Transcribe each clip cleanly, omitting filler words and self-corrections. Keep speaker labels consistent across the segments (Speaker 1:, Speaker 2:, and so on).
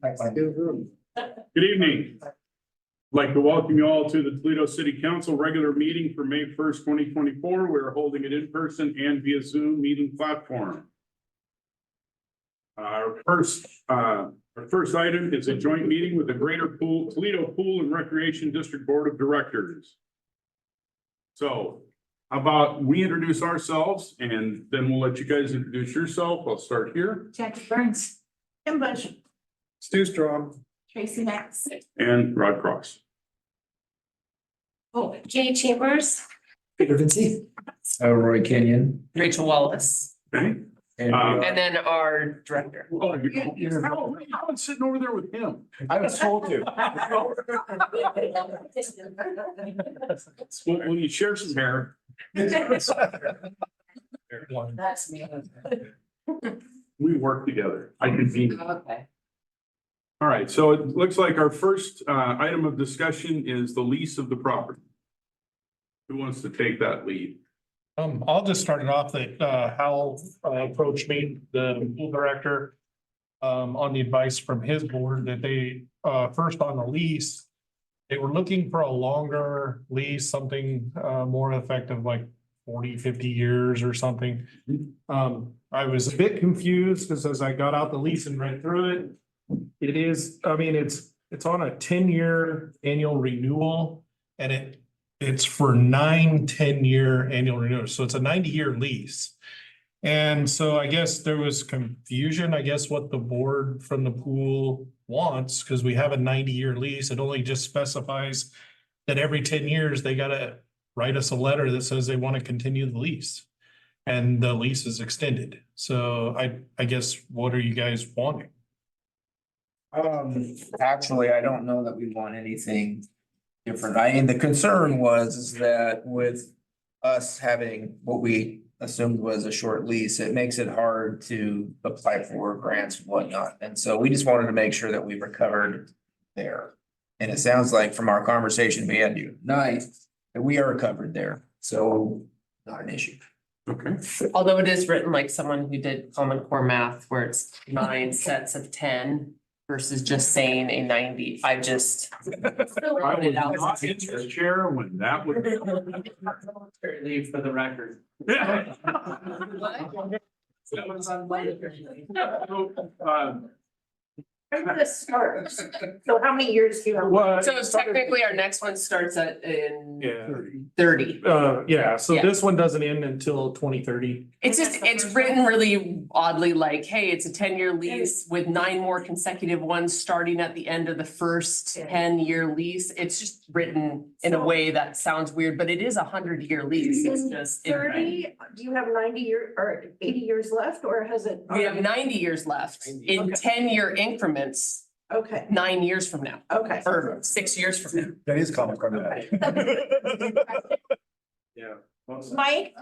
Speaker 1: Good evening. I'd like to welcome you all to the Toledo City Council regular meeting for May 1st, 2024. We're holding it in person and via Zoom meeting platform. Our first item is a joint meeting with the Greater Toledo Pool and Recreation District Board of Directors. So how about we introduce ourselves and then we'll let you guys introduce yourself. I'll start here.
Speaker 2: Jackie Burns. Kim Bush.
Speaker 3: Stu Strong.
Speaker 2: Tracy Max.
Speaker 1: And Rod Cross.
Speaker 2: Oh, Jay Chambers.
Speaker 3: Peter Vinci.
Speaker 4: Roy Kenyon.
Speaker 5: Rachel Wallace,
Speaker 1: Okay.
Speaker 5: and then our director.
Speaker 1: Oh, you're sitting over there with him.
Speaker 3: I was told to.
Speaker 1: Will you share some hair?
Speaker 2: That's me.
Speaker 1: We work together. I can be.
Speaker 5: Okay.
Speaker 1: All right, so it looks like our first item of discussion is the lease of the property. Who wants to take that lead?
Speaker 6: I'll just start it off that Hal approached me, the pool director. On the advice from his board that they first on the lease. They were looking for a longer lease, something more effective like 40, 50 years or something. I was a bit confused because as I got out the lease and read through it. It is, I mean, it's on a 10-year annual renewal and it's for 9 10-year annual renewals. So it's a 90-year lease. And so I guess there was confusion, I guess, what the board from the pool wants, because we have a 90-year lease. It only just specifies that every 10 years, they gotta write us a letter that says they want to continue the lease. And the lease is extended. So I guess, what are you guys wanting?
Speaker 4: Actually, I don't know that we want anything different. The concern was is that with us having what we assumed was a short lease, it makes it hard to apply for grants and whatnot. And so we just wanted to make sure that we were covered there. And it sounds like from our conversation we had tonight that we are covered there. So not an issue.
Speaker 1: Okay.
Speaker 5: Although it is written like someone who did Common Core math where it's 9 sets of 10 versus just saying a 90. I just.
Speaker 1: I was not in the chair when that was.
Speaker 5: Leave for the record.
Speaker 1: Yeah.
Speaker 2: I'm gonna start. So how many years do you have?
Speaker 6: Well,
Speaker 5: So technically our next one starts in
Speaker 6: Yeah,
Speaker 5: 30.
Speaker 6: yeah, so
Speaker 5: Yeah.
Speaker 6: this one doesn't end until 2030.
Speaker 5: It's written really oddly like, hey, it's a 10-year lease with 9 more consecutive ones starting at the end of the first 10-year lease. It's just written in a way that sounds weird, but it is a 100-year lease. It's just.
Speaker 2: 30, do you have 90 years or 80 years left or has it?
Speaker 5: We have 90 years left in 10-year increments,
Speaker 2: Okay,
Speaker 5: 9 years from now,
Speaker 2: okay.
Speaker 5: or 6 years from now.
Speaker 3: That is common core math.
Speaker 1: Yeah.
Speaker 7: Mike,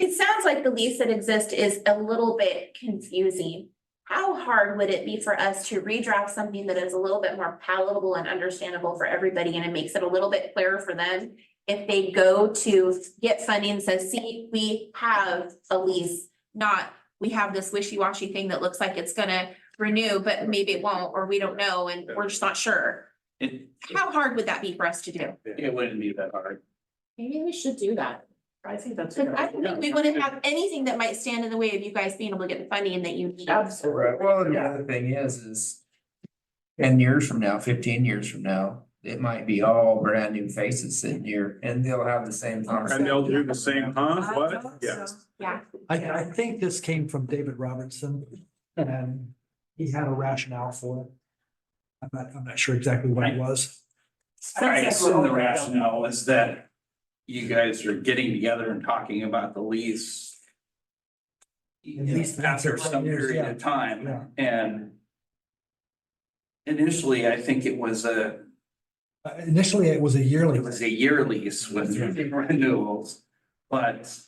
Speaker 7: it sounds like the lease that exists is a little bit confusing. How hard would it be for us to redraft something that is a little bit more palatable and understandable for everybody and it makes it a little bit clearer for them? If they go to get funding and says, see, we have a lease, not we have this wishy-washy thing that looks like it's gonna renew, but maybe it won't, or we don't know, and we're just not sure. How hard would that be for us to do?
Speaker 4: It wouldn't be that hard.
Speaker 7: Maybe we should do that.
Speaker 2: I think that's.
Speaker 7: Cause I don't think we wouldn't have anything that might stand in the way of you guys being able to get the funding that you need.
Speaker 2: Absolutely.
Speaker 4: Right, well, the other thing is 10 years from now, 15 years from now, it might be all brand new faces sitting here and they'll have the same
Speaker 1: And
Speaker 4: conversation.
Speaker 1: they'll do the same, huh? What? Yes.
Speaker 7: Yeah.
Speaker 3: I think this came from David Robertson and he had a rationale for it. I'm not sure exactly what it was.
Speaker 8: I assume the rationale is that you guys are getting together and talking about the lease.
Speaker 3: At least
Speaker 8: After
Speaker 3: for 5
Speaker 8: some
Speaker 3: years,
Speaker 8: period
Speaker 3: yeah.
Speaker 8: of time,
Speaker 3: Yeah.
Speaker 8: and initially, I think it was a
Speaker 3: Initially, it was a yearly.
Speaker 8: year lease with renewals. But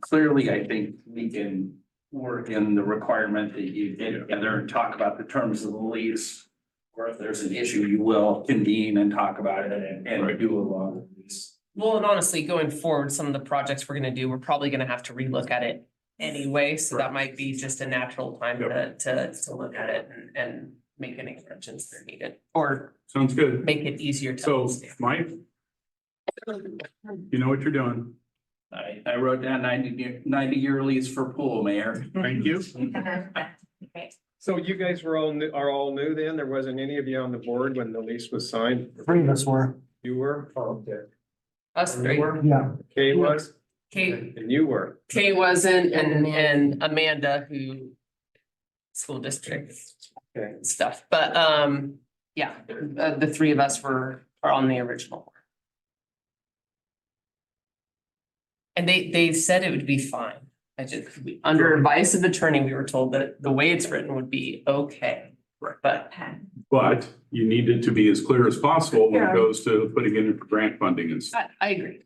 Speaker 8: clearly, I think we can work in the requirement that you get together and talk about the terms of the lease. Or if there's an issue, you will convene and talk about it and do a long lease.
Speaker 5: Well, and honestly, going forward, some of the projects we're gonna do, we're probably gonna have to relook at it anyway, so that might be just a natural time to look at it and make any corrections that are needed or
Speaker 1: Sounds good.
Speaker 5: make it easier to
Speaker 1: So,
Speaker 5: understand.
Speaker 1: Mike, you know what you're doing.
Speaker 8: I wrote down 90-year lease for pool, Mayor.
Speaker 1: Thank you.
Speaker 9: So you guys were are all new then? There wasn't any of you on the board when the lease was signed?
Speaker 3: 3 of us were.
Speaker 9: You were? Oh, okay.
Speaker 5: Us three.
Speaker 3: Yeah.
Speaker 9: Kay was,
Speaker 5: Kate,
Speaker 9: and you were.
Speaker 5: Kay wasn't, and Amanda, who school district
Speaker 9: Okay.
Speaker 5: stuff, but, yeah, the three of us are on the original. And they said it would be fine. I just, under advice of attorney, we were told that the way it's written would be okay.
Speaker 1: Right.
Speaker 5: But
Speaker 1: But you need it to be as clear as possible when it
Speaker 2: Yeah.
Speaker 1: goes to putting in grant funding and stuff.
Speaker 5: I agree.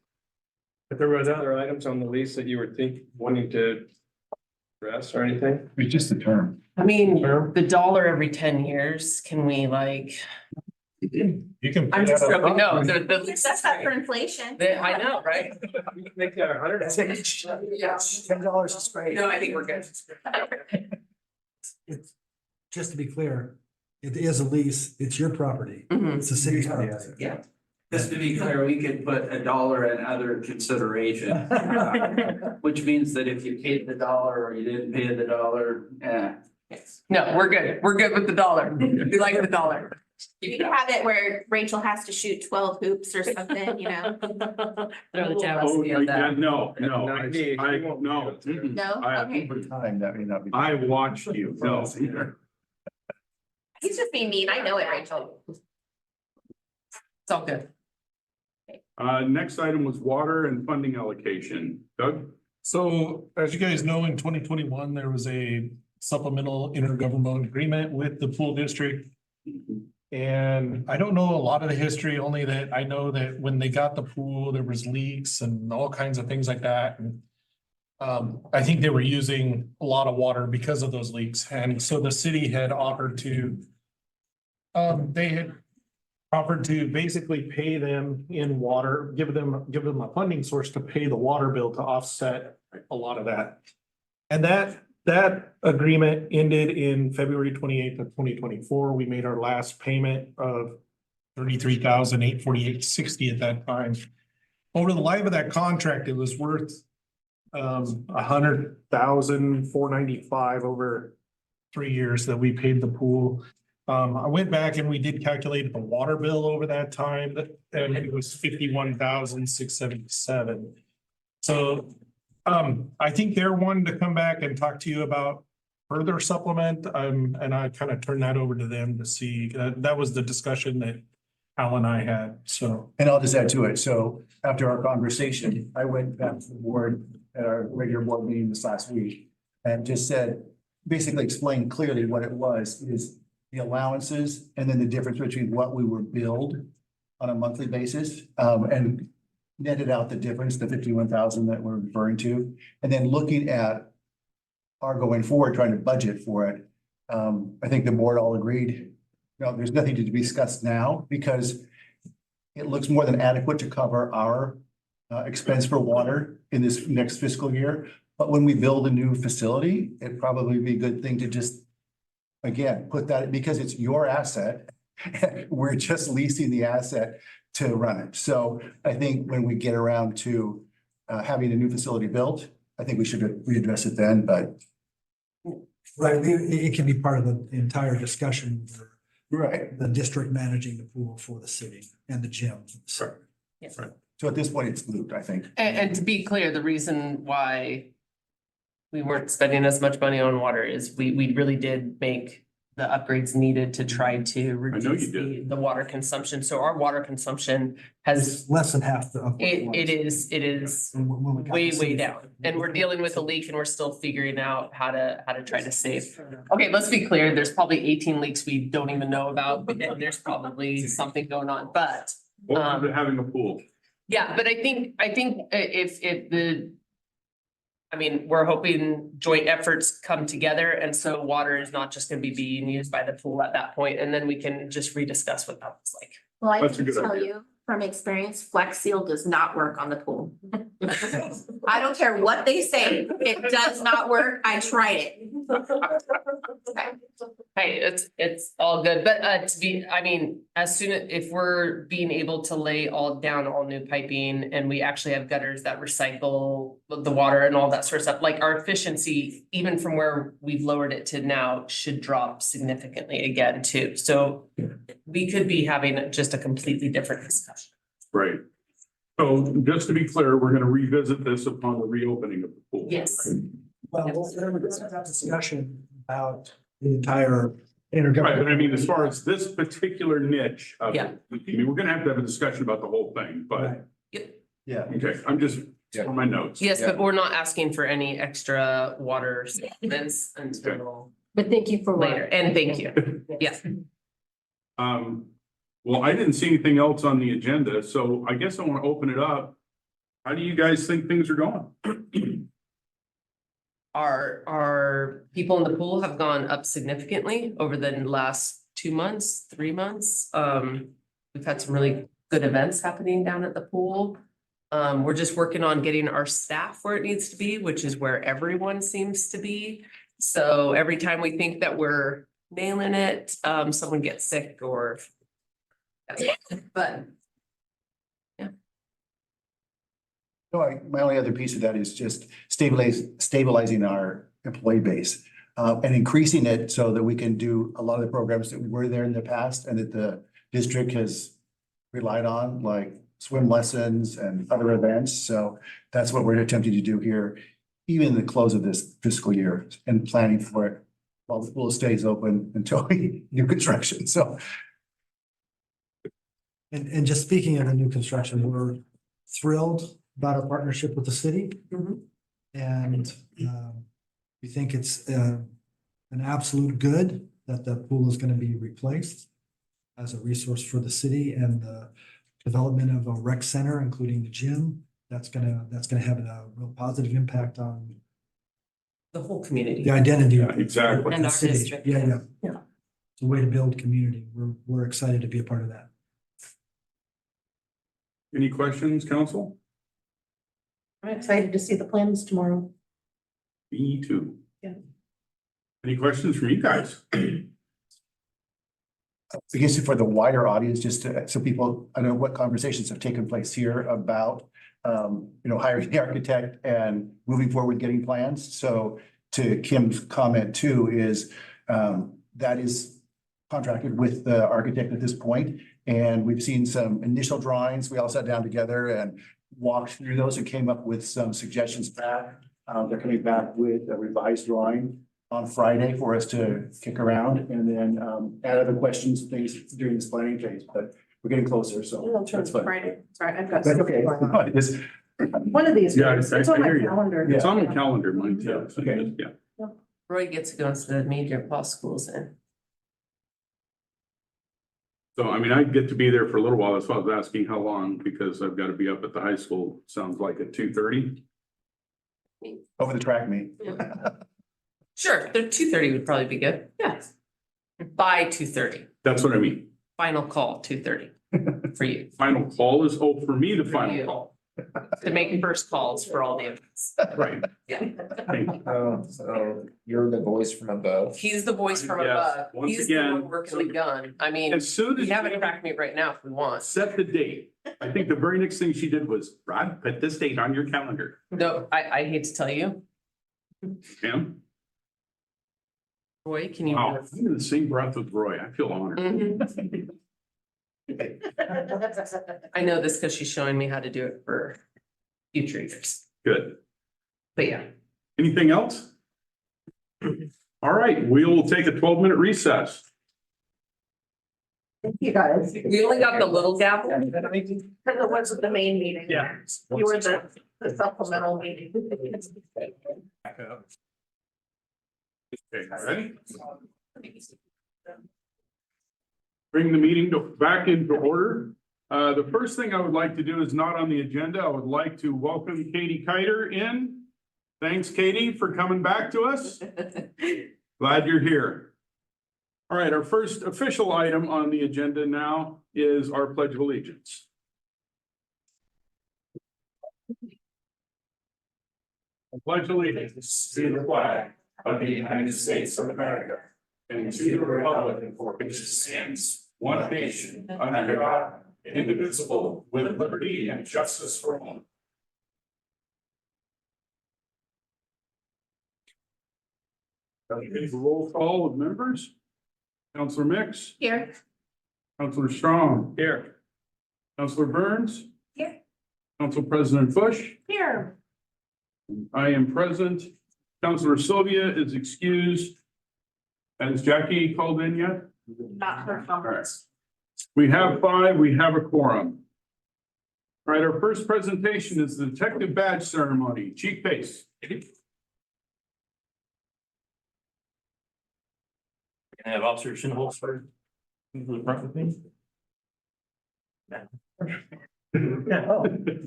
Speaker 9: But there was other items on the lease that you were wanting to address or anything?
Speaker 10: It's just a term.
Speaker 5: I mean,
Speaker 9: Sure.
Speaker 5: the dollar every 10 years, can we like,
Speaker 6: You can.
Speaker 5: I'm just joking, no, the lease
Speaker 7: That's
Speaker 5: is
Speaker 7: not for
Speaker 5: great.
Speaker 7: inflation.
Speaker 5: I know, right?
Speaker 9: Make that 100.
Speaker 3: $10 is great.
Speaker 5: No, I think we're good.
Speaker 3: It's, just to be clear, it is a lease. It's your property.
Speaker 5: Mhm.
Speaker 3: It's the city's property.
Speaker 5: Yeah.
Speaker 8: Just to be clear, we could put $1 in other consideration, which means that if you paid the dollar or you didn't pay the dollar,
Speaker 5: No, we're good. We're good with the dollar. We like the dollar.
Speaker 7: You could have it where Rachel has to shoot 12 hoops or something, you know?
Speaker 5: Throw the
Speaker 1: Oh,
Speaker 5: travesty of
Speaker 1: yeah,
Speaker 5: that.
Speaker 1: no,
Speaker 9: No,
Speaker 1: I,
Speaker 9: you won't be
Speaker 1: no.
Speaker 9: able to.
Speaker 1: mm-mm.
Speaker 7: No?
Speaker 1: I-
Speaker 7: Okay.
Speaker 10: Over time, that may not be.
Speaker 1: I watched you, no.
Speaker 7: He's just being mean. I know it, Rachel.
Speaker 5: It's all good.
Speaker 1: Next item was water and funding allocation. Doug?
Speaker 6: So as you guys know, in 2021, there was a supplemental intergovernmental agreement with the pool district. And I don't know a lot of the history, only that I know that when they got the pool, there was leaks and all kinds of things like that. And I think they were using a lot of water because of those leaks. And so the city had offered to they had offered to basically pay them in water, give them a funding source to pay the water bill to offset a lot of that. And that agreement ended in February 28th of 2024. We made our last payment of $33,848.60 at that time. Over the life of that contract, it was worth $100,495 over 3 years that we paid the pool. I went back and we did calculate the water bill over that time, and it was $51,677. So I think they're wanting to come back and talk to you about further supplement, and I kind of turned that over to them to see. That was the discussion that Al and I had, so.
Speaker 10: And I'll just add to it. So after our conversation, I went back to the board at our regular board meeting this last week and just said, basically explained clearly what it was, is the allowances and then the difference between what we were billed on a monthly basis, and netted out the difference, the 51,000 that we're referring to, and then looking at our going forward, trying to budget for it. I think the board all agreed, there's nothing to be discussed now because it looks more than adequate to cover our expense for water in this next fiscal year. But when we build a new facility, it'd probably be a good thing to just, again, put that, because it's your asset. We're just leasing the asset to run it. So I think when we get around to having a new facility built, I think we should readdress it then, but.
Speaker 3: Right, it can be part of the entire discussion, for
Speaker 10: Right.
Speaker 3: the district managing the pool for the city and the gym.
Speaker 1: Right.
Speaker 5: Yes.
Speaker 10: So at this point, it's moved, I think.
Speaker 5: And to be clear, the reason why we weren't spending as much money on water is we really did make the upgrades needed to try to reduce the water consumption. So our water consumption has,
Speaker 3: It's less than half the. of what
Speaker 5: it
Speaker 3: was.
Speaker 5: is
Speaker 3: When we got
Speaker 5: way,
Speaker 3: the
Speaker 5: way
Speaker 3: city.
Speaker 5: down. And we're dealing with a leak and we're still figuring out how to try to save. Okay, let's be clear, there's probably 18 leaks we don't even know about, and there's probably something going on, but
Speaker 1: Welcome to having a pool.
Speaker 5: yeah, but I think if we're hoping joint efforts come together, and so water is not just gonna be being used by the pool at that point, and then we can just rediscuss what that looks like.
Speaker 7: Well, I
Speaker 1: That's a
Speaker 7: can
Speaker 1: good
Speaker 7: tell
Speaker 1: idea.
Speaker 7: you from experience, Flex Seal does not work on the pool. I don't care what they say, it does not work. I tried it. Okay.
Speaker 5: Hey, it's all good, but I mean, as soon as, if we're being able to lay all new piping and we actually have gutters that recycle the water and all that sort of stuff, like our efficiency, even from where we've lowered it to now, should drop significantly again too. So we could be having just a completely different discussion.
Speaker 1: Right. So just to be clear, we're gonna revisit this upon the reopening of the pool.
Speaker 5: Yes.
Speaker 3: Well, we're gonna have discussion about the entire
Speaker 1: Right, but I
Speaker 3: intergovernmental.
Speaker 1: mean, as far as this particular niche of it,
Speaker 5: Yeah.
Speaker 1: I mean, we're gonna have to have a discussion about the whole thing, but,
Speaker 3: Right.
Speaker 10: Yeah.
Speaker 1: okay, I'm just, for my notes.
Speaker 5: Yes, but we're not asking for any extra water statements until
Speaker 2: But thank you for.
Speaker 5: later, and thank you. Yes.
Speaker 1: Well, I didn't see anything else on the agenda, so I guess I want to open it up. How do you guys think things are going?
Speaker 5: Our people in the pool have gone up significantly over the last 2 months, 3 months. We've had some really good events happening down at the pool. We're just working on getting our staff where it needs to be, which is where everyone seems to be. So every time we think that we're nailing it, someone gets sick or. But
Speaker 10: No, my only other piece of that is just stabilizing our employee base. And increasing it so that we can do a lot of the programs that were there in the past and that the district has relied on, like swim lessons and other events. So that's what we're attempting to do here, even in the close of this fiscal year and planning for it while the pool stays open until we do construction. So
Speaker 3: And just speaking of the new construction, we're thrilled about our partnership with the city.
Speaker 5: Mhm.
Speaker 3: And we think it's an absolute good that the pool is gonna be replaced as a resource for the city and the development of a rec center, including the gym. That's gonna have a real positive impact on
Speaker 5: the whole community.
Speaker 3: the identity.
Speaker 1: Yeah,
Speaker 3: of
Speaker 1: exactly.
Speaker 5: And
Speaker 3: the
Speaker 5: our
Speaker 3: city.
Speaker 5: district.
Speaker 3: Yeah.
Speaker 5: Yeah.
Speaker 3: It's a way to build community. We're excited to be a part of that.
Speaker 1: Any questions, council?
Speaker 2: I'm excited to see the plans tomorrow.
Speaker 1: Me too.
Speaker 2: Yeah.
Speaker 1: Any questions from you guys?
Speaker 10: I guess for the wider audience, just to, so people, I know what conversations have taken place here about, hiring the architect and moving forward, getting plans. So to Kim's comment too, is, that is contracted with the architect at this point. And we've seen some initial drawings. We all sat down together and walked through those and came up with some suggestions back. They're coming back with a revised drawing on Friday for us to kick around and then add other questions, things during this planning phase, but we're getting closer, so that's fun.
Speaker 2: Friday. Sorry, I've got.
Speaker 10: But
Speaker 2: stuff
Speaker 10: okay,
Speaker 2: going on.
Speaker 10: this,
Speaker 2: One of these.
Speaker 1: Yeah,
Speaker 2: days.
Speaker 1: I
Speaker 2: It's on my
Speaker 1: hear you.
Speaker 2: calendar.
Speaker 1: It's on the calendar, mine too. So,
Speaker 10: Okay.
Speaker 1: Yeah.
Speaker 5: Roy gets to go into the major law schools and.
Speaker 1: So, I mean, I get to be there for a little while. That's why I was asking how long, because I've got to be up at the high school, sounds like at 2:30.
Speaker 10: over the track meet.
Speaker 5: Sure, the 2:30 would probably be good. Yes. By 2:30,
Speaker 1: That's what I mean.
Speaker 5: final call, 2:30 for you,
Speaker 1: Final call is, for me, the
Speaker 5: For
Speaker 1: final
Speaker 5: you.
Speaker 1: call.
Speaker 5: to make first calls for all the events.
Speaker 1: Right.
Speaker 5: Yeah.
Speaker 1: Thank you.
Speaker 4: Oh, so you're the voice from above.
Speaker 5: He's the voice from
Speaker 1: Yes,
Speaker 5: above.
Speaker 1: once
Speaker 5: He's the
Speaker 1: again,
Speaker 5: one working the gun. I mean,
Speaker 1: As soon
Speaker 5: we
Speaker 1: as
Speaker 5: have a
Speaker 1: you
Speaker 5: track meet right now if we want.
Speaker 1: set the date, I think the very next thing she did was, Rod, put this date on your calendar.
Speaker 5: No, I hate to tell you,
Speaker 1: Pam?
Speaker 5: Roy, can you?
Speaker 1: Wow, I'm in the same breath with Roy. I feel honored.
Speaker 5: Mhm. I know this because she's showing me how to do it for future years,
Speaker 1: Good.
Speaker 5: but yeah.
Speaker 1: Anything else? All right, we will take a 12-minute recess.
Speaker 2: Thank you guys.
Speaker 5: We only got the little gavel.
Speaker 2: Because it wasn't the main meeting.
Speaker 1: Yeah.
Speaker 2: You were the supplemental meeting.
Speaker 1: Okay, ready? Bring the meeting back into order. The first thing I would like to do is not on the agenda. I would like to welcome Katie Kiter in. Thanks, Katie, for coming back to us. Glad you're here. All right, our first official item on the agenda now is our Pledge of Allegiance. I pledge allegiance to the flag of the United States of America and to the republic for which it stands, one nation, under God, indivisible, with liberty and justice for all. Okay, roll call of members. Counselor Mix.
Speaker 7: Here.
Speaker 1: Counselor Strong. Here. Counselor Burns.
Speaker 7: Here.
Speaker 1: Council President Bush.
Speaker 2: Here.
Speaker 1: I am present. Counselor Sylvia is excused. Has Jackie called in yet?
Speaker 2: Not her comments.
Speaker 1: We have 5, we have a quorum. All right, our first presentation is the detective badge ceremony. Chief Pace.
Speaker 11: Can I have Officer Shinholster to the front with me?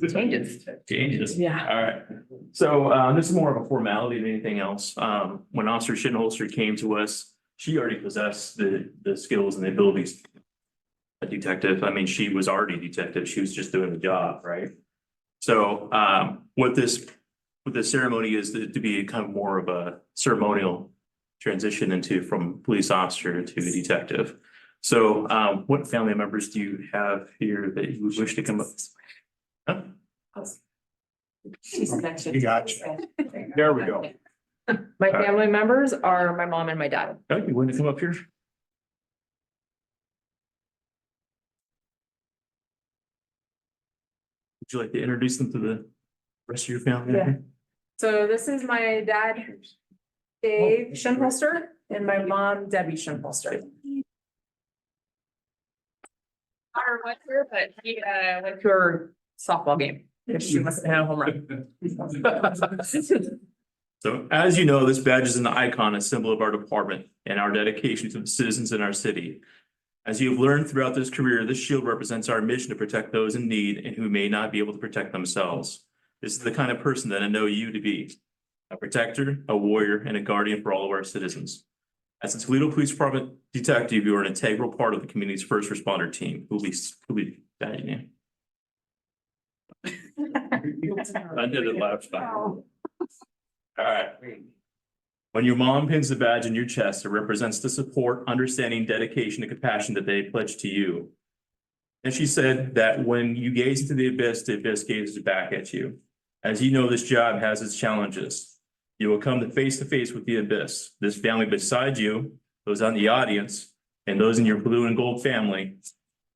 Speaker 5: Changes.
Speaker 11: Changes.
Speaker 5: Yeah.
Speaker 11: All right. So this is more of a formality than anything else. When Officer Shinholster came to us, she already possessed the skills and the abilities. A detective. I mean, she was already a detective. She was just doing the job, right? So what this ceremony is to be kind of more of a ceremonial transition into from police officer to detective. So what family members do you have here that you would wish to come up? Huh?
Speaker 5: She's next.
Speaker 6: You got you.
Speaker 1: There we go.
Speaker 5: My family members are my mom and my dad.
Speaker 11: Oh, you want to come up here? Would you like to introduce them to the rest of your family?
Speaker 5: Yeah. So this is my dad, Dave Shinholster, and my mom, Debbie Shinholster. Our went here, but he went to her softball game because she must have had a home run.
Speaker 11: So as you know, this badge is an icon, a symbol of our department and our dedication to the citizens in our city. As you have learned throughout this career, this shield represents our mission to protect those in need and who may not be able to protect themselves. This is the kind of person that I know you to be, a protector, a warrior, and a guardian for all of our citizens. As a Toledo Police Department detective, you are an integral part of the community's first responder team. Who'll be that your name? I did it last time. All right. When your mom pins the badge in your chest, it represents the support, understanding, dedication, and compassion that they pledge to you. And she said that when you gaze into the abyss gazes back at you. As you know, this job has its challenges. You will come face to face with the abyss. This family beside you, those on the audience, and those in your blue and gold family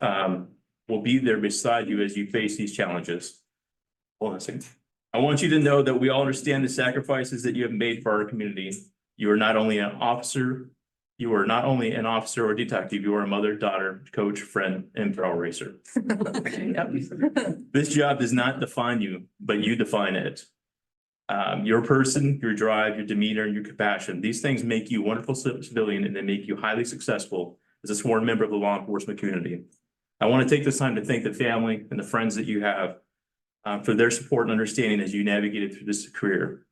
Speaker 11: will be there beside you as you face these challenges. Hold on a second. I want you to know that we all understand the sacrifices that you have made for our community. You are not only an officer or detective, you are a mother, daughter, coach, friend, and trail racer. This job does not define you, but you define it. Your person, your drive, your demeanor, and your compassion, these things make you a wonderful civilian and they make you highly successful as a sworn member of the law enforcement community. I want to take this time to thank the family and the friends that you have for their support and understanding as you navigated through this career.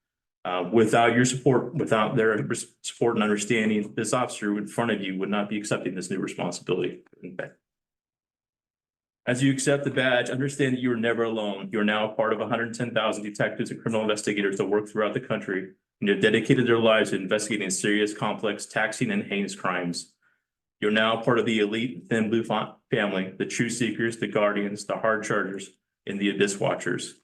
Speaker 11: Without your support, without their support and understanding, this officer in front of you would not be accepting this new responsibility. As you accept the badge, understand that you are never alone. You are now a part of 110,000 detectives and criminal investigators that work throughout the country and have dedicated their lives to investigating serious, complex, taxing, and heinous crimes. You're now part of the elite thin blue family, the true seekers, the guardians, the hard chargers, and the abyss watchers.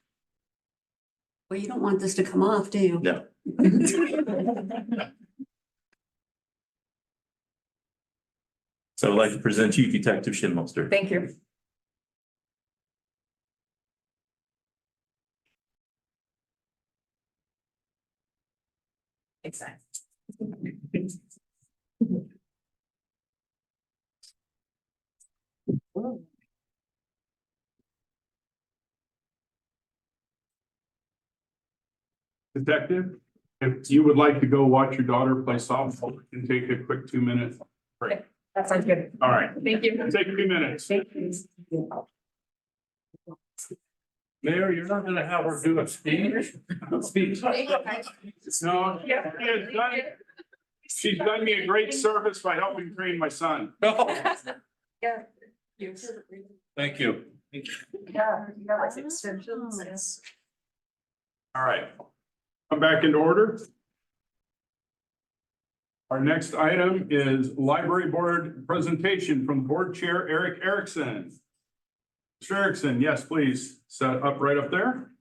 Speaker 12: Well, you don't want this to come off, do you?
Speaker 11: No. So I'd like to present you Detective Shinholster.
Speaker 5: Thank you. Exactly.
Speaker 1: Detective, if you would like to go watch your daughter play softball and take a quick 2-minute break.
Speaker 5: That sounds good.
Speaker 1: All right,
Speaker 5: Thank you.
Speaker 1: take 2 minutes.
Speaker 5: Thank you.
Speaker 1: Mayor, you're not gonna have her do a speech? Speech. No, she's done me a great service by helping train my son.
Speaker 5: Yeah.
Speaker 1: Thank you.
Speaker 2: Yeah, you got like extensions.
Speaker 1: All right. Come back into order. Our next item is library board presentation from board chair Eric Erickson. Mr. Erickson, yes, please, set up right up there.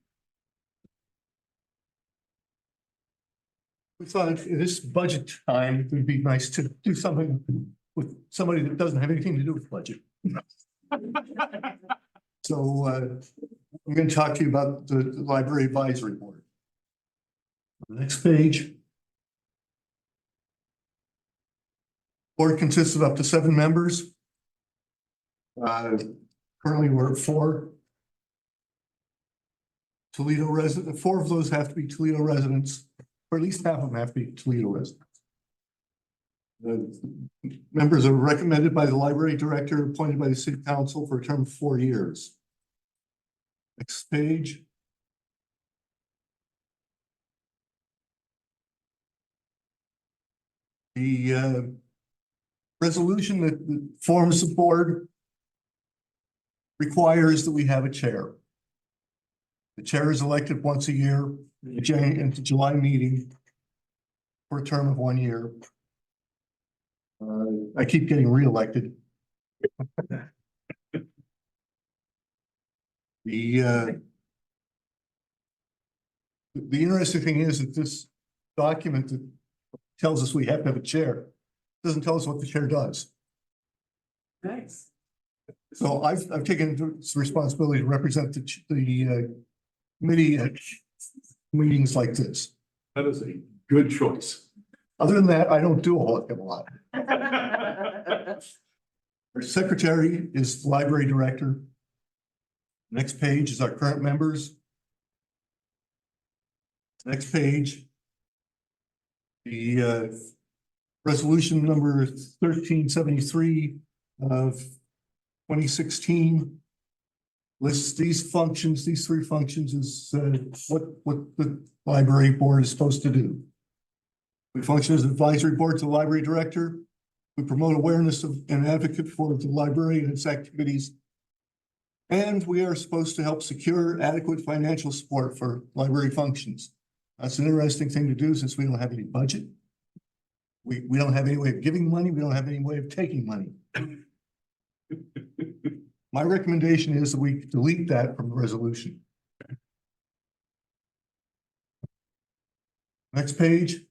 Speaker 10: We thought at this budget time, it would be nice to do something with somebody that doesn't have anything to do with budget. So I'm going to talk to you about the library advisory board. The next page. Board consists of up to 7 members. Currently, we're at 4. Toledo resident, 4 of those have to be Toledo residents, or at least half of them have to be Toledo residents. The members are recommended by the library director, appointed by the city council for a term of 4 years. Next page. The resolution that forms the board requires that we have a chair. The chair is elected once a year in the July meeting for a term of 1 year. I keep getting reelected. The interesting thing is that this document that tells us we have to have a chair doesn't tell us what the chair does.
Speaker 5: Nice.
Speaker 10: So I've taken this responsibility to represent the committee at meetings like this.
Speaker 1: That is a good choice.
Speaker 10: Other than that, I don't do a whole heck of a lot. Our secretary is the library director. Next page is our current members. Next page. The resolution number 1373 of 2016 lists these functions, these 3 functions is what the library board is supposed to do. We function as an advisory board to the library director. We promote awareness of and advocate for the library and its activities. And we are supposed to help secure adequate financial support for library functions. That's an interesting thing to do since we don't have any budget. We don't have any way of giving money. We don't have any way of taking money. My recommendation is that we delete that from the resolution. Next page.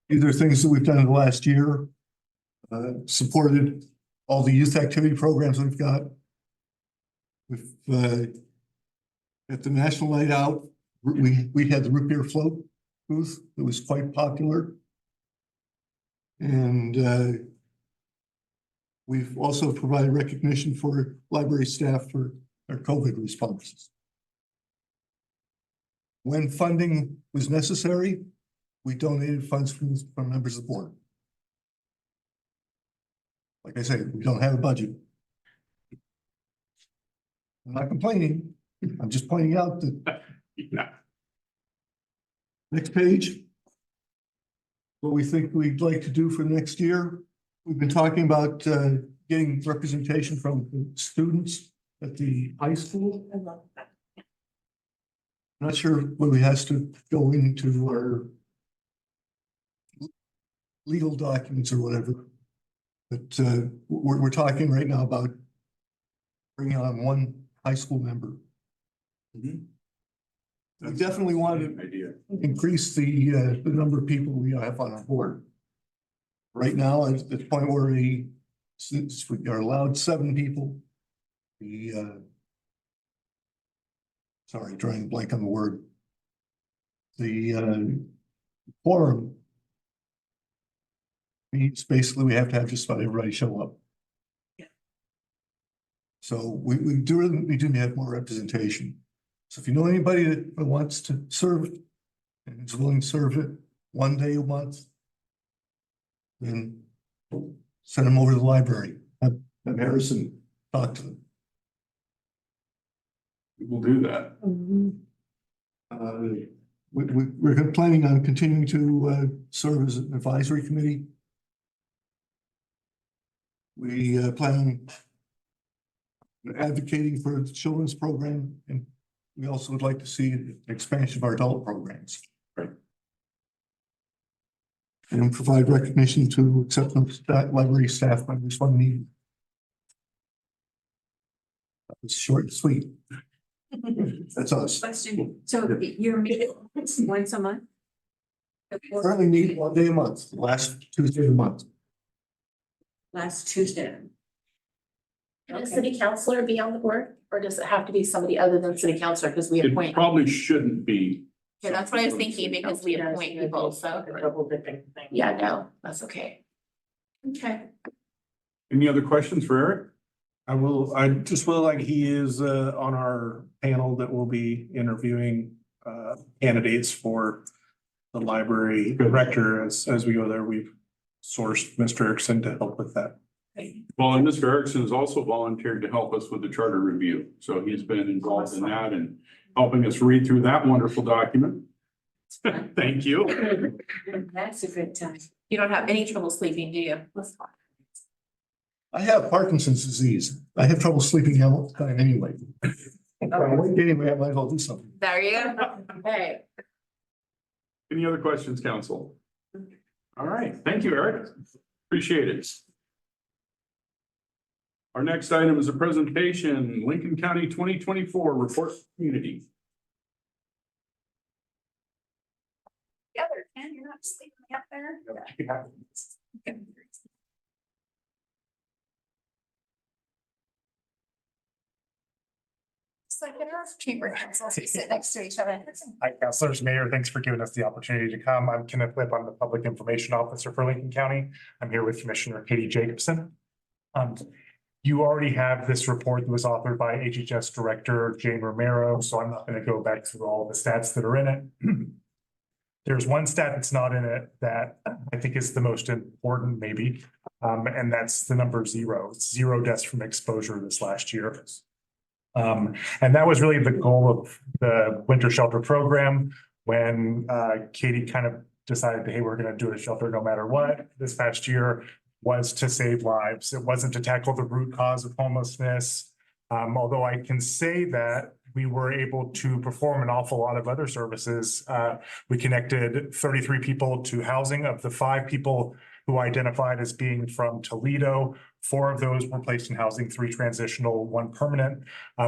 Speaker 10: These are things that we've done in the last year. Supported all the youth activity programs we've got. We've at the National Night Out, we had the root beer float booth. It was quite popular. And we've also provided recognition for library staff for their COVID responses. When funding was necessary, we donated funds from members of the board. Like I say, we don't have a budget. I'm not complaining. I'm just pointing out that.
Speaker 1: Yeah.
Speaker 10: Next page. What we think we'd like to do for next year. We've been talking about getting representation from students at the high school.
Speaker 2: I love that.
Speaker 10: I'm not sure whether it has to go into our legal documents or whatever. But we're talking right now about bringing on 1 high school member. We definitely want to increase the number of people we have on our board. Right now, at the point where since we are allowed 7 people, sorry, drawing a blank on the word. The quorum means basically we have to have just about everybody show up.
Speaker 2: Yeah.
Speaker 10: So we do need to have more representation. So if you know anybody that wants to serve and is willing to serve it 1 day a month, then send them over to the library. Have Harrison talk to them.
Speaker 1: We will do that.
Speaker 10: We're planning on continuing to serve as an advisory committee. We plan on advocating for the children's program, and we also would like to see an expansion of our adult programs. and provide recognition to exceptional library staff members when needed. That was short and sweet. That's us.
Speaker 12: Question, so you're meeting once a month?
Speaker 10: Currently meet 1 day a month, last Tuesday of the month.
Speaker 12: Last Tuesday.
Speaker 2: Can a city councillor be on the board, or does it have to be somebody other than city councillor, because we
Speaker 1: It
Speaker 2: appoint?
Speaker 1: probably shouldn't be.
Speaker 7: Yeah, that's what I was thinking, because we appoint people, so,
Speaker 2: Double dipping thing.
Speaker 7: yeah, no, that's okay. Okay.
Speaker 1: Any other questions for Eric?
Speaker 6: I just feel like he is on our panel that will be interviewing candidates for the library director as we go there. We've sourced Mr. Erickson to help with that.
Speaker 1: Well, and Mr. Erickson has also volunteered to help us with the charter review. So he's been involved in that and helping us read through that wonderful document. Thank you.
Speaker 12: That's a good time.
Speaker 7: You don't have any trouble sleeping, do you?
Speaker 10: I have Parkinson's disease. I have trouble sleeping all the time anyway. Anyway, I might as well do something.
Speaker 7: There you go. Okay.
Speaker 1: Any other questions, council? All right, thank you, Eric. Appreciate it. Our next item is a presentation, Lincoln County 2024 Report Community.
Speaker 7: Together, Ken, you're not sleeping up there? It's like in our chamber councils, we sit next to each other.
Speaker 6: Hi, councilors, mayor, thanks for giving us the opportunity to come. I'm Kenneth Lip. I'm the Public Information Officer for Lincoln County. I'm here with Commissioner Katie Jacobson. You already have this report that was authored by HHS Director Jane Romero, so I'm not going to go back through all the stats that are in it. There's one stat that's not in it that I think is the most important, maybe, and that's the number 0. It's 0 deaths from exposure this last year. And that was really the goal of the winter shelter program when Katie kind of decided, hey, we're going to do a shelter no matter what this past year, was to save lives. It wasn't to tackle the root cause of homelessness. Although I can say that we were able to perform an awful lot of other services. We connected 33 people to housing. Of the 5 people who identified as being from Toledo, 4 of those were placed in housing, 3 transitional, 1 permanent.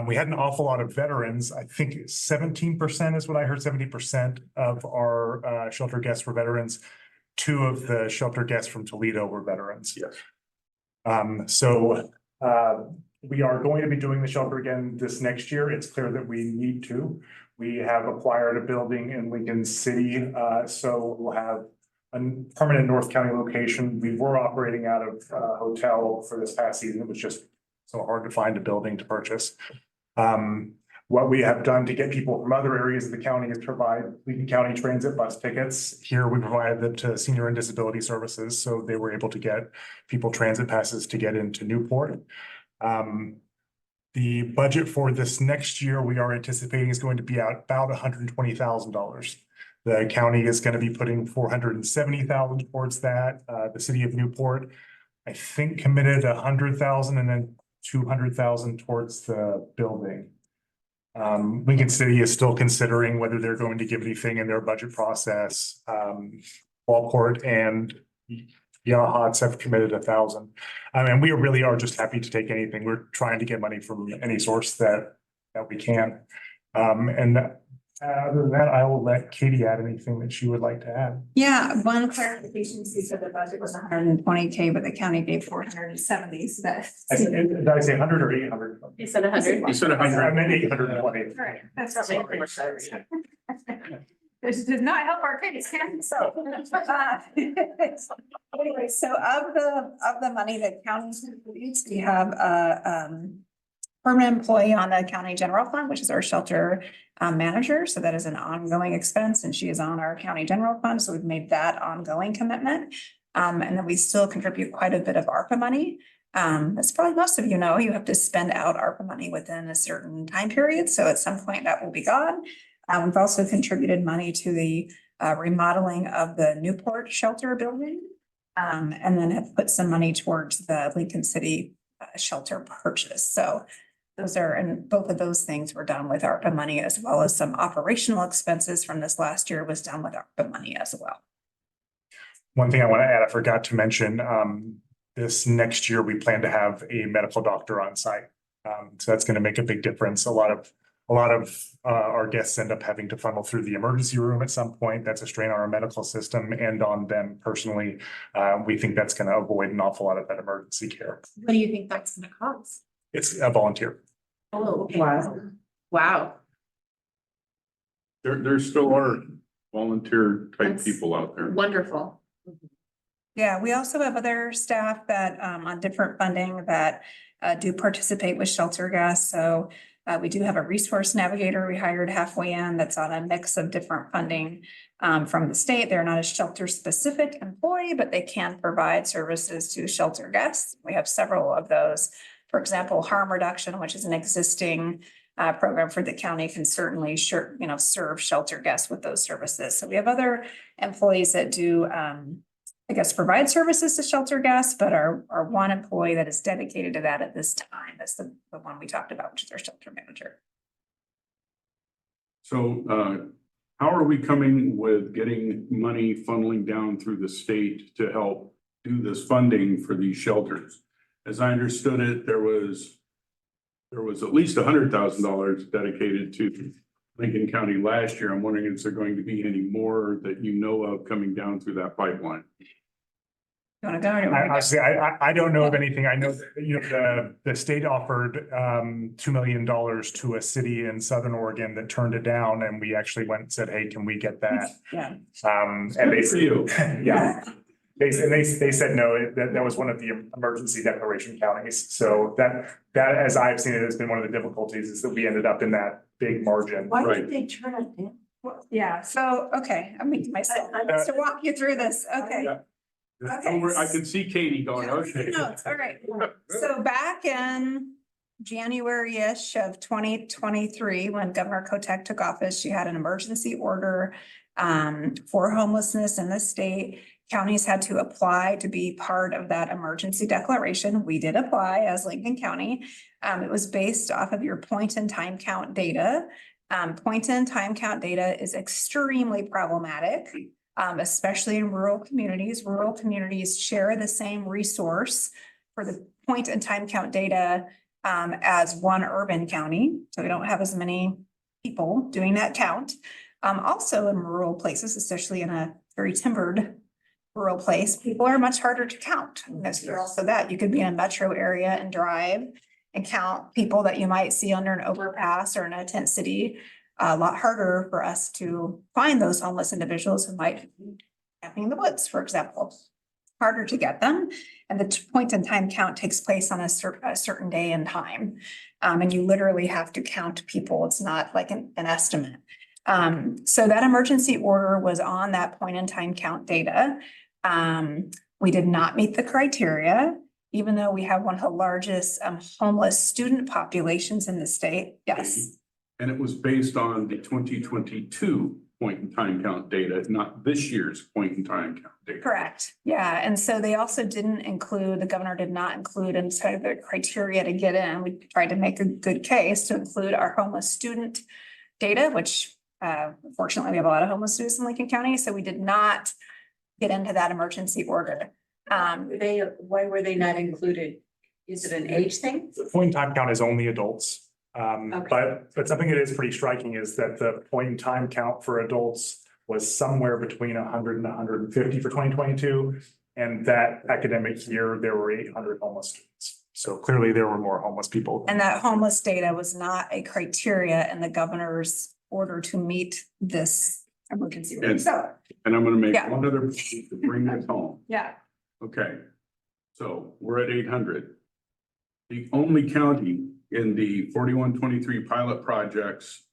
Speaker 6: We had an awful lot of veterans. I think 17% is what I heard, 70% of our shelter guests were veterans. 2 of the shelter guests from Toledo were veterans.
Speaker 1: Yes.
Speaker 6: We are going to be doing the shelter again this next year. It's clear that we need to. We have acquired a building in Lincoln City, so we'll have a permanent North County location. We were operating out of a hotel for this past season. It was just so hard to find a building to purchase. What we have done to get people from other areas of the county is provide Lincoln County transit bus tickets. Here we provided them to senior and disability services, so they were able to get people transit passes to get into Newport. The budget for this next year, we are anticipating is going to be about $120,000. The county is going to be putting $470,000 towards that. The city of Newport, I think, committed $100,000 and then $200,000 towards the building. Lincoln City is still considering whether they're going to give anything in their budget process. Wallport and Yahots have committed $1,000. And we really are just happy to take anything. We're trying to get money from any source that we can. Other than that, I will let Katie add anything that she would like to add.
Speaker 13: Yeah, one clarification, she said the budget was 120K, but the county gave 470, so that's.
Speaker 6: Did I say 100 or 800?
Speaker 7: You said 100.
Speaker 1: You said 100.
Speaker 6: I meant 820.
Speaker 13: Right, that's what makes more sense. This did not help our case, Ken, so. Anyway, so of the money that counties contributes, we have a permanent employee on the county general fund, which is our shelter manager. So that is an ongoing expense, and she is on our county general fund. So we've made that ongoing commitment. And then we still contribute quite a bit of ARPA money. As probably most of you know, you have to spend out ARPA money within a certain time period. So at some point that will be gone. We've also contributed money to the remodeling of the Newport shelter building. And then have put some money towards the Lincoln City shelter purchase. So those are, and both of those things were done with ARPA money, as well as some operational expenses from this last year was done with ARPA money as well.
Speaker 6: One thing I want to add, I forgot to mention, this next year, we plan to have a medical doctor on site. So that's going to make a big difference. A lot of our guests end up having to funnel through the emergency room at some point. That's a strain on our medical system and on them personally. We think that's going to avoid an awful lot of that emergency care.
Speaker 2: What do you think that's gonna cost?
Speaker 6: It's a volunteer.
Speaker 2: Oh, okay.
Speaker 13: Wow.
Speaker 2: Wow.
Speaker 1: There still are volunteer type
Speaker 2: That's
Speaker 1: people out there.
Speaker 2: Wonderful.
Speaker 13: Yeah, we also have other staff that, on different funding that, do participate with shelter guests. So, we do have a resource navigator we hired halfway in that's on a mix of different funding, from the state. They're not a shelter specific employee, but they can provide services to shelter guests. We have several of those. For example, harm reduction, which is an existing program for the county, can certainly serve shelter guests with those services. So we have other employees that do provide services to shelter guests, but our one employee that is dedicated to that at this time. That's the one we talked about, which is our shelter manager.
Speaker 1: So how are we coming with getting money funneling down through the state to help do this funding for these shelters? As I understood it, there was at least $100,000 dedicated to Lincoln County last year. I'm wondering, is there going to be any more that you know of coming down through that pipeline?
Speaker 13: You want to go? Or do you want me to go?
Speaker 6: Honestly, I don't know of anything. I know that, the state offered $2 million to a city in Southern Oregon that turned it down, and we actually went and said, hey, can we get that?
Speaker 13: Yeah.
Speaker 6: And they yeah. They said no, that was one of the emergency declaration counties. So that as I've seen it, has been one of the difficulties is that we ended up in that big margin.
Speaker 12: Why
Speaker 1: Right.
Speaker 12: did they turn it down?
Speaker 13: Well, yeah, so, okay, I'm making myself to walk you through this, okay.
Speaker 1: Yeah.
Speaker 13: Okay.
Speaker 1: I can see Katie going, okay.
Speaker 13: No, it's all right. So back in January-ish of 2023, when Governor Kotek took office, she had an emergency order for homelessness in the state. Counties had to apply to be part of that emergency declaration. We did apply as Lincoln County. It was based off of your point in time count data. Point in time count data is extremely problematic, especially in rural communities. Rural communities share the same resource for the point in time count data as one urban county. So we don't have as many people doing that count. Also in rural places, especially in a very timbered rural place, people are much harder to count. There's also that you could be in a metro area and drive and count people that you might see under an overpass or in a tent city. A lot harder for us to find those homeless individuals who might be camping in the woods, for example. Harder to get them. And the point in time count takes place on a certain day and time. And you literally have to count people. It's not like an estimate. So that emergency order was on that point in time count data. We did not meet the criteria, even though we have one of the largest homeless student populations in the state. Yes.
Speaker 1: And it was based on the 2022 point in time count data, not this year's point in time count data.
Speaker 13: Correct. Yeah. And so they also didn't include, the governor did not include inside of the criteria to get in. We tried to make a good case to include our homeless student data, which fortunately we have a lot of homeless students in Lincoln County. So we did not get into that emergency order.
Speaker 12: Why were they not included? Is it an age thing?
Speaker 6: The point in time count is only adults. But something that is pretty striking is that the point in time count for adults was somewhere between 100 and 150 for 2022. And that academic year, there were 800 homeless students. So clearly there were more homeless people.
Speaker 13: And that homeless data was not a criteria in the governor's order to meet this emergency order. So,
Speaker 1: And I'm gonna make
Speaker 13: Yeah.
Speaker 1: one other point to bring this home.
Speaker 13: yeah.
Speaker 1: Okay, so we're at 800. The only county in the 4123 pilot projects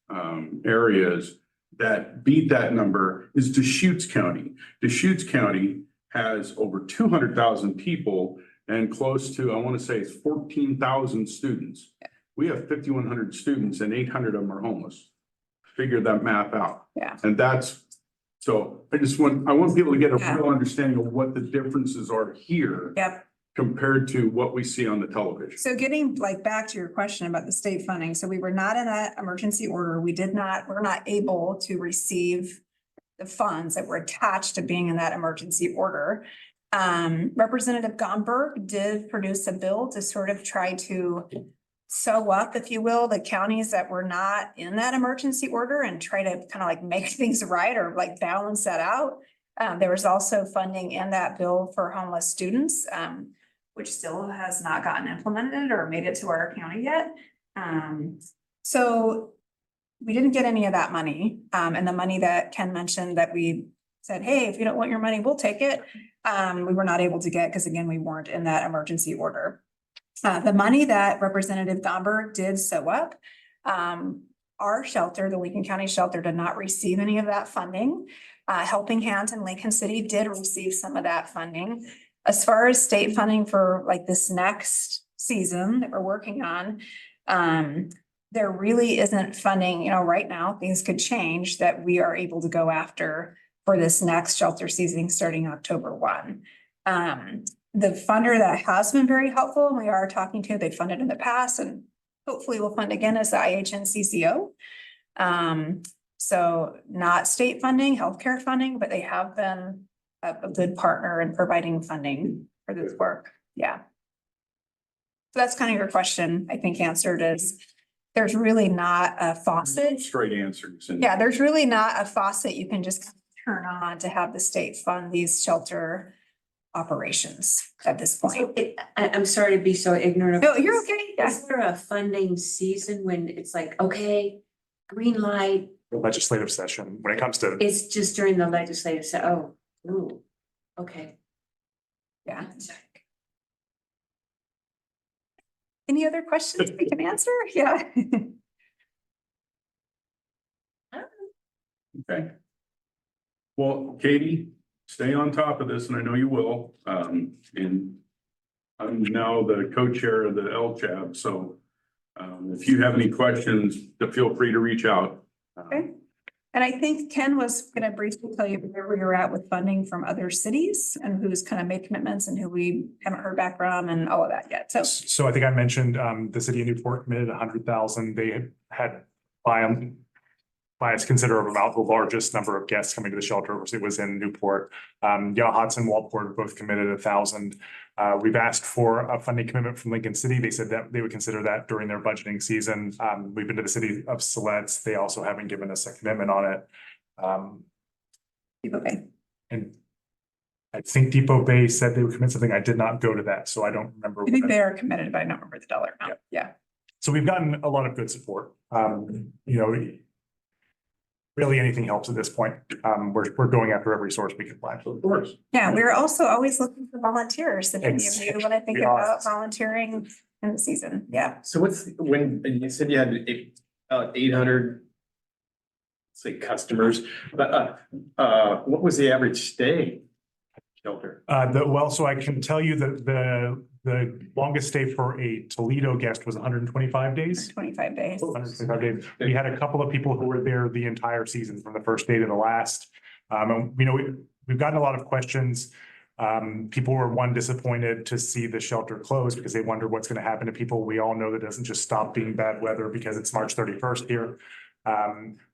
Speaker 1: areas that beat that number is Deschutes County. Deschutes County has over 200,000 people and close to, I want to say it's 14,000 students. We have 5,100 students and 800 of them are homeless. Figure that math out.
Speaker 13: Yeah.
Speaker 1: And that's, so I want people to get a
Speaker 13: Yeah.
Speaker 1: real understanding of what the differences are here
Speaker 13: Yep.
Speaker 1: compared to what we see on the television.
Speaker 13: So getting back to your question about the state funding. So we were not in that emergency order. We're not able to receive the funds that were attached to being in that emergency order. Representative Gomberg did produce a bill to sort of try to sew up, if you will, the counties that were not in that emergency order and try to kind of like make things right or like balance that out. There was also funding in that bill for homeless students, which still has not gotten implemented or made it to our county yet. So we didn't get any of that money. And the money that Ken mentioned that we said, hey, if you don't want your money, we'll take it. We were not able to get, because again, we weren't in that emergency order. The money that Representative Gomberg did sew up, our shelter, the Lincoln County Shelter, did not receive any of that funding. Helping Hands in Lincoln City did receive some of that funding. As far as state funding for like this next season that we're working on, there really isn't funding, right now, things could change that we are able to go after for this next shelter season starting October 1. The funder that has been very helpful, and we are talking to, they funded in the past and hopefully will fund again, is the IHNCCO. So not state funding, healthcare funding, but they have been a good partner in providing funding for this work. Yeah. So that's kind of your question, I think answered is there's really not a faucet.
Speaker 1: Straight answers. And
Speaker 13: Yeah, there's really not a faucet you can just turn on to have the state fund these shelter operations at this point.
Speaker 12: I'm sorry to be so ignorant.
Speaker 13: No, you're okay. Yeah.
Speaker 12: Is there a funding season when it's like, okay, green light,
Speaker 6: Legislative session, when it comes to,
Speaker 12: it's just during the legislative ooh, okay.
Speaker 13: Yeah. Any other questions we can answer? Yeah.
Speaker 1: Okay. Well, Katie, stay on top of this, and I know you will. And I'm now the co-chair of the LCHAB, so if you have any questions, feel free to reach out.
Speaker 13: Okay. And I think Ken was going to briefly tell you where we were at with funding from other cities and who's kind of made commitments and who we haven't heard back from and all of that yet.
Speaker 6: so I think I mentioned, the city of Newport committed 100,000. They had by its considerable amount, the largest number of guests coming to the shelter. It was in Newport. Hudson, Walport both committed 1,000. We've asked for a funding commitment from Lincoln City. They said that they would consider that during their budgeting season. We've been to the city of Siletz. They also haven't given us a commitment on it.
Speaker 13: Okay.
Speaker 6: And I think Depot Bay said they would commit something. I did not go to that, so I don't remember.
Speaker 13: I think they are committed, but I don't remember the dollar amount. Yeah.
Speaker 6: So we've gotten a lot of good support. Really anything helps at this point. We're going after every source we can find.
Speaker 1: Of course.
Speaker 13: Yeah, we're also always looking for volunteers. If any of you want to think
Speaker 6: We are.
Speaker 13: about volunteering in the season. Yeah.
Speaker 9: So when you said you had 800, say customers, but what was the average stay shelter?
Speaker 6: So I can tell you that the longest stay for a Toledo guest was 125 days.
Speaker 13: 25 days.
Speaker 6: 125 days. We had a couple of people who were there the entire season from the first day to the last. And, we've gotten a lot of questions. People were disappointed to see the shelter close because they wonder what's going to happen to people. We all know that doesn't just stop being bad weather because it's March 31st here.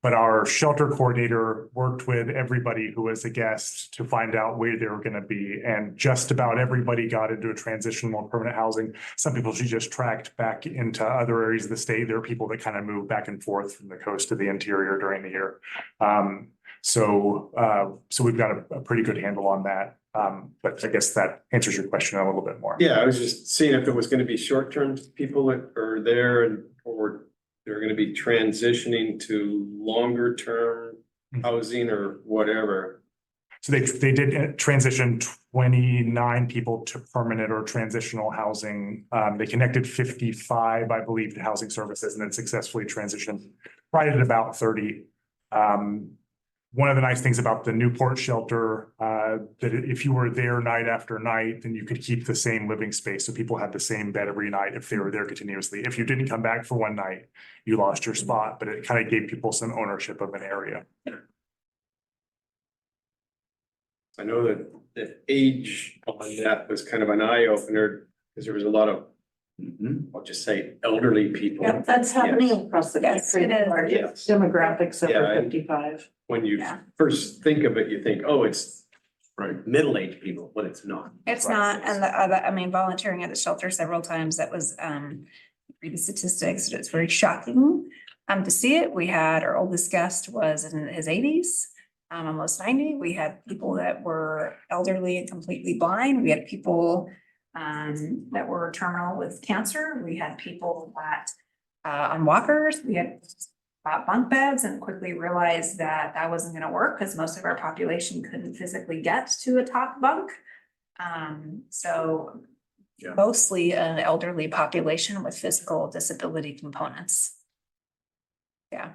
Speaker 6: But our shelter coordinator worked with everybody who was a guest to find out where they were going to be. And just about everybody got into a transitional permanent housing. Some people she just tracked back into other areas of the state. There are people that kind of move back and forth from the coast to the interior during the year. So we've got a pretty good handle on that. But I guess that answers your question a little bit more.
Speaker 9: Yeah, I was just seeing if it was going to be short-term people that are there or they're going to be transitioning to longer-term housing or whatever.
Speaker 6: So they did transition 29 people to permanent or transitional housing. They connected 55, I believe, to housing services and then successfully transitioned right at about 30. One of the nice things about the Newport shelter, that if you were there night after night, then you could keep the same living space. So people had the same bed every night if they were there continuously. If you didn't come back for one night, you lost your spot, but it kind of gave people some ownership of an area.
Speaker 9: I know that the age on that was kind of an eye opener because there was a lot of
Speaker 11: Mhm.
Speaker 9: I'll just say elderly people.
Speaker 12: Yeah, that's happening across the
Speaker 13: Yes,
Speaker 12: country.
Speaker 13: it is.
Speaker 12: Our
Speaker 9: Yes.
Speaker 12: Demographics
Speaker 9: Yeah,
Speaker 12: over
Speaker 9: I-
Speaker 12: 55.
Speaker 9: When you
Speaker 13: Yeah.
Speaker 9: first think of it, you think, oh, it's
Speaker 1: Right.
Speaker 9: middle-aged people, but it's not.
Speaker 13: It's not, and the other, I mean, volunteering at the shelter several times, that was, read the statistics, it's very shocking. To see it, we had, our oldest guest was in his eighties, almost 90. We had people that were elderly and completely blind. We had people, that were terminal with cancer. We had people that, on walkers. We had bought bunk beds and quickly realized that that wasn't gonna work because most of our population couldn't physically get to a top bunk. So
Speaker 1: Yeah.
Speaker 13: mostly an elderly population with physical disability components. Yeah,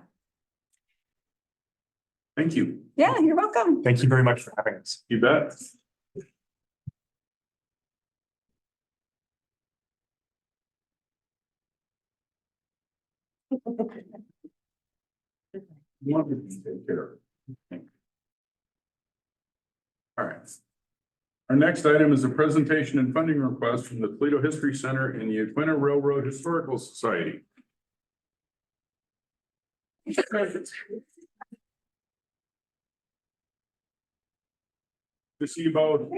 Speaker 1: Thank you.
Speaker 13: yeah, you're welcome.
Speaker 6: Thank you very much for having us.
Speaker 1: You bet. Take care. All right. Our next item is a presentation and funding request from the Toledo History Center and the Aquinnah Railroad Historical Society. To see about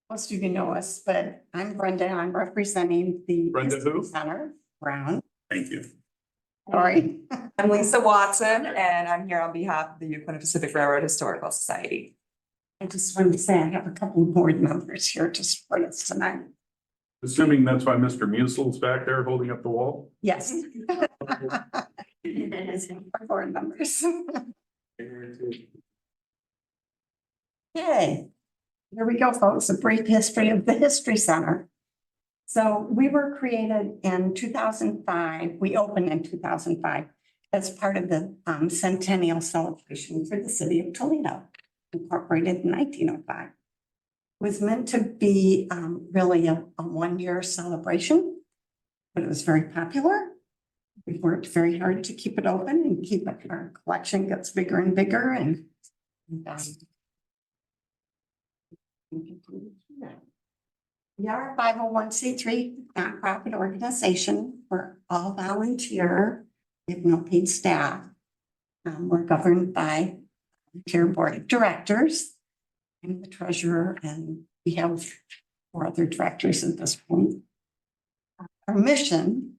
Speaker 12: Most of you know us, but I'm Brenda. I'm representing the
Speaker 1: Brenda who?
Speaker 12: History Center, Brown.
Speaker 1: Thank you.
Speaker 12: Sorry.
Speaker 13: I'm Lisa Watson, and I'm here on behalf of the Aquinnah Pacific Railroad Historical Society.
Speaker 12: I just wanted to say I have a couple of board members here to support us tonight.
Speaker 1: Assuming that's why Mr. Musil's back there holding up the wall.
Speaker 12: Yes. Board members. Okay, here we go, folks, a brief history of the History Center. So we were created in 2005. We opened in 2005 as part of the centennial celebration for the city of Toledo, incorporated in 1905. It was meant to be really a one-year celebration, but it was very popular. We worked very hard to keep it open and keep it, our collection gets bigger and bigger and we are a 501c3 nonprofit organization. We're all volunteer. We have no paid staff. We're governed by the Chair Board of Directors. I'm the treasurer, and we have 4 other directors at this point. Our mission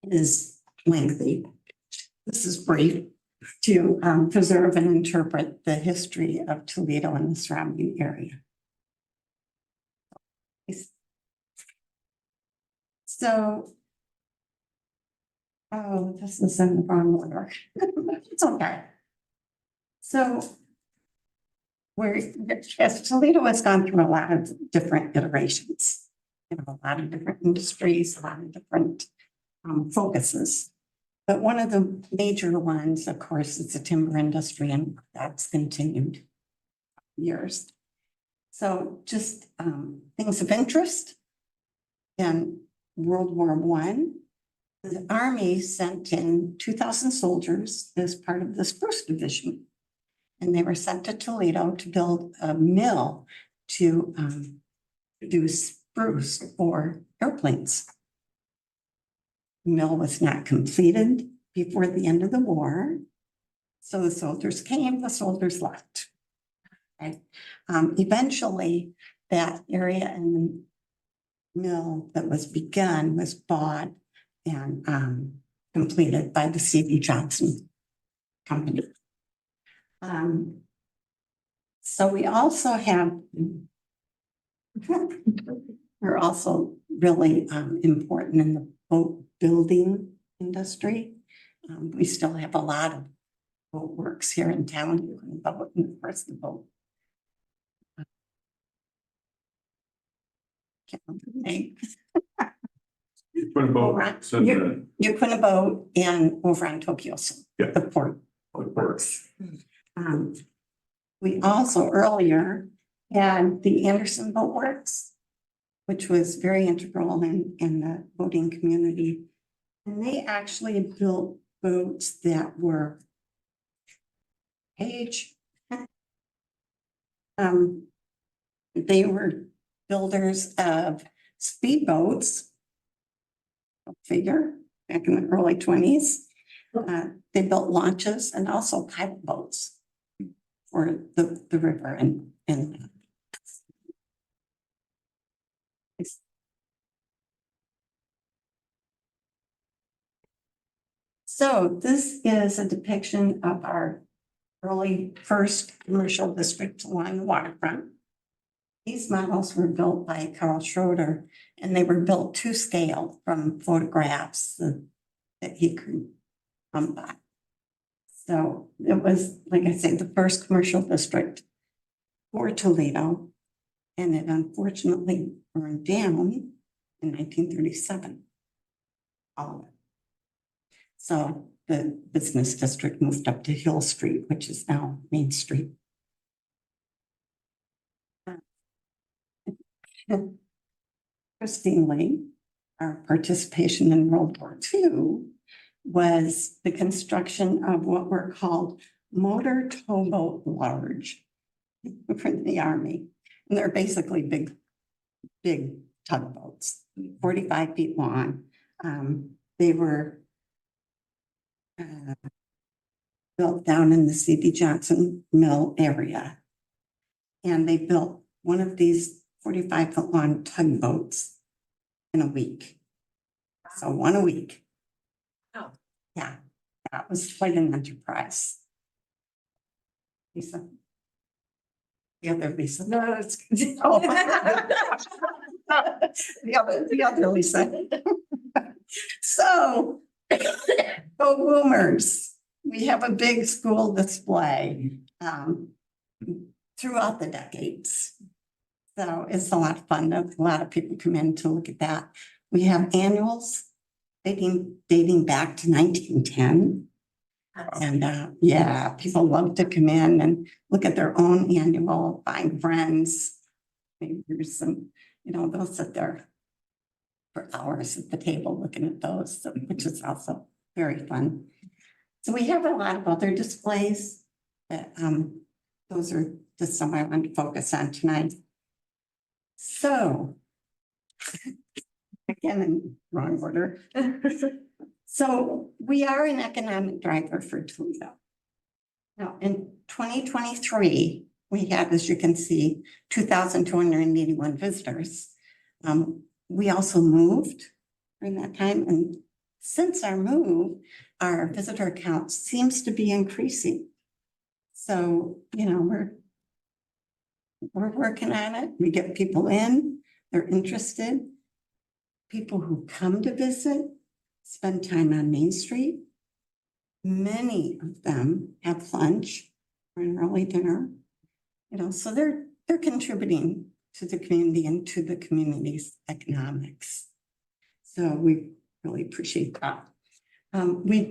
Speaker 12: is lengthy. This is brief, to preserve and interpret the history of Toledo and the surrounding area. So, oh, this is in the wrong order. It's okay. So, as Toledo has gone through a lot of different iterations, a lot of different industries, a lot of different focuses. But one of the major ones, of course, is the timber industry, and that's continued years. So just things of interest. In World War I, the Army sent in 2,000 soldiers as part of the Spruce Division. And they were sent to Toledo to build a mill to produce spruce for airplanes. The mill was not completed before the end of the war. So the soldiers came, the soldiers left. Right? Eventually, that area in the mill that was begun was bought and completed by the C.B. Johnson Company. So we also have, we're also really important in the boat building industry. We still have a lot of boat works here in town. You can boat and of course the boat. Can't remember the name.
Speaker 1: Put a boat. Said the-
Speaker 12: You put a boat in over on Tokyo,
Speaker 1: Yeah.
Speaker 12: the port works. We also earlier had the Anderson Boat Works, which was very integral in the boating community. And they actually built boats that were page. They were builders of speedboats. Go figure, back in the early 20s. They built launches and also pilot boats for the river and so this is a depiction of our early first commercial district along the waterfront. These models were built by Carl Schroeder, and they were built to scale from photographs that he could come by. So it was, like I said, the first commercial district for Toledo, and it unfortunately burned down in 1937. All of it. So the business district moved up to Hill Street, which is now Main Street. Interestingly, our participation in World War II was the construction of what were called motor towboat large for the Army. And they're basically big tugboats, 45 feet long. They were built down in the C.D. Johnson Mill area. And they built one of these 45-foot long tugboats in a week. So one a week.
Speaker 2: Oh.
Speaker 12: Yeah, that was quite an enterprise. Lisa. The other Lisa.
Speaker 13: No, it's.
Speaker 12: Oh. The other Lisa. So, go Boomers. We have a big school display throughout the decades. So it's a lot of fun. A lot of people come in to look at that. We have annuals dating back to 1910. And yeah, people love to come in and look at their own annual, find friends. Maybe there's some, they'll sit there for hours at the table looking at those, which is also very fun. So we have a lot of other displays that those are just some I want to focus on tonight. So again, in wrong order. So we are an economic driver for Toledo. Now, in 2023, we had, as you can see, 2,281 visitors. We also moved during that time, and since our move, our visitor count seems to be increasing. So, we're working on it. We get people in, they're interested. People who come to visit spend time on Main Street. Many of them have lunch or an early dinner, so they're contributing to the community and to the community's economics. So we really appreciate that. We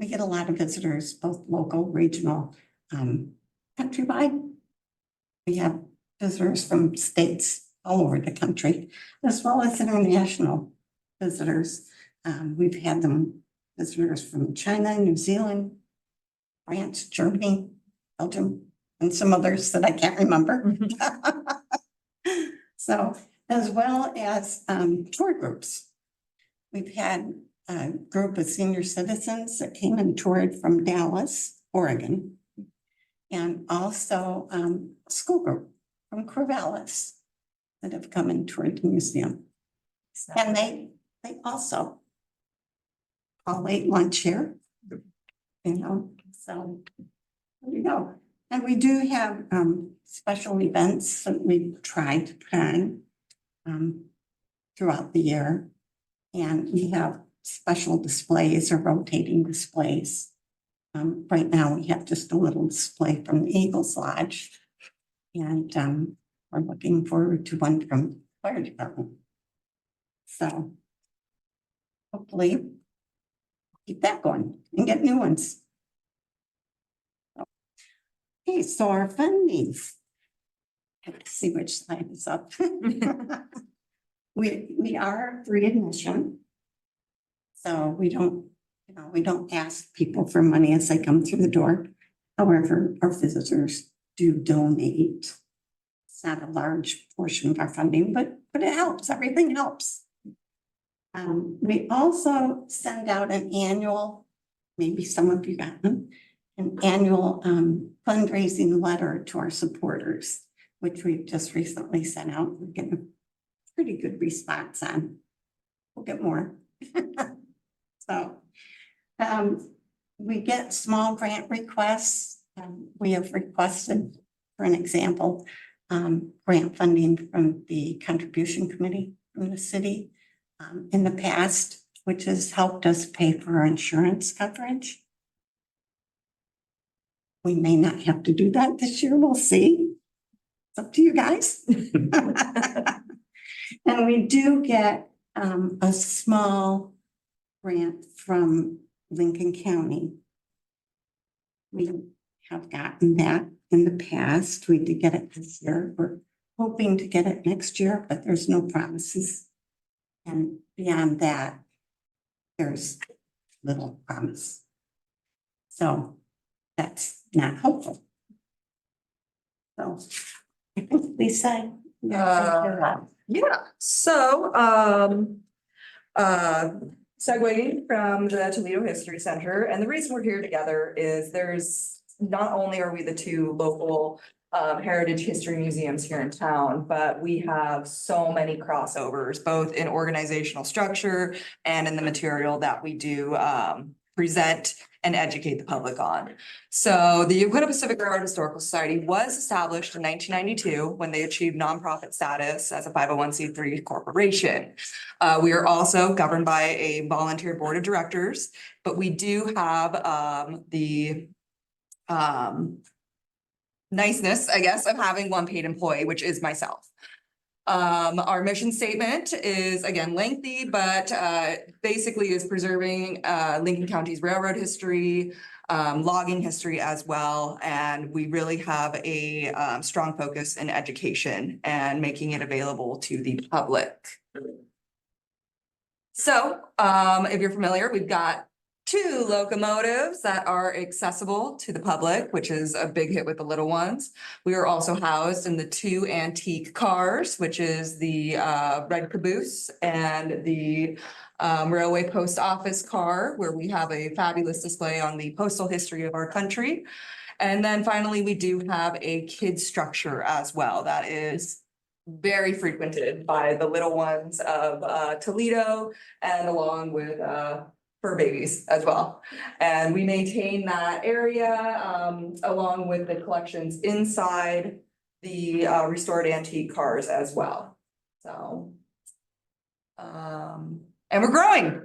Speaker 12: get a lot of visitors, both local, regional, countrywide. We have visitors from states all over the country, as well as international visitors. We've had visitors from China, New Zealand, France, Germany, Belgium, and some others that I can't remember. So, as well as tour groups. We've had a group of senior citizens that came and toured from Dallas, Oregon, and also a school group from Corvallis that have come and toured the museum. And they also all ate lunch here, so there you go. And we do have special events that we try to plan throughout the year. And we have special displays or rotating displays. Right now, we have just a little display from the Eagles Lodge. And we're looking forward to one from the fire department. So hopefully keep that going and get new ones. Okay, so our funding. I have to see which slide is up. We are free admission. So we don't, we don't ask people for money as they come through the door. However, our visitors do donate. It's not a large portion of our funding, but it helps. Everything helps. We also send out an annual, maybe some of you got them, an annual fundraising letter to our supporters, which we've just recently sent out. We're getting a pretty good response on. We'll get more. So we get small grant requests. We have requested, for an example, grant funding from the contribution committee from the city in the past, which has helped us pay for our insurance coverage. We may not have to do that this year. We'll see. It's up to you guys. And we do get a small grant from Lincoln County. We have gotten that in the past. We did get it this year. We're hoping to get it next year, but there's no promises. And beyond that, there's little promise. So that's not hopeful. So I think Lisa.
Speaker 13: Yeah, so, segueing from the Toledo History Center, and the reason we're here together is not only are we the two local heritage history museums here in town, but we have so many crossovers, both in organizational structure and in the material that we do present and educate the public on. So the Uinta Pacific Railroad Historical Society was established in 1992 when they achieved nonprofit status as a 501c3 corporation. We are also governed by a volunteer board of directors, but we do have the niceness, I guess, of having one paid employee, which is myself. Our mission statement is again lengthy, but basically is preserving Lincoln County's railroad history, logging history as well. And we really have a strong focus in education and making it available to the public. So if you're familiar, we've got 2 locomotives that are accessible to the public, which is a big hit with the little ones. We are also housed in the 2 antique cars, which is the red caboose and the railway post office car, where we have a fabulous display on the postal history of our country. And then finally, we do have a kids structure as well that is very frequented by the little ones of Toledo, and along with fur babies as well. And we maintain that area along with the collections inside the restored antique cars as well. So, and we're growing.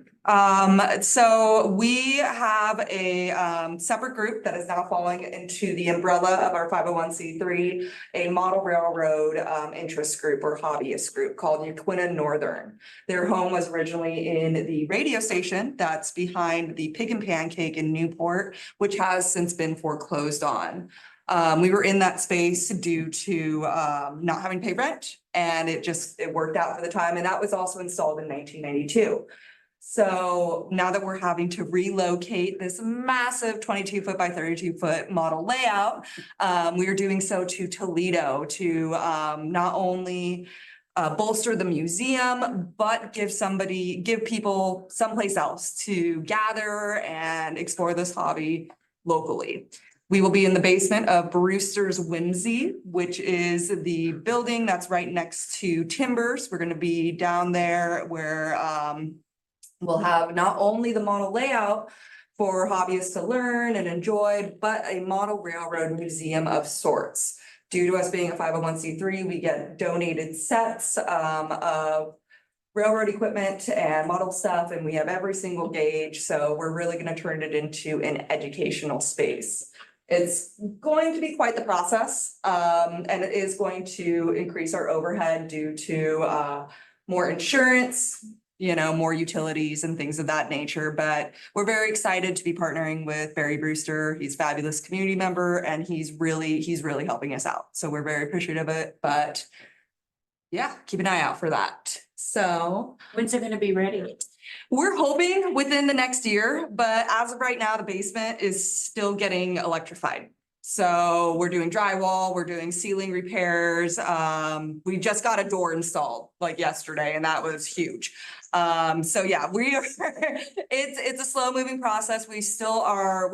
Speaker 13: So we have a separate group that is now falling into the umbrella of our 501c3, a model railroad interest group or hobbyist group called Uinta Northern. Their home was originally in the radio station that's behind the Pig and Pancake in Newport, which has since been foreclosed on. We were in that space due to not having to pay rent, and it worked out for the time, and that was also installed in 1992. So now that we're having to relocate this massive 22-foot by 32-foot model layout, we are doing so to Toledo to not only bolster the museum, but give people someplace else to gather and explore this hobby locally. We will be in the basement of Brewster's Whimsy, which is the building that's right next to Timbers. We're going to be down there where we'll have not only the model layout for hobbyists to learn and enjoy, but a model railroad museum of sorts. Due to us being a 501c3, we get donated sets of railroad equipment and model stuff, and we have every single gauge. So we're really going to turn it into an educational space. It's going to be quite the process, and it is going to increase our overhead due to more insurance, more utilities and things of that nature. But we're very excited to be partnering with Barry Brewster. He's a fabulous community member, and he's really helping us out. So we're very appreciative of it. But
Speaker 14: yeah, keep an eye out for that. So
Speaker 2: When's it gonna be ready?
Speaker 14: we're hoping within the next year, but as of right now, the basement is still getting electrified. So we're doing drywall, we're doing ceiling repairs. We just got a door installed like yesterday and that was huge. So yeah, we are, it's a slow moving process. We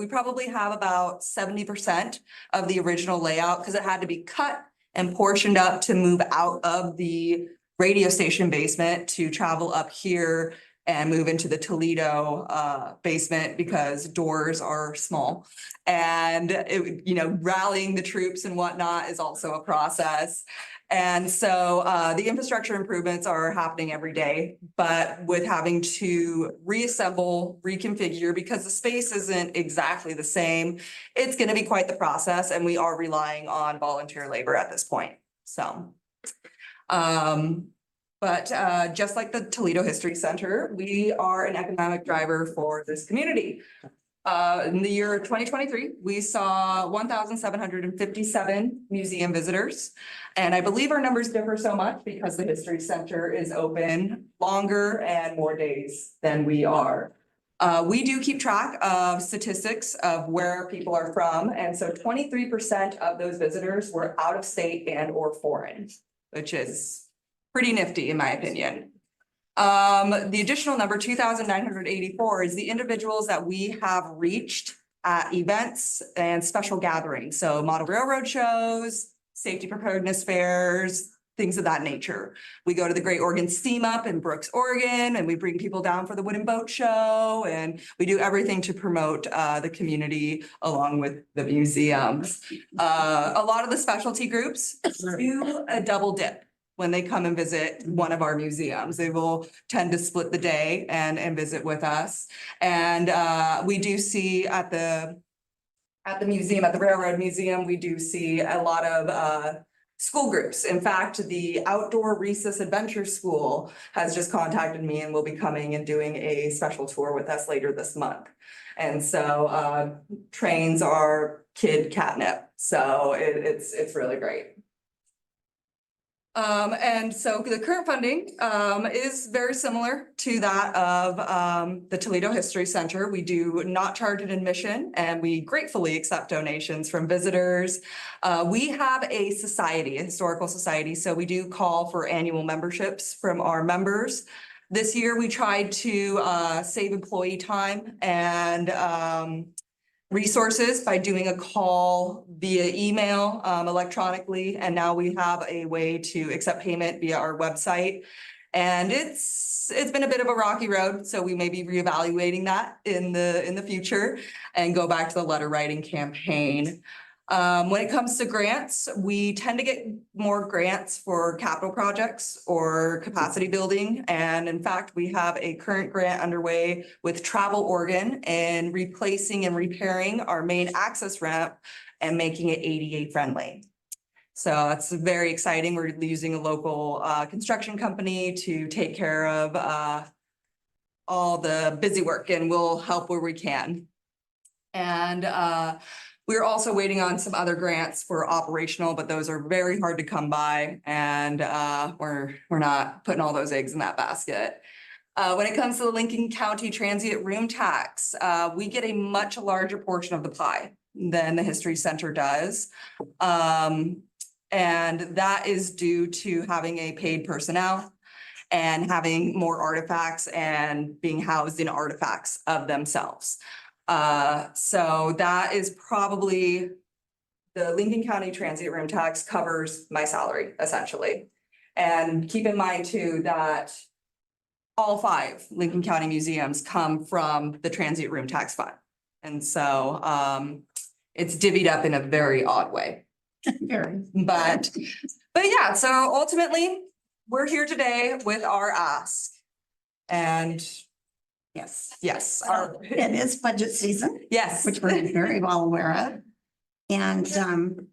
Speaker 14: probably have about 70% of the original layout because it had to be cut and portioned up to move out of the radio station basement to travel up here and move into the Toledo basement because doors are small. And rallying the troops and whatnot is also a process. And so the infrastructure improvements are happening every day, but with having to reassemble, reconfigure, because the space isn't exactly the same, it's gonna be quite the process, and we are relying on volunteer labor at this point, so. But just like the Toledo History Center, we are an economic driver for this community. In the year 2023, we saw 1,757 museum visitors. And I believe our numbers differ so much because the History Center is open longer and more days than we are. We do keep track of statistics of where people are from. And so 23% of those visitors were out of state and or foreign, which is pretty nifty in my opinion. The additional number, 2,984, is the individuals that we have reached at events and special gatherings. So model railroad shows, safety preparedness fairs, things of that nature. We go to the Great Oregon Steam Up in Brooks, Oregon, and we bring people down for the wooden boat show. And we do everything to promote the community along with the museums. A lot of the specialty groups do a double dip. When they come and visit one of our museums, they will tend to split the day and visit with us. And we do see at the museum, at the Railroad Museum, we do see a lot of school groups. In fact, the Outdoor Recess Adventure School has just contacted me and will be coming and doing a special tour with us later this month. And so trains are kid catnip. So it's really great. And so the current funding is very similar to that of the Toledo History Center. We do not charge an admission and we gratefully accept donations from visitors. We have a society, a historical society, so we do call for annual memberships from our members. This year we tried to save employee time and resources by doing a call via email, electronically, and now we have a way to accept payment via our website. And it's been a bit of a rocky road, so we may be reevaluating that in the future and go back to the letter writing campaign. When it comes to grants, we tend to get more grants for capital projects or capacity building. And in fact, we have a current grant underway with Travel Oregon in replacing and repairing our main access ramp and making it ADA friendly. So that's very exciting. We're using a local construction company to take care of all the busy work, and we'll help where we can. And we're also waiting on some other grants for operational, but those are very hard to come by, and we're not putting all those eggs in that basket. When it comes to the Lincoln County transient room tax, we get a much larger portion of the pie than the History Center does. And that is due to having a paid personnel and having more artifacts and being housed in artifacts of themselves. So that is probably, the Lincoln County transient room tax covers my salary essentially. And keep in mind too that all 5 Lincoln County museums come from the transient room tax fund. And so it's divvied up in a very odd way. But yeah, so ultimately we're here today with our ask. And
Speaker 12: Yes.
Speaker 14: yes,
Speaker 12: It is budget season.
Speaker 14: Yes.
Speaker 12: Which we're very well aware of. And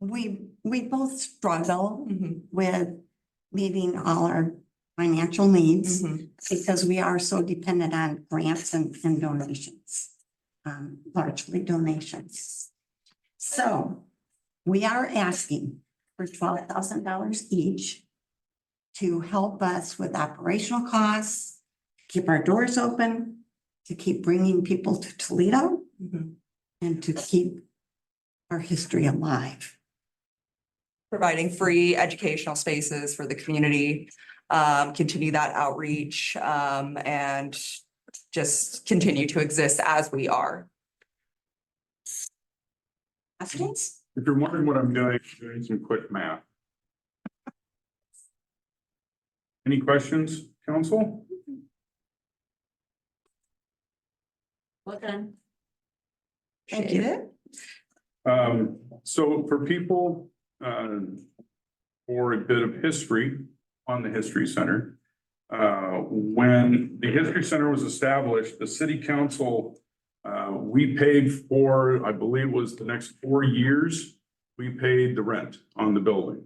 Speaker 12: we both struggle with meeting all our financial needs because we are so dependent on grants and donations, largely donations. So we are asking for $12,000 each to help us with operational costs, keep our doors open, to keep bringing people to Toledo, and to keep our history alive.
Speaker 14: Providing free educational spaces for the community, continue that outreach, and just continue to exist as we are.
Speaker 12: Questions?
Speaker 1: If you're wondering what I'm doing some quick math. Any questions, council?
Speaker 2: Well done.
Speaker 12: Thank you.
Speaker 1: So for people, for a bit of history on the History Center. When the History Center was established, the city council, we paid for, I believe it was the next 4 years, we paid the rent on the building.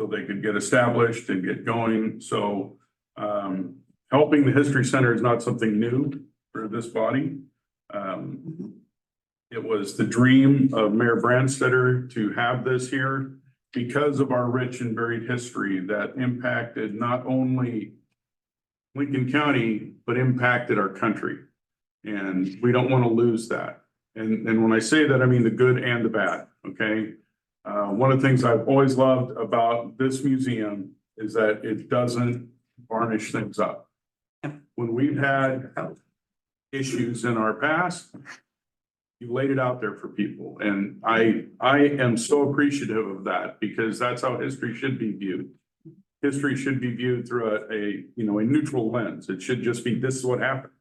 Speaker 1: So they could get established and get going. So helping the History Center is not something new for this body. It was the dream of Mayor Brandstetter to have this here because of our rich and varied history that impacted not only Lincoln County, but impacted our country. And we don't want to lose that. And when I say that, I mean the good and the bad, okay? One of the things I've always loved about this museum is that it doesn't varnish things up. When we've had issues in our past, you laid it out there for people. And I am so appreciative of that because that's how history should be viewed. History should be viewed through a neutral lens. It should just be, this is what happened.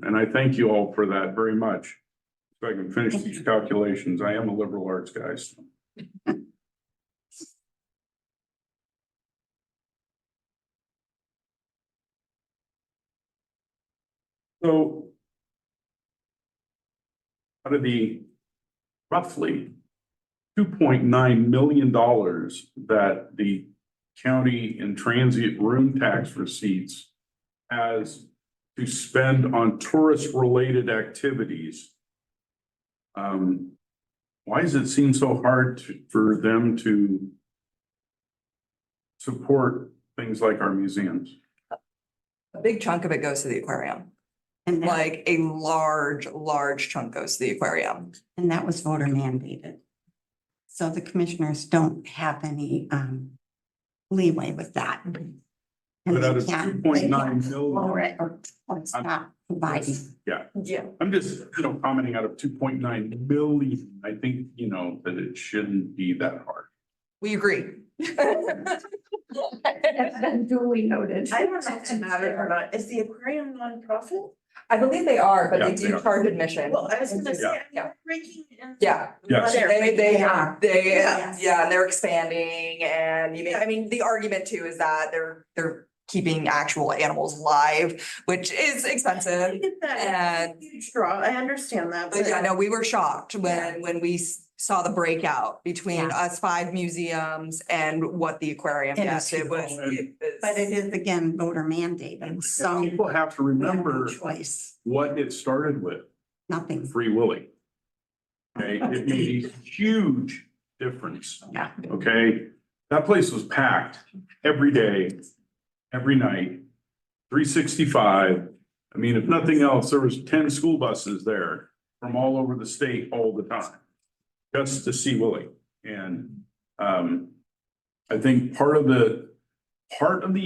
Speaker 1: And I thank you all for that very much. If I can finish these calculations, I am a liberal arts guy. So. So out of the roughly $2.9 million that the county in transient room tax receipts has to spend on tourist-related activities, why does it seem so hard for them to support things like our museums?
Speaker 14: A big chunk of it goes to the aquarium.
Speaker 12: And that,
Speaker 14: Like a large chunk goes to the aquarium.
Speaker 12: and that was voter mandated. So the commissioners don't have any leeway with that. And
Speaker 1: But out
Speaker 12: they
Speaker 1: of
Speaker 12: can't
Speaker 1: 2.9
Speaker 12: lower
Speaker 1: million,
Speaker 12: it or stop providing.
Speaker 1: yeah,
Speaker 14: Yeah.
Speaker 1: I'm just, commenting out of 2.9 million. I think, that it shouldn't be that hard.
Speaker 14: We agree.
Speaker 12: That's been duly noted.
Speaker 2: I don't know if it matters or not. Is the aquarium nonprofit?
Speaker 14: I believe they are, but
Speaker 1: Yeah,
Speaker 14: they
Speaker 1: they
Speaker 14: do
Speaker 1: are.
Speaker 14: charge admission.
Speaker 2: Well, I was gonna say, I'm
Speaker 14: Yeah.
Speaker 2: not breaking in.
Speaker 14: Yeah.
Speaker 1: Yes.
Speaker 2: Yes.
Speaker 14: And they're expanding and the argument too is that they're keeping actual animals alive, which is
Speaker 2: I
Speaker 14: expensive.
Speaker 2: get that. It's a huge draw. I understand that.
Speaker 14: But yeah, no, we were shocked when we saw the breakout between
Speaker 12: Yeah.
Speaker 14: us 5 museums and what the aquarium
Speaker 12: It
Speaker 14: gets.
Speaker 12: is
Speaker 14: It was.
Speaker 1: huge.
Speaker 12: But it is again voter mandated, so
Speaker 1: People have to
Speaker 12: we have no
Speaker 1: remember
Speaker 12: choice,
Speaker 1: what it started with.
Speaker 12: nothing.
Speaker 1: Free Willy. Okay, it made a huge difference.
Speaker 12: Yeah.
Speaker 1: Okay, that place was packed every day, every night, 365. I mean, if nothing else, there was 10 school buses there from all over the state all the time, just to see Willie. And I think part of the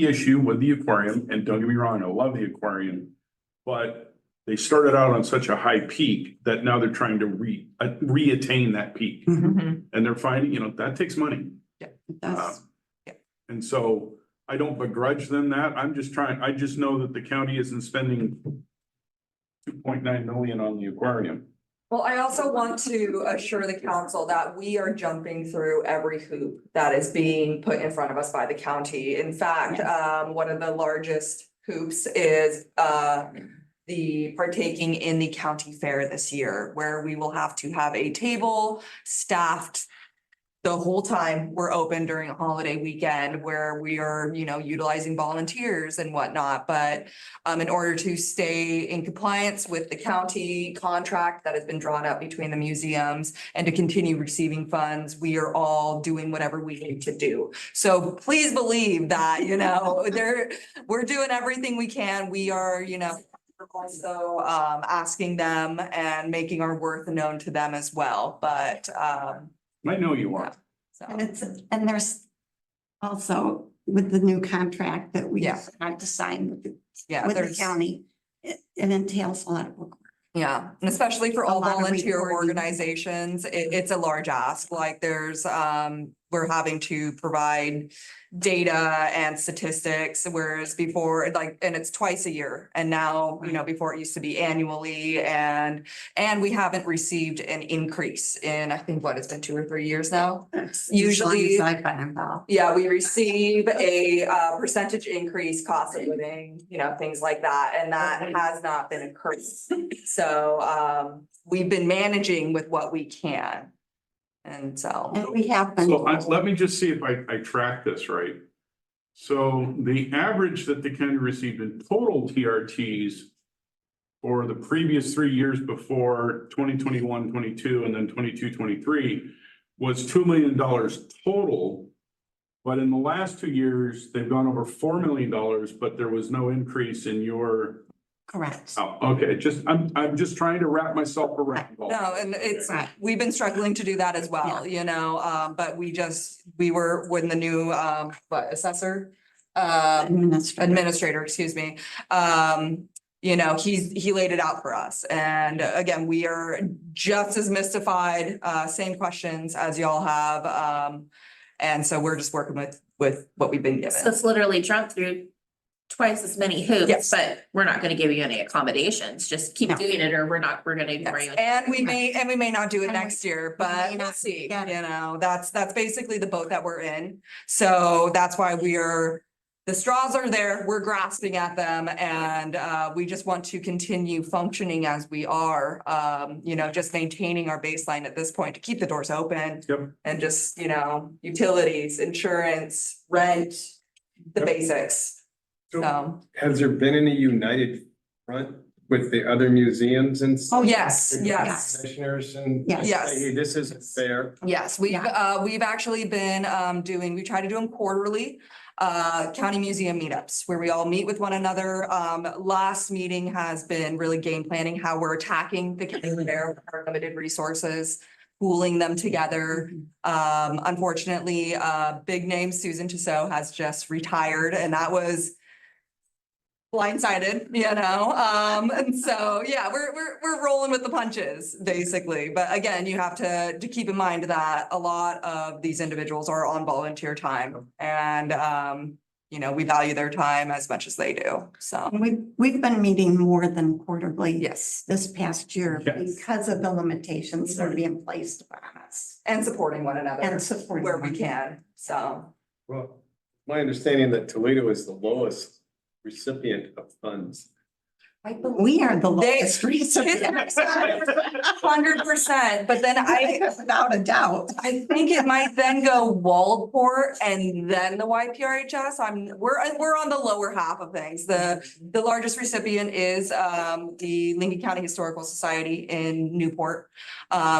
Speaker 1: issue with the aquarium, and don't get me wrong, I love the aquarium, but they started out on such a high peak that now they're trying to reattain that peak.
Speaker 14: Mhm.
Speaker 1: And they're finding, that takes money.
Speaker 12: It does.
Speaker 1: And so I don't begrudge them that. I just know that the county isn't spending 2.9 million on the aquarium.
Speaker 14: Well, I also want to assure the council that we are jumping through every hoop that is being put in front of us by the county. In fact, one of the largest hoops is the partaking in the county fair this year, where we will have to have a table staffed the whole time we're open during a holiday weekend where we are, utilizing volunteers and whatnot. But in order to stay in compliance with the county contract that has been drawn up between the museums and to continue receiving funds, we are all doing whatever we need to do. So please believe that, we're doing everything we can. We are, also asking them and making our worth known to them as well. But
Speaker 1: I know you are.
Speaker 14: so.
Speaker 12: And there's also with the new contract that we
Speaker 14: Yeah.
Speaker 12: had to sign with
Speaker 14: Yeah,
Speaker 12: the
Speaker 14: there's,
Speaker 12: county, it entails a lot of work.
Speaker 14: yeah, and especially for
Speaker 12: A
Speaker 14: all
Speaker 12: lot of
Speaker 14: volunteer
Speaker 12: reporting.
Speaker 14: organizations, it's a large ask. Like there's, we're having to provide data and statistics, whereas before, and it's twice a year. And now, before it used to be annually, and we haven't received an increase in, I think, it's been 2 or 3 years now. Usually-
Speaker 12: As long as I've been involved.
Speaker 14: Yeah, we receive a percentage increase, cost of living, things like that, and that has not been occurring. So we've been managing with what we can. And so.
Speaker 12: And we have been.
Speaker 1: So let me just see if I track this right. So the average that the county received in total TRTs for the previous 3 years before 2021, 22, and then 22, 23 was $2 million total. But in the last 2 years, they've gone over $4 million, but there was no increase in your.
Speaker 12: Correct.
Speaker 1: Oh, okay, I'm just trying to wrap myself around. all
Speaker 14: No,
Speaker 1: this.
Speaker 14: and it's,
Speaker 12: Right.
Speaker 14: we've been struggling to do that as well, but we were when the new, assessor? Administrator, excuse me. He laid it out for us. And again, we are just as mystified, same questions as y'all have. And so we're just working with what we've been
Speaker 7: So
Speaker 14: given.
Speaker 7: it's literally jumped through twice as many hoops,
Speaker 14: Yes.
Speaker 7: but we're not gonna give you any accommodations. Just keep
Speaker 12: No.
Speaker 7: doing it or we're gonna ignore you.
Speaker 14: Yes, and we may not do it
Speaker 12: And we-
Speaker 14: next year,
Speaker 12: may
Speaker 14: but we'll
Speaker 12: not
Speaker 14: see,
Speaker 12: get it.
Speaker 14: that's basically the boat that we're in. So that's why the straws are there, we're grasping at them, and we just want to continue functioning as we are. Just maintaining our baseline at this point to keep the doors open.
Speaker 1: Yep.
Speaker 14: And just, utilities, insurance, rent, the
Speaker 1: Yep.
Speaker 14: basics. So,
Speaker 9: Has there been any united front with the other museums and?
Speaker 14: oh, yes, yes.
Speaker 9: Commissioners and.
Speaker 12: Yes.
Speaker 14: Yes.
Speaker 9: Hey, this isn't fair.
Speaker 14: Yes, we've actually been we try to do them quarterly, county museum meetups where we all meet with one another. Last meeting has been really game planning how we're attacking the county fair with our limited resources, pooling them together. Unfortunately, big name Susan Tissot has just retired, and that was blindsided, and so, yeah, we're rolling with the punches, basically. But again, you have to keep in mind that a lot of these individuals are on volunteer time, and we value their time as much as they do, so.
Speaker 12: We've been meeting more than quarterly.
Speaker 14: Yes,
Speaker 12: This past year
Speaker 1: Yes.
Speaker 12: because of the limitations that are being placed upon us
Speaker 14: and supporting one another
Speaker 12: and supporting.
Speaker 14: where we can, so.
Speaker 9: Well, my understanding that Toledo is the lowest recipient of funds.
Speaker 12: We are the
Speaker 14: They-
Speaker 12: lowest recipient.
Speaker 14: 100%, but then
Speaker 12: Without a doubt.
Speaker 14: I think it might then go Waldport and then the YPRHS. We're on the lower half of things. The largest recipient is the Lincoln County Historical Society in Newport.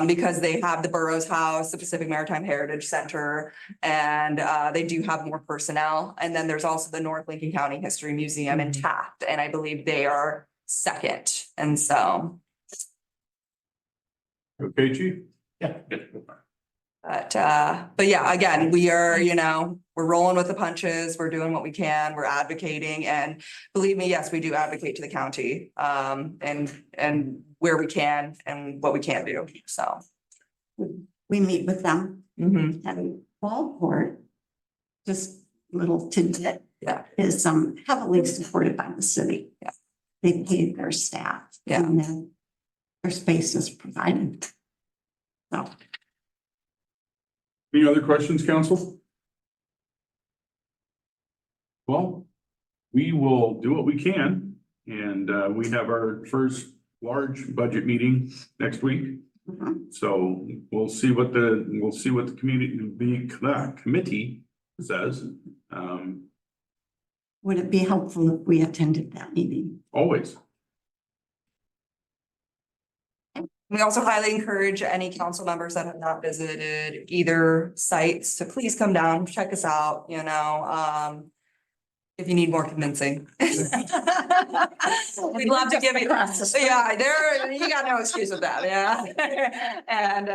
Speaker 14: Because they have the Burroughs House, the Pacific Maritime Heritage Center, and they do have more personnel. And then there's also the North Lincoln County History Museum in Taft, and I believe they are second. And so,
Speaker 1: Okay, chief?
Speaker 11: Yeah.
Speaker 14: but yeah, again, we are, we're rolling with the punches, we're doing what we can, we're advocating, and believe me, yes, we do advocate to the county, and where we can and what we can do, so.
Speaker 12: We meet with them
Speaker 14: Mhm.
Speaker 12: and Waldport, just little tidbit.
Speaker 14: Yeah.
Speaker 12: Is heavily supported by the city.
Speaker 14: Yeah.
Speaker 12: They paid their staff.
Speaker 14: Yeah.
Speaker 12: And then their space is provided. So.
Speaker 1: Any other questions, council? Well, we will do what we can, and we have our first large budget meeting next week. So we'll see what the committee says.
Speaker 12: Would it be helpful if we attended that meeting?
Speaker 1: Always.
Speaker 14: We also highly encourage any council members that have not visited either sites to please come down, check us out, if you need more convincing. We'd love to give you, yeah, you got no excuse with that, yeah. And,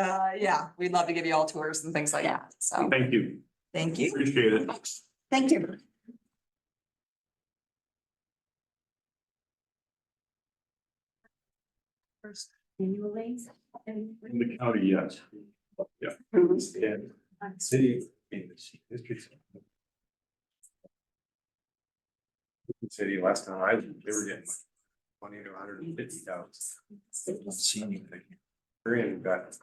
Speaker 14: yeah, we'd love to give you all tours and things like that, so,
Speaker 1: Thank you.
Speaker 14: thank you.
Speaker 1: Appreciate it.
Speaker 12: Thank you.
Speaker 2: First annually.
Speaker 1: In the county, yes. Yeah.
Speaker 9: City. City, last time they were getting 20 to 150,000. Korean got.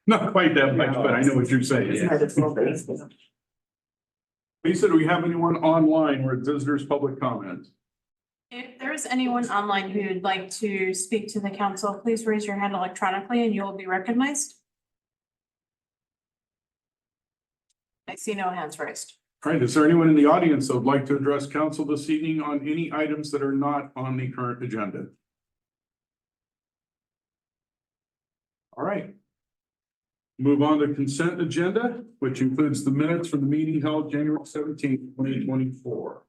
Speaker 1: Not quite that much, but I know what you're saying. Lisa, do we have anyone online or visitors public comment?
Speaker 2: If there is anyone online who would like to speak to the council, please raise your hand electronically and you will be recognized. I see no hands raised.
Speaker 1: All right, is there anyone in the audience that would like to address council this evening on any items that are not on the current agenda? All right. Move on to consent agenda, which includes the minutes from the meeting held January 17th, 2024.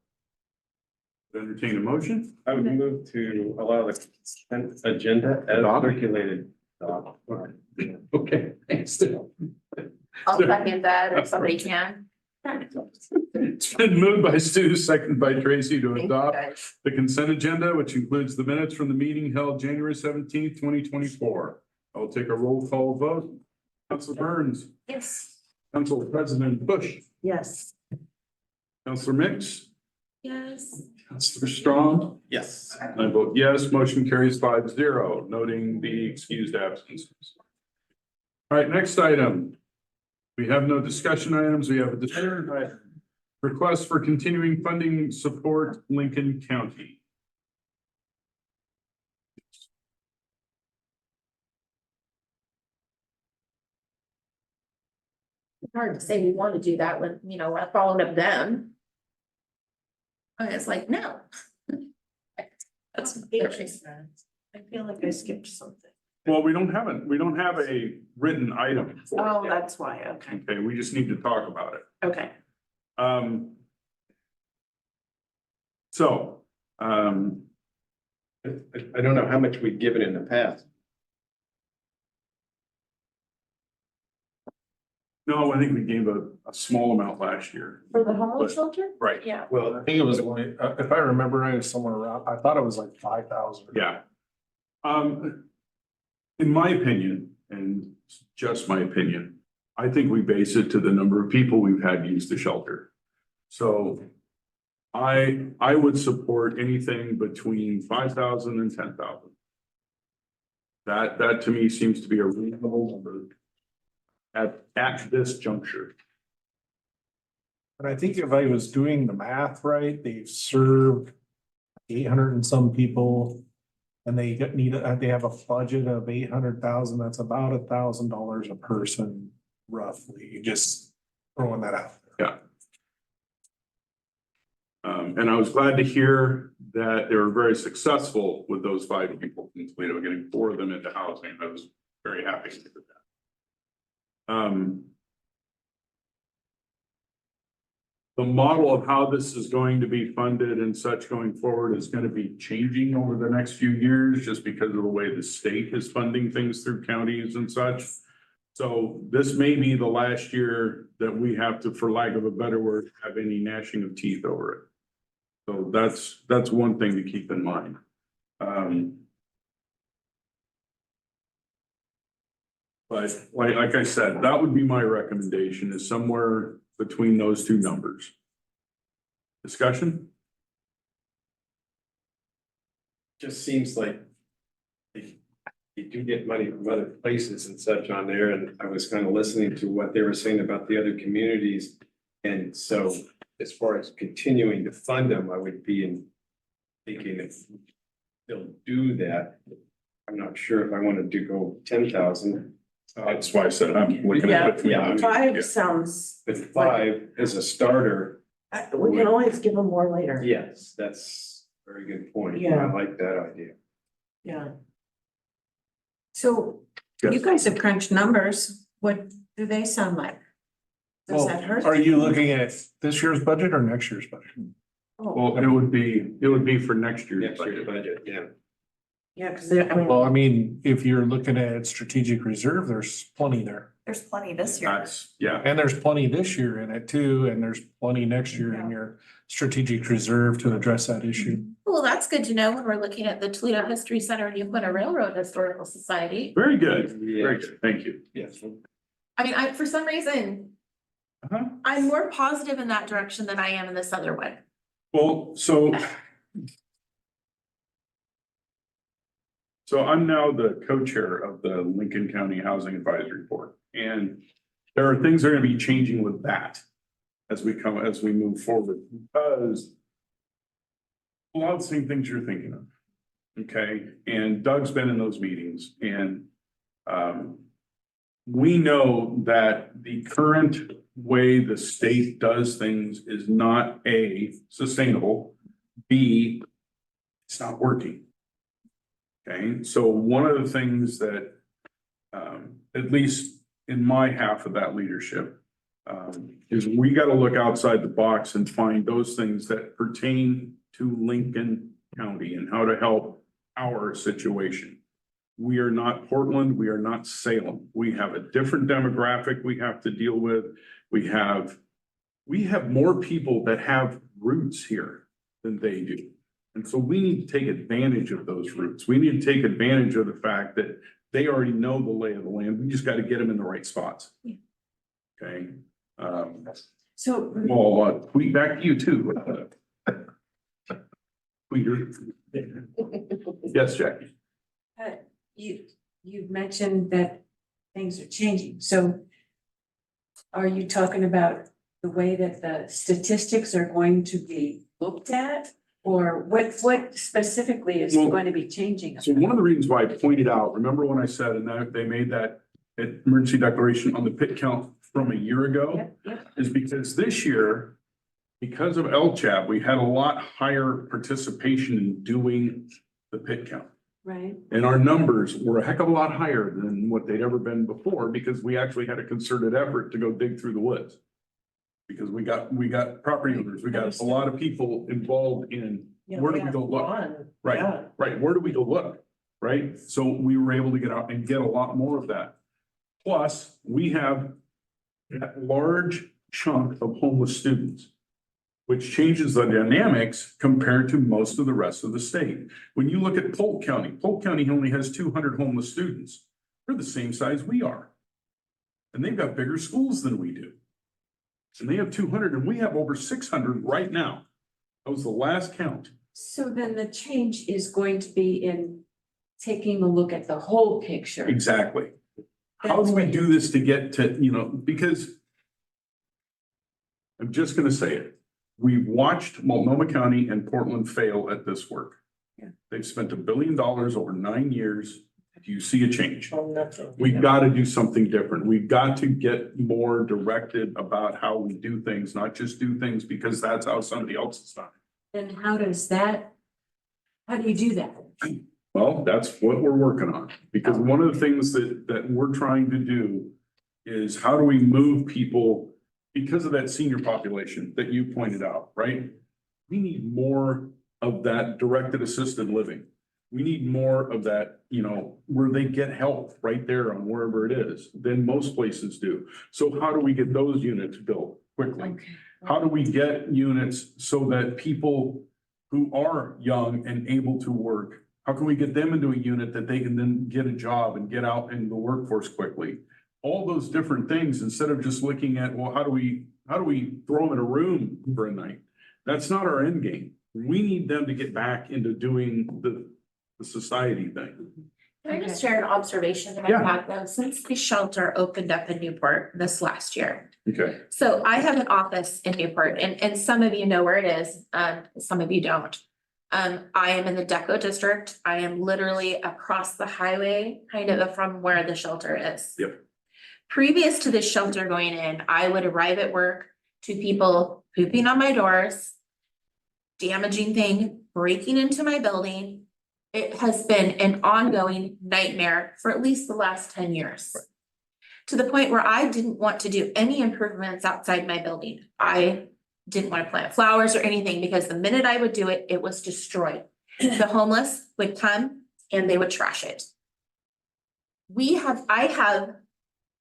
Speaker 1: Entertain a motion.
Speaker 9: I would move to allow the consent agenda as circulated.
Speaker 1: Okay, thanks.
Speaker 7: I'll second that if somebody can.
Speaker 1: It's been moved by Stu, seconded by Tracy to adopt the consent agenda, which includes the minutes from the meeting held January 17th, 2024. I'll take a roll call vote. Councilor Burns.
Speaker 7: Yes.
Speaker 1: Council President Bush.
Speaker 12: Yes.
Speaker 1: Councilor Mix.
Speaker 7: Yes.
Speaker 1: Councilor Strong.
Speaker 11: Yes.
Speaker 1: I vote yes, motion carries 5-0, noting the excused absences. All right, next item. We have no discussion items. We have a discussion item. Request for continuing funding support Lincoln County.
Speaker 7: It's hard to say we want to do that when, we're following up them. And it's like, no. That's.
Speaker 2: I feel like I skipped something.
Speaker 1: Well, we don't have a written item for it
Speaker 2: Oh,
Speaker 1: yet.
Speaker 2: that's why, okay,
Speaker 1: Okay, we just need to talk about it.
Speaker 2: okay.
Speaker 1: So,
Speaker 9: I don't know how much we've given in the past.
Speaker 1: no, I think we gave a small amount last year.
Speaker 2: For the homeless shelter?
Speaker 1: Right.
Speaker 2: Yeah.
Speaker 6: Well, I think it was only, if I remember right, it was somewhere around, I thought it was like 5,000.
Speaker 1: Yeah. In my opinion, and it's just my opinion, I think we base it to the number of people we've had use the shelter. So I would support anything between 5,000 and 10,000. That to me seems to be a reasonable number at this juncture.
Speaker 6: And I think if I was doing the math right, they've served 800 and some people. And they have a budget of 800,000, that's about $1,000 a person roughly, just throwing that out.
Speaker 1: Yeah. And I was glad to hear that they were very successful with those 5 people in Toledo, getting 4 of them into housing. I was very happy with that. The model of how this is going to be funded and such going forward is going to be changing over the next few years just because of the way the state is funding things through counties and such. So this may be the last year that we have to, for lack of a better word, have any gnashing of teeth over it. So that's one thing to keep in mind. But like I said, that would be my recommendation, is somewhere between those two numbers. Discussion?
Speaker 9: Just seems like you do get money from other places and such on there, and I was kind of listening to what they were saying about the other communities. And so as far as continuing to fund them, I would be thinking if they'll do that, I'm not sure if I wanted to go 10,000.
Speaker 1: That's why I said I'm looking at between.
Speaker 9: Yeah.
Speaker 15: Five sounds,
Speaker 9: With 5 as a starter,
Speaker 15: we can always give them more later.
Speaker 9: yes, that's a very good point.
Speaker 15: Yeah.
Speaker 9: I like that idea.
Speaker 15: Yeah. So
Speaker 1: Yes.
Speaker 15: you guys have crunched numbers. What do they sound like? Does that hurt?
Speaker 6: Are you looking at this year's budget or next year's budget?
Speaker 15: Oh,
Speaker 1: Well, it would be for next year's
Speaker 9: Next year's
Speaker 1: budget.
Speaker 9: budget, yeah.
Speaker 15: yeah, because I mean,
Speaker 6: Well, I mean, if you're looking at strategic reserve, there's plenty there.
Speaker 13: There's plenty this year.
Speaker 1: That's, yeah,
Speaker 6: And there's plenty this year in it too, and there's plenty next year in your strategic reserve to address that issue.
Speaker 7: Well, that's good to know when we're looking at the Toledo History Center and Urbana Railroad Historical Society.
Speaker 1: very good, very good, thank you.
Speaker 9: Yes.
Speaker 7: I mean, for some reason,
Speaker 1: Uh-huh.
Speaker 7: I'm more positive in that direction than I am in this other one.
Speaker 1: Well, so I'm now the co-chair of the Lincoln County Housing Advisory Board, and there are things that are gonna be changing with that as we move forward, because a lot of the same things you're thinking of, okay? And Doug's been in those meetings, and we know that the current way the state does things is not A, sustainable, B, it's not working. Okay, so one of the things that, at least in my half of that leadership, is we gotta look outside the box and find those things that pertain to Lincoln County and how to help our situation. We are not Portland, we are not Salem. We have a different demographic we have to deal with. We have more people that have roots here than they do. And so we need to take advantage of those roots. We need to take advantage of the fact that they already know the lay of the land. We just got to get them in the right spots. Okay.
Speaker 15: so
Speaker 1: Well, tweet back to you too. Tweeter. Yes, Jackie.
Speaker 15: you've mentioned that things are changing. So are you talking about the way that the statistics are going to be looked at? Or what specifically is
Speaker 1: Well,
Speaker 15: going to be changing?
Speaker 1: So one of the reasons why I pointed out, remember when I said, and that they made that emergency declaration on the pit count from a year ago?
Speaker 15: Yep, yep.
Speaker 1: Is because this year, because of LCHAP, we had a lot higher participation in doing the pit count.
Speaker 15: Right.
Speaker 1: And our numbers were a heck of a lot higher than what they'd ever been before, because we actually had a concerted effort to go dig through the woods. Because we got property owners, we got a lot of people involved in, where do we go look? Right, right, where do we go look? Right, so we were able to get out and get a lot more of that. Plus, we have that large chunk of homeless students, which changes the dynamics compared to most of the rest of the state. When you look at Polk County only has 200 homeless students. They're the same size we are. And they've got bigger schools than we do. And they have 200 and we have over 600 right now. That was the last count.
Speaker 15: So then the change is going to be in taking a look at the whole picture.
Speaker 1: Exactly. How do we do this to get to, because I'm just gonna say it. We've watched Multnomah County and Portland fail at this work.
Speaker 15: Yeah.
Speaker 1: They've spent $1 billion over 9 years. Do you see a change?
Speaker 15: Oh, nothing.
Speaker 1: We've got to do something different. We've got to get more directed about how we do things, not just do things because that's how somebody else is done.
Speaker 15: And how do you do that?
Speaker 1: Well, that's what we're working on, because one of the things that we're trying to do is how do we move people because of that senior population that you pointed out, right? We need more of that directed assisted living. We need more of that, where they get help right there on wherever it is than most places do. So how do we get those units built quickly?
Speaker 15: Okay.
Speaker 1: How do we get units so that people who are young and able to work, how can we get them into a unit that they can then get a job and get out in the workforce quickly? All those different things, instead of just looking at, well, how do we throw them in a room for a night? That's not our end game. We need them to get back into doing the society thing.
Speaker 7: Can I just share an observation that I've had though, since the shelter opened up in Newport this last year?
Speaker 1: Okay.
Speaker 7: So I have an office in Newport and some of you know where it is, some of you don't. I am in the Deco district. I am literally across the highway, kind of from where the shelter is.
Speaker 1: Yep.
Speaker 7: Previous to the shelter going in, I would arrive at work to people pooping on my doors, damaging things, breaking into my building. It has been an ongoing nightmare for at least the last 10 years. To the point where I didn't want to do any improvements outside my building. I didn't want to plant flowers or anything because the minute I would do it, it was destroyed. The homeless would come and they would trash it. I have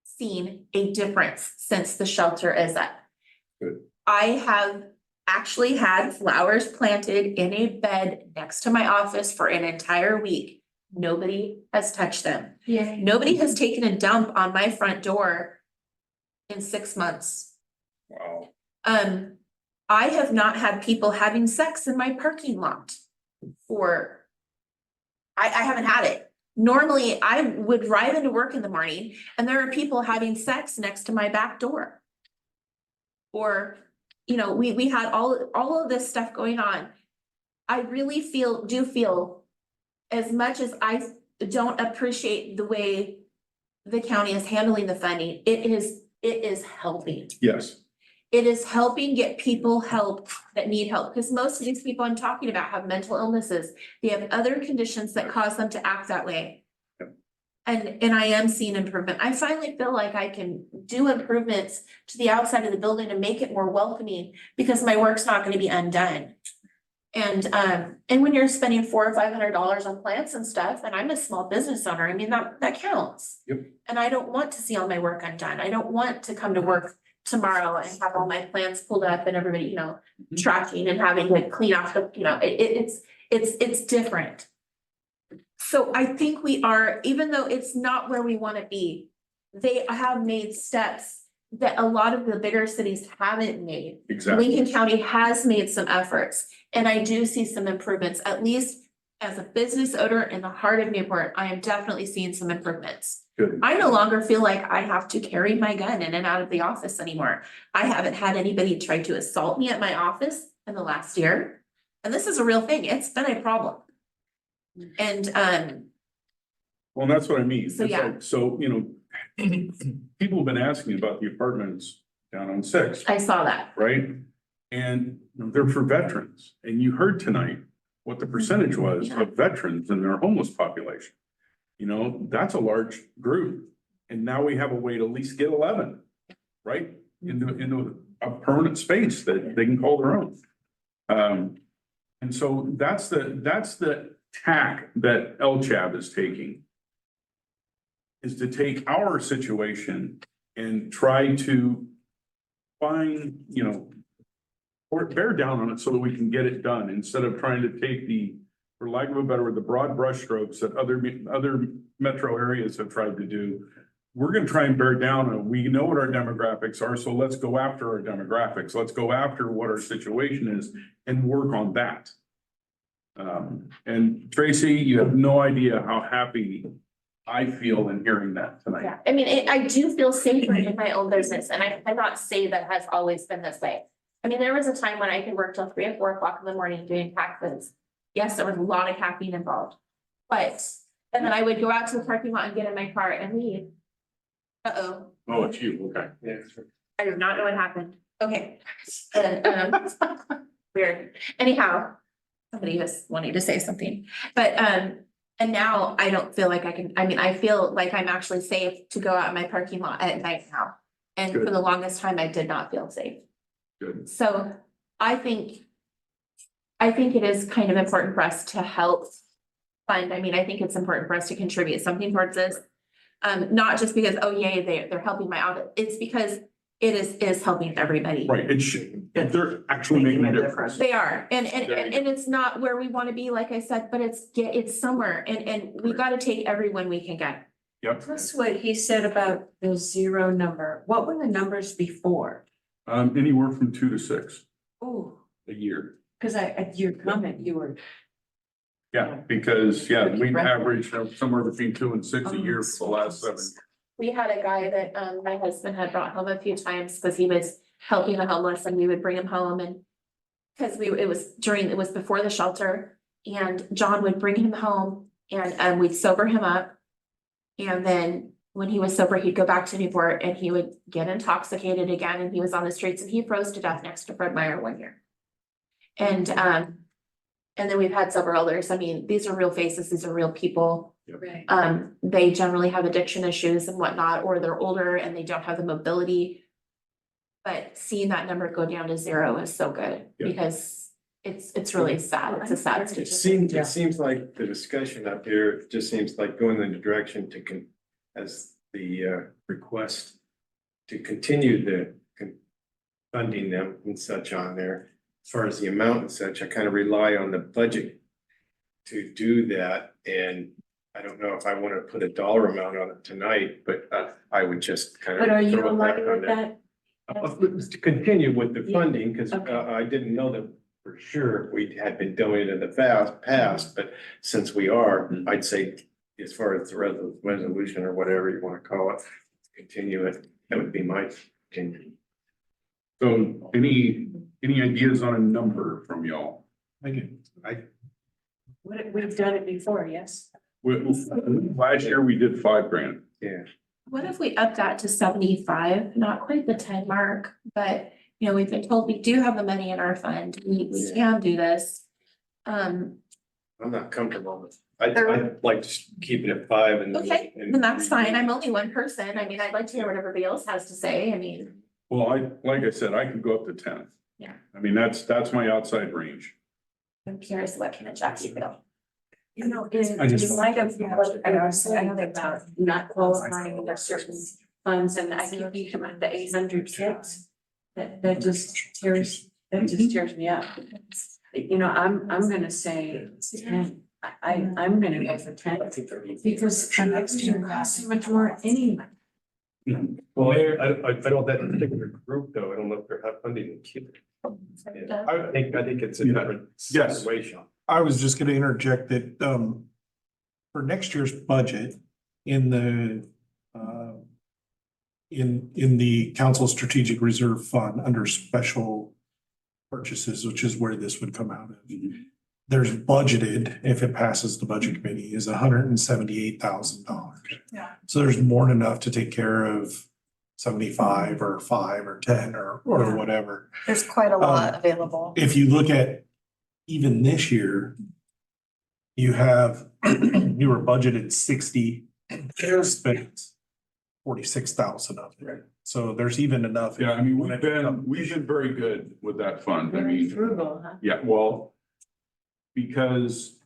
Speaker 7: seen a difference since the shelter is up.
Speaker 1: Good.
Speaker 7: I have actually had flowers planted in a bed next to my office for an entire week. Nobody has touched them.
Speaker 2: Yeah.
Speaker 7: Nobody has taken a dump on my front door in 6 months.
Speaker 1: Wow.
Speaker 7: I have not had people having sex in my parking lot I haven't had it. Normally, I would drive into work in the morning and there are people having sex next to my back door. Or, you know, we had all of this stuff going on. I really do feel, as much as I don't appreciate the way the county is handling the funding, it is helping.
Speaker 1: Yes.
Speaker 7: It is helping get people help that need help, because most of these people I'm talking about have mental illnesses. They have other conditions that cause them to act that way.
Speaker 1: Yep.
Speaker 7: And I am seeing improvement. I finally feel like I can do improvements to the outside of the building and make it more welcoming because my work's not gonna be undone. And when you're spending $400 or $500 on plants and stuff, and I'm a small business owner, I mean, that counts.
Speaker 1: Yep.
Speaker 7: And I don't want to see all my work undone. I don't want to come to work tomorrow and have all my plants pulled up and everybody, you know, tracking and having to clean off the, you know, it's different. So I think we are, even though it's not where we want to be, they have made steps that a lot of the bigger cities haven't made.
Speaker 1: Exactly.
Speaker 7: Lincoln County has made some efforts, and I do see some improvements, at least as a business owner in the heart of Newport, I am definitely seeing some improvements.
Speaker 1: Good.
Speaker 7: I no longer feel like I have to carry my gun in and out of the office anymore. I haven't had anybody try to assault me at my office in the last year. And this is a real thing. It's been a problem. And,
Speaker 1: Well, that's what I mean.
Speaker 7: So,
Speaker 1: It's
Speaker 7: yeah.
Speaker 1: like, so, you know, people have been asking about the apartments down on 6th,
Speaker 7: I saw that.
Speaker 1: right? And they're for veterans. And you heard tonight what the percentage was
Speaker 7: Yeah.
Speaker 1: of veterans in their homeless population. You know, that's a large group. And now we have a way to at least get 11, right? Into a permanent space that they can call their own. And so that's the tack that LCHAB is taking. Is to take our situation and try to find, you know, or bear down on it so that we can get it done instead of trying to take the, for lack of a better word, the broad brushstrokes that other metro areas have tried to do. We're gonna try and bear down on, we know what our demographics are, so let's go after our demographics. Let's go after what our situation is and work on that. And Tracy, you have no idea how happy I feel in hearing that tonight.
Speaker 7: Yeah, I mean, I do feel safer in my own business, and I cannot say that has always been this way. I mean, there was a time when I could work till 3 or 4 o'clock in the morning doing taxes. Yes, there was a lot of caffeine involved, and then I would go out to the parking lot and get in my car and leave. Uh-oh,
Speaker 1: Oh, it's you, okay.
Speaker 9: Yeah.
Speaker 7: I do not know what happened. Okay. Weird. Anyhow, somebody was wanting to say something, but, and now I don't feel like I feel like I'm actually safe to go out in my parking lot at night now. And for
Speaker 1: Good.
Speaker 7: the longest time, I did not feel safe.
Speaker 1: Good.
Speaker 7: So I think it is kind of important for us to help fund. I mean, I think it's important for us to contribute something towards this. Not just because, oh yay, they're helping my audit. It's because it is helping everybody.
Speaker 1: Right, it should, they're actually making a difference.
Speaker 7: They are, and
Speaker 1: There you go.
Speaker 7: it's not where we want to be, like I said, but it's somewhere, and we gotta take everyone we can get.
Speaker 1: Yep,
Speaker 15: Plus what he said about the 0 number. What were the numbers before?
Speaker 1: anywhere from 2 to 6
Speaker 15: Oh,
Speaker 1: a year.
Speaker 15: because at your comment, you were.
Speaker 1: Yeah, because, yeah, we averaged somewhere between 2 and 6 a year for the last 7.
Speaker 7: We had a guy that my husband had brought home a few times because he was helping the homeless, and we would bring him home, and because it was before the shelter, And John would bring him home and we'd sober him up. And then when he was sober, he'd go back to Newport and he would get intoxicated again and he was on the streets and he froze to death next to Fred Meyer one year. And then we've had several others. I mean, these are real faces, these are real people.
Speaker 15: Right.
Speaker 7: They generally have addiction issues and whatnot, or they're older and they don't have the mobility. But seeing that number go down to 0 is so good
Speaker 1: Yeah.
Speaker 7: because it's really sad. It's a sad
Speaker 9: It
Speaker 7: statistic.
Speaker 9: seems like the discussion up here just seems like going in the direction to as the request to continue the funding them and such on there. As far as the amount and such, I kind of rely on the budget to do that. And I don't know if I want to put a dollar amount on it tonight, but I would just kind of.
Speaker 15: But are you
Speaker 9: throw it back
Speaker 15: aligned
Speaker 9: on
Speaker 15: with
Speaker 9: there.
Speaker 15: that?
Speaker 9: To continue with the funding, because
Speaker 15: Okay.
Speaker 9: I didn't know that for sure we had been doing it in the past, but since we are, I'd say as far as the resolution or whatever you want to call it, continue it. That would be my opinion.
Speaker 1: So any ideas on a number from y'all?
Speaker 15: We've done it before, yes.
Speaker 1: Last year we did $5,000.
Speaker 9: Yeah.
Speaker 7: What if we up that to 75? Not quite the 10 mark, but you know, we've been told we do have the money in our fund. We can do this.
Speaker 9: I'm not comfortable with, I'd like to keep it at 5 and.
Speaker 7: Okay, then that's fine. I'm only one person. I mean, I'd like to hear what everybody else has to say. I mean,
Speaker 1: Well, like I said, I could go up to 10.
Speaker 7: Yeah.
Speaker 1: I mean, that's my outside range.
Speaker 7: I'm curious what kind of Jackie feel.
Speaker 15: You know,
Speaker 1: I just-
Speaker 15: in light of what I was saying about not qualifying under certain funds, and I keep thinking about the 800 kids. That just tears me up. You know, I'm gonna say 10. I'm gonna go for 10 because the next year costs so much more anyway.
Speaker 9: Well, I don't, that particular group though, I don't know if they're funding the kid. I think it's a different
Speaker 6: Yes.
Speaker 9: situation.
Speaker 6: I was just gonna interject that, for next year's budget, in the, in the council strategic reserve fund under special purchases, which is where this would come out of. There's budgeted, if it passes the budget committee, is $178,000.
Speaker 13: Yeah.
Speaker 6: So there's more than enough to take care of 75 or 5 or 10 or
Speaker 13: Yeah.
Speaker 6: whatever.
Speaker 13: There's quite a lot available.
Speaker 6: If you look at even this year, you have, you were budgeted 60, spent 46,000 of it. So there's even enough.
Speaker 1: Yeah, I mean, we've been very good with that fund. I
Speaker 15: Very
Speaker 1: mean,
Speaker 15: frugal, huh?
Speaker 1: yeah, well, because,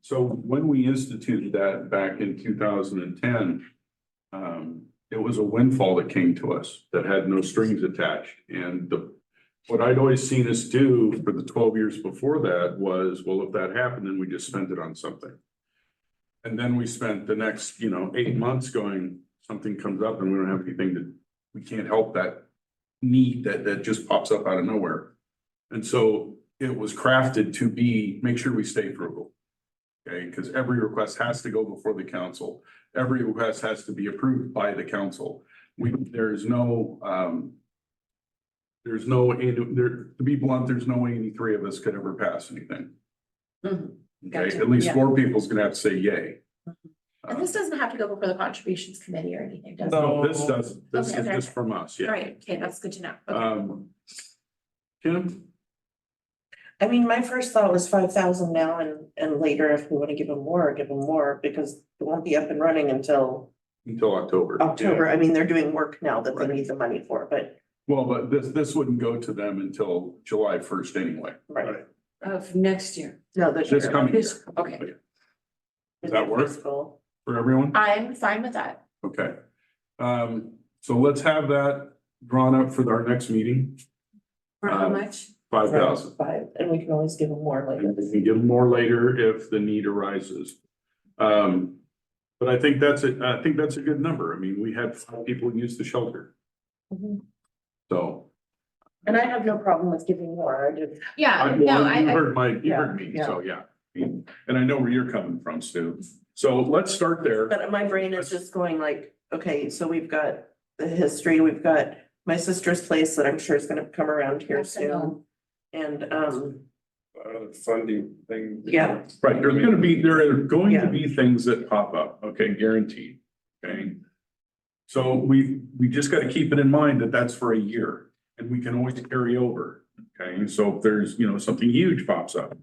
Speaker 1: so when we instituted that back in 2010, it was a windfall that came to us that had no strings attached. And what I'd always seen us do for the 12 years before that was, well, if that happened, then we just spent it on something. And then we spent the next, 8 months going, something comes up and we don't have anything we can't help that need that just pops up out of nowhere. And so it was crafted to make sure we stay frugal. Okay, because every request has to go before the council. Every request has to be approved by the council. To be blunt, there's no way any three of us could ever pass anything.
Speaker 15: Mhm.
Speaker 1: Okay,
Speaker 15: Gotcha.
Speaker 1: at least
Speaker 15: Yeah.
Speaker 1: 4 people's gonna have to say yay.
Speaker 7: And this doesn't have to go before the contributions committee or anything, does it?
Speaker 1: No, this doesn't. This is
Speaker 7: Okay.
Speaker 1: just from us,
Speaker 7: All
Speaker 1: yeah.
Speaker 7: right, okay, that's good to know. Okay.
Speaker 1: Kim?
Speaker 16: I mean, my first thought was 5,000 now and later, if we want to give them more, because it won't be up and running until
Speaker 1: October.
Speaker 16: October. I mean, they're doing work now that they
Speaker 1: Right.
Speaker 16: need the money for, but.
Speaker 1: Well, but this wouldn't go to them until July 1st anyway.
Speaker 16: Right.
Speaker 15: Of next year.
Speaker 16: No, this
Speaker 1: This
Speaker 16: year.
Speaker 1: coming year.
Speaker 15: This- okay.
Speaker 1: Does that work
Speaker 16: Fiscal.
Speaker 1: for everyone?
Speaker 7: I'm fine with that.
Speaker 1: Okay. So let's have that drawn up for our next meeting,
Speaker 15: For how much?
Speaker 1: 5,000.
Speaker 16: 5, and we can always give them more later.
Speaker 1: And we can give more later if the need arises. But I think that's a good number. I mean, we had 5 people use the shelter,
Speaker 16: Mhm.
Speaker 1: so.
Speaker 16: And I have no problem with giving more. I just.
Speaker 7: Yeah,
Speaker 1: You
Speaker 7: no,
Speaker 1: heard me, so yeah. And I know where you're coming from, Stu. So let's start there.
Speaker 16: But my brain is just going like, okay, so we've got the history, we've got my sister's place that I'm sure is gonna come around here soon. And,
Speaker 9: funding thing.
Speaker 15: Yeah.
Speaker 1: Right, there are going to be things that pop up, okay, guaranteed, okay? So we just gotta keep it in mind that that's for a year and we can always carry over, okay? So if there's, something huge pops up,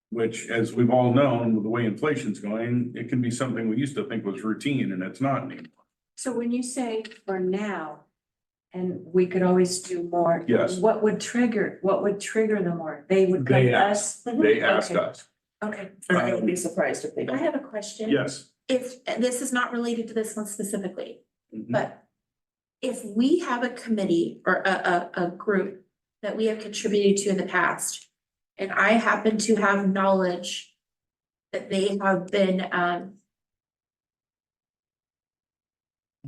Speaker 1: which as we've all known, with the way inflation's going, it can be something we used to think was routine and it's not anymore.
Speaker 15: So when you say for now, and we could always do more.
Speaker 1: Yes.
Speaker 15: What would trigger the more? They would come
Speaker 1: They
Speaker 15: to us?
Speaker 1: They asked
Speaker 15: Okay.
Speaker 1: us,
Speaker 15: Okay.
Speaker 16: I would be surprised if they
Speaker 7: I
Speaker 16: don't.
Speaker 7: have a question.
Speaker 1: yes.
Speaker 7: If, and this is not related to this one specifically,
Speaker 1: Mhm.
Speaker 7: but if we have a committee or a group that we have contributed to in the past, and I happen to have knowledge that they have been,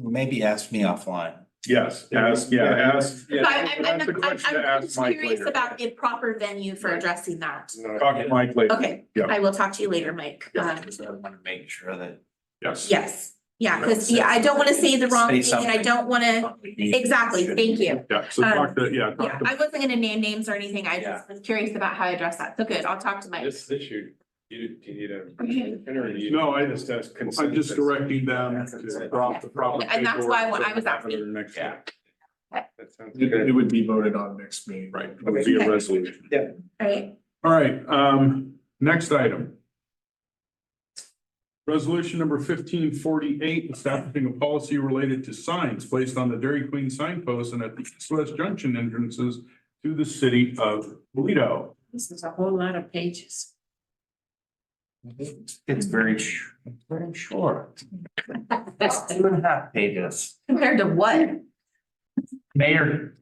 Speaker 8: Maybe ask me offline.
Speaker 1: Yes, ask. That's a question to
Speaker 7: I'm
Speaker 1: ask Mike
Speaker 7: curious
Speaker 1: later.
Speaker 7: about the proper venue for addressing that.
Speaker 1: Talk to Mike later.
Speaker 7: Okay,
Speaker 1: Yeah.
Speaker 7: I will talk to you later, Mike.
Speaker 8: I want to make sure that.
Speaker 1: Yes.
Speaker 7: Yes, yeah, because, I don't wanna say the wrong thing and I don't wanna, exactly, thank you.
Speaker 1: Yeah, so talk to.
Speaker 7: Yeah, I wasn't gonna name names or anything, I
Speaker 8: Yeah.
Speaker 7: just was curious about how to address that, so good, I'll talk to Mike.
Speaker 9: This issue, do you need a?
Speaker 1: No, I
Speaker 9: just ask
Speaker 1: I'm
Speaker 9: consensus.
Speaker 1: just directing them to drop the proper.
Speaker 7: And that's why
Speaker 1: paperwork
Speaker 7: I was
Speaker 1: so we have it
Speaker 7: asking.
Speaker 1: next
Speaker 8: Yeah.
Speaker 1: year.
Speaker 9: That sounds
Speaker 6: It
Speaker 9: good.
Speaker 6: would be voted on next meeting.
Speaker 1: Right, it would be a
Speaker 7: Okay.
Speaker 1: resolution.
Speaker 7: Right,
Speaker 1: All right, next item. Resolution number 1548, establishing a policy related to signs placed on the Dairy Queen signpost and at the east-west junction entrances to the city of Toledo.
Speaker 15: This is a whole lot of pages.
Speaker 8: It's very short. It's 2.5 pages.
Speaker 7: compared to what?
Speaker 8: Mayor,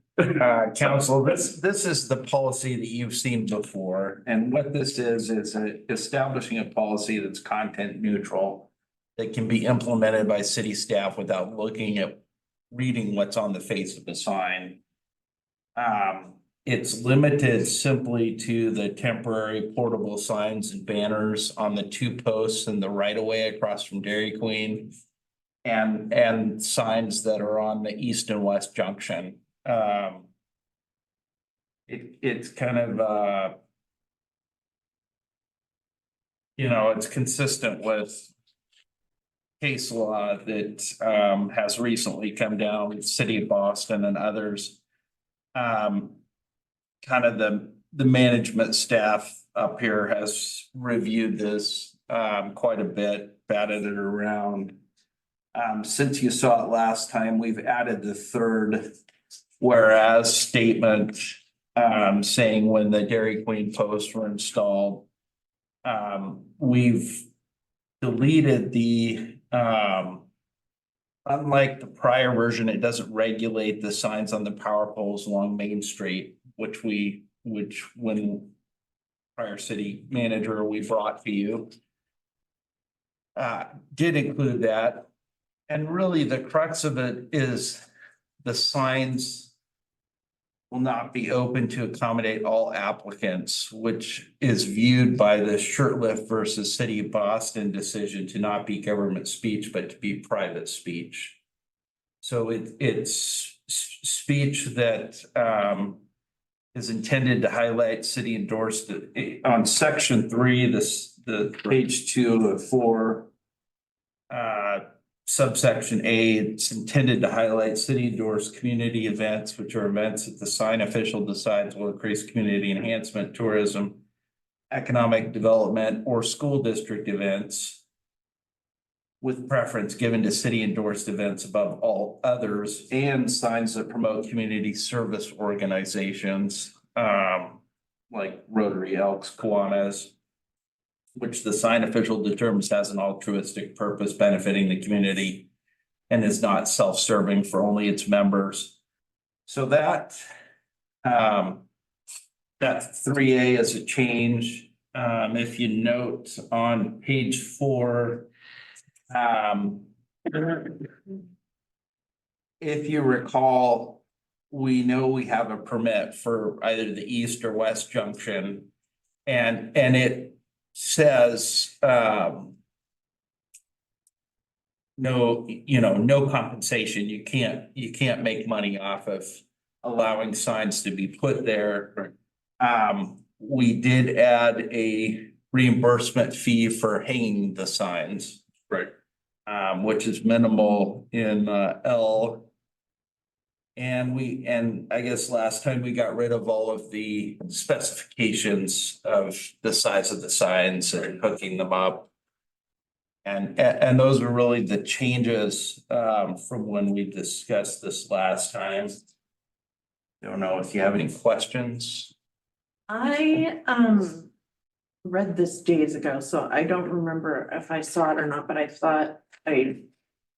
Speaker 8: council, this is the policy that you've seen before, and what this is establishing a policy that's content neutral. That can be implemented by city staff without reading what's on the face of the sign. It's limited simply to the temporary portable signs and banners on the 2 posts in the right of way across from Dairy Queen. And signs that are on the east and west junction. It's kind of, it's consistent with case law that has recently come down with City of Boston and others. Kind of the management staff up here has reviewed this quite a bit, batted it around. Since you saw it last time, we've added the 3rd whereas statement saying when the Dairy Queen posts were installed. We've deleted the unlike the prior version, it doesn't regulate the signs on the power poles along Main Street, which when prior city manager we brought to you. Did include that. And really the crux of it is the signs will not be open to accommodate all applicants, which is viewed by the Shurtleff versus City of Boston decision to not be government speech, but to be private speech. So it's speech that is intended to highlight city endorsed on section 3, the page 2 of 4. Subsection A, it's intended to highlight city endorsed community events, which are events that the sign official decides will increase community enhancement, tourism, economic development, or school district events. With preference given to city endorsed events above all others, and signs that promote community service organizations, like Rotary, Elks, Kiwanis, which the sign official determines has an altruistic purpose benefiting the community and is not self-serving for only its members. So that 3A is a change. If you note on page 4, if you recall, we know we have a permit for either the east or west junction, and it says no compensation. You can't make money off of allowing signs to be put there. we did add a reimbursement fee for hanging the signs.
Speaker 1: Right.
Speaker 8: Which is minimal in L. And I guess last time we got rid of all of the specifications of the size of the signs and hooking them up. And those are really the changes from when we discussed this last time. Don't know if you have any questions.
Speaker 16: I read this days ago, so I don't remember if I saw it or not, but I thought I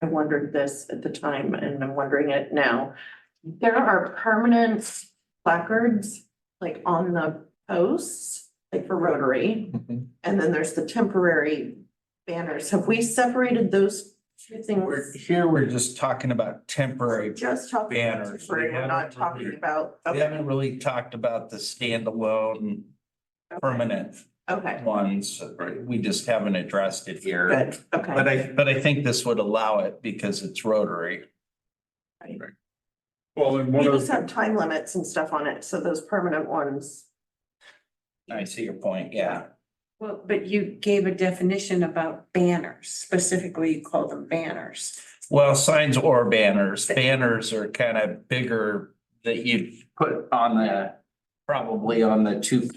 Speaker 16: wondered this at the time and I'm wondering it now. There are permanent placards like on the posts, like for Rotary, and then there's the temporary banners. Have we separated those two things?
Speaker 8: We're just talking about temporary.
Speaker 16: Just talking about
Speaker 8: banners.
Speaker 16: temporary, we're not talking about.
Speaker 8: We haven't really talked about the standalone permanent
Speaker 16: Okay,
Speaker 8: ones, right? We just haven't addressed it here.
Speaker 16: good, okay.
Speaker 8: But I think this would allow it because it's Rotary.
Speaker 1: Well, and
Speaker 16: We
Speaker 1: one of
Speaker 16: just
Speaker 1: the,
Speaker 16: have time limits and stuff on it, so those permanent ones.
Speaker 8: I see your point, yeah.
Speaker 15: Well, but you gave a definition about banners, specifically you call them banners.
Speaker 8: Well, signs or banners. Banners are kind of bigger that you put on the, probably on the two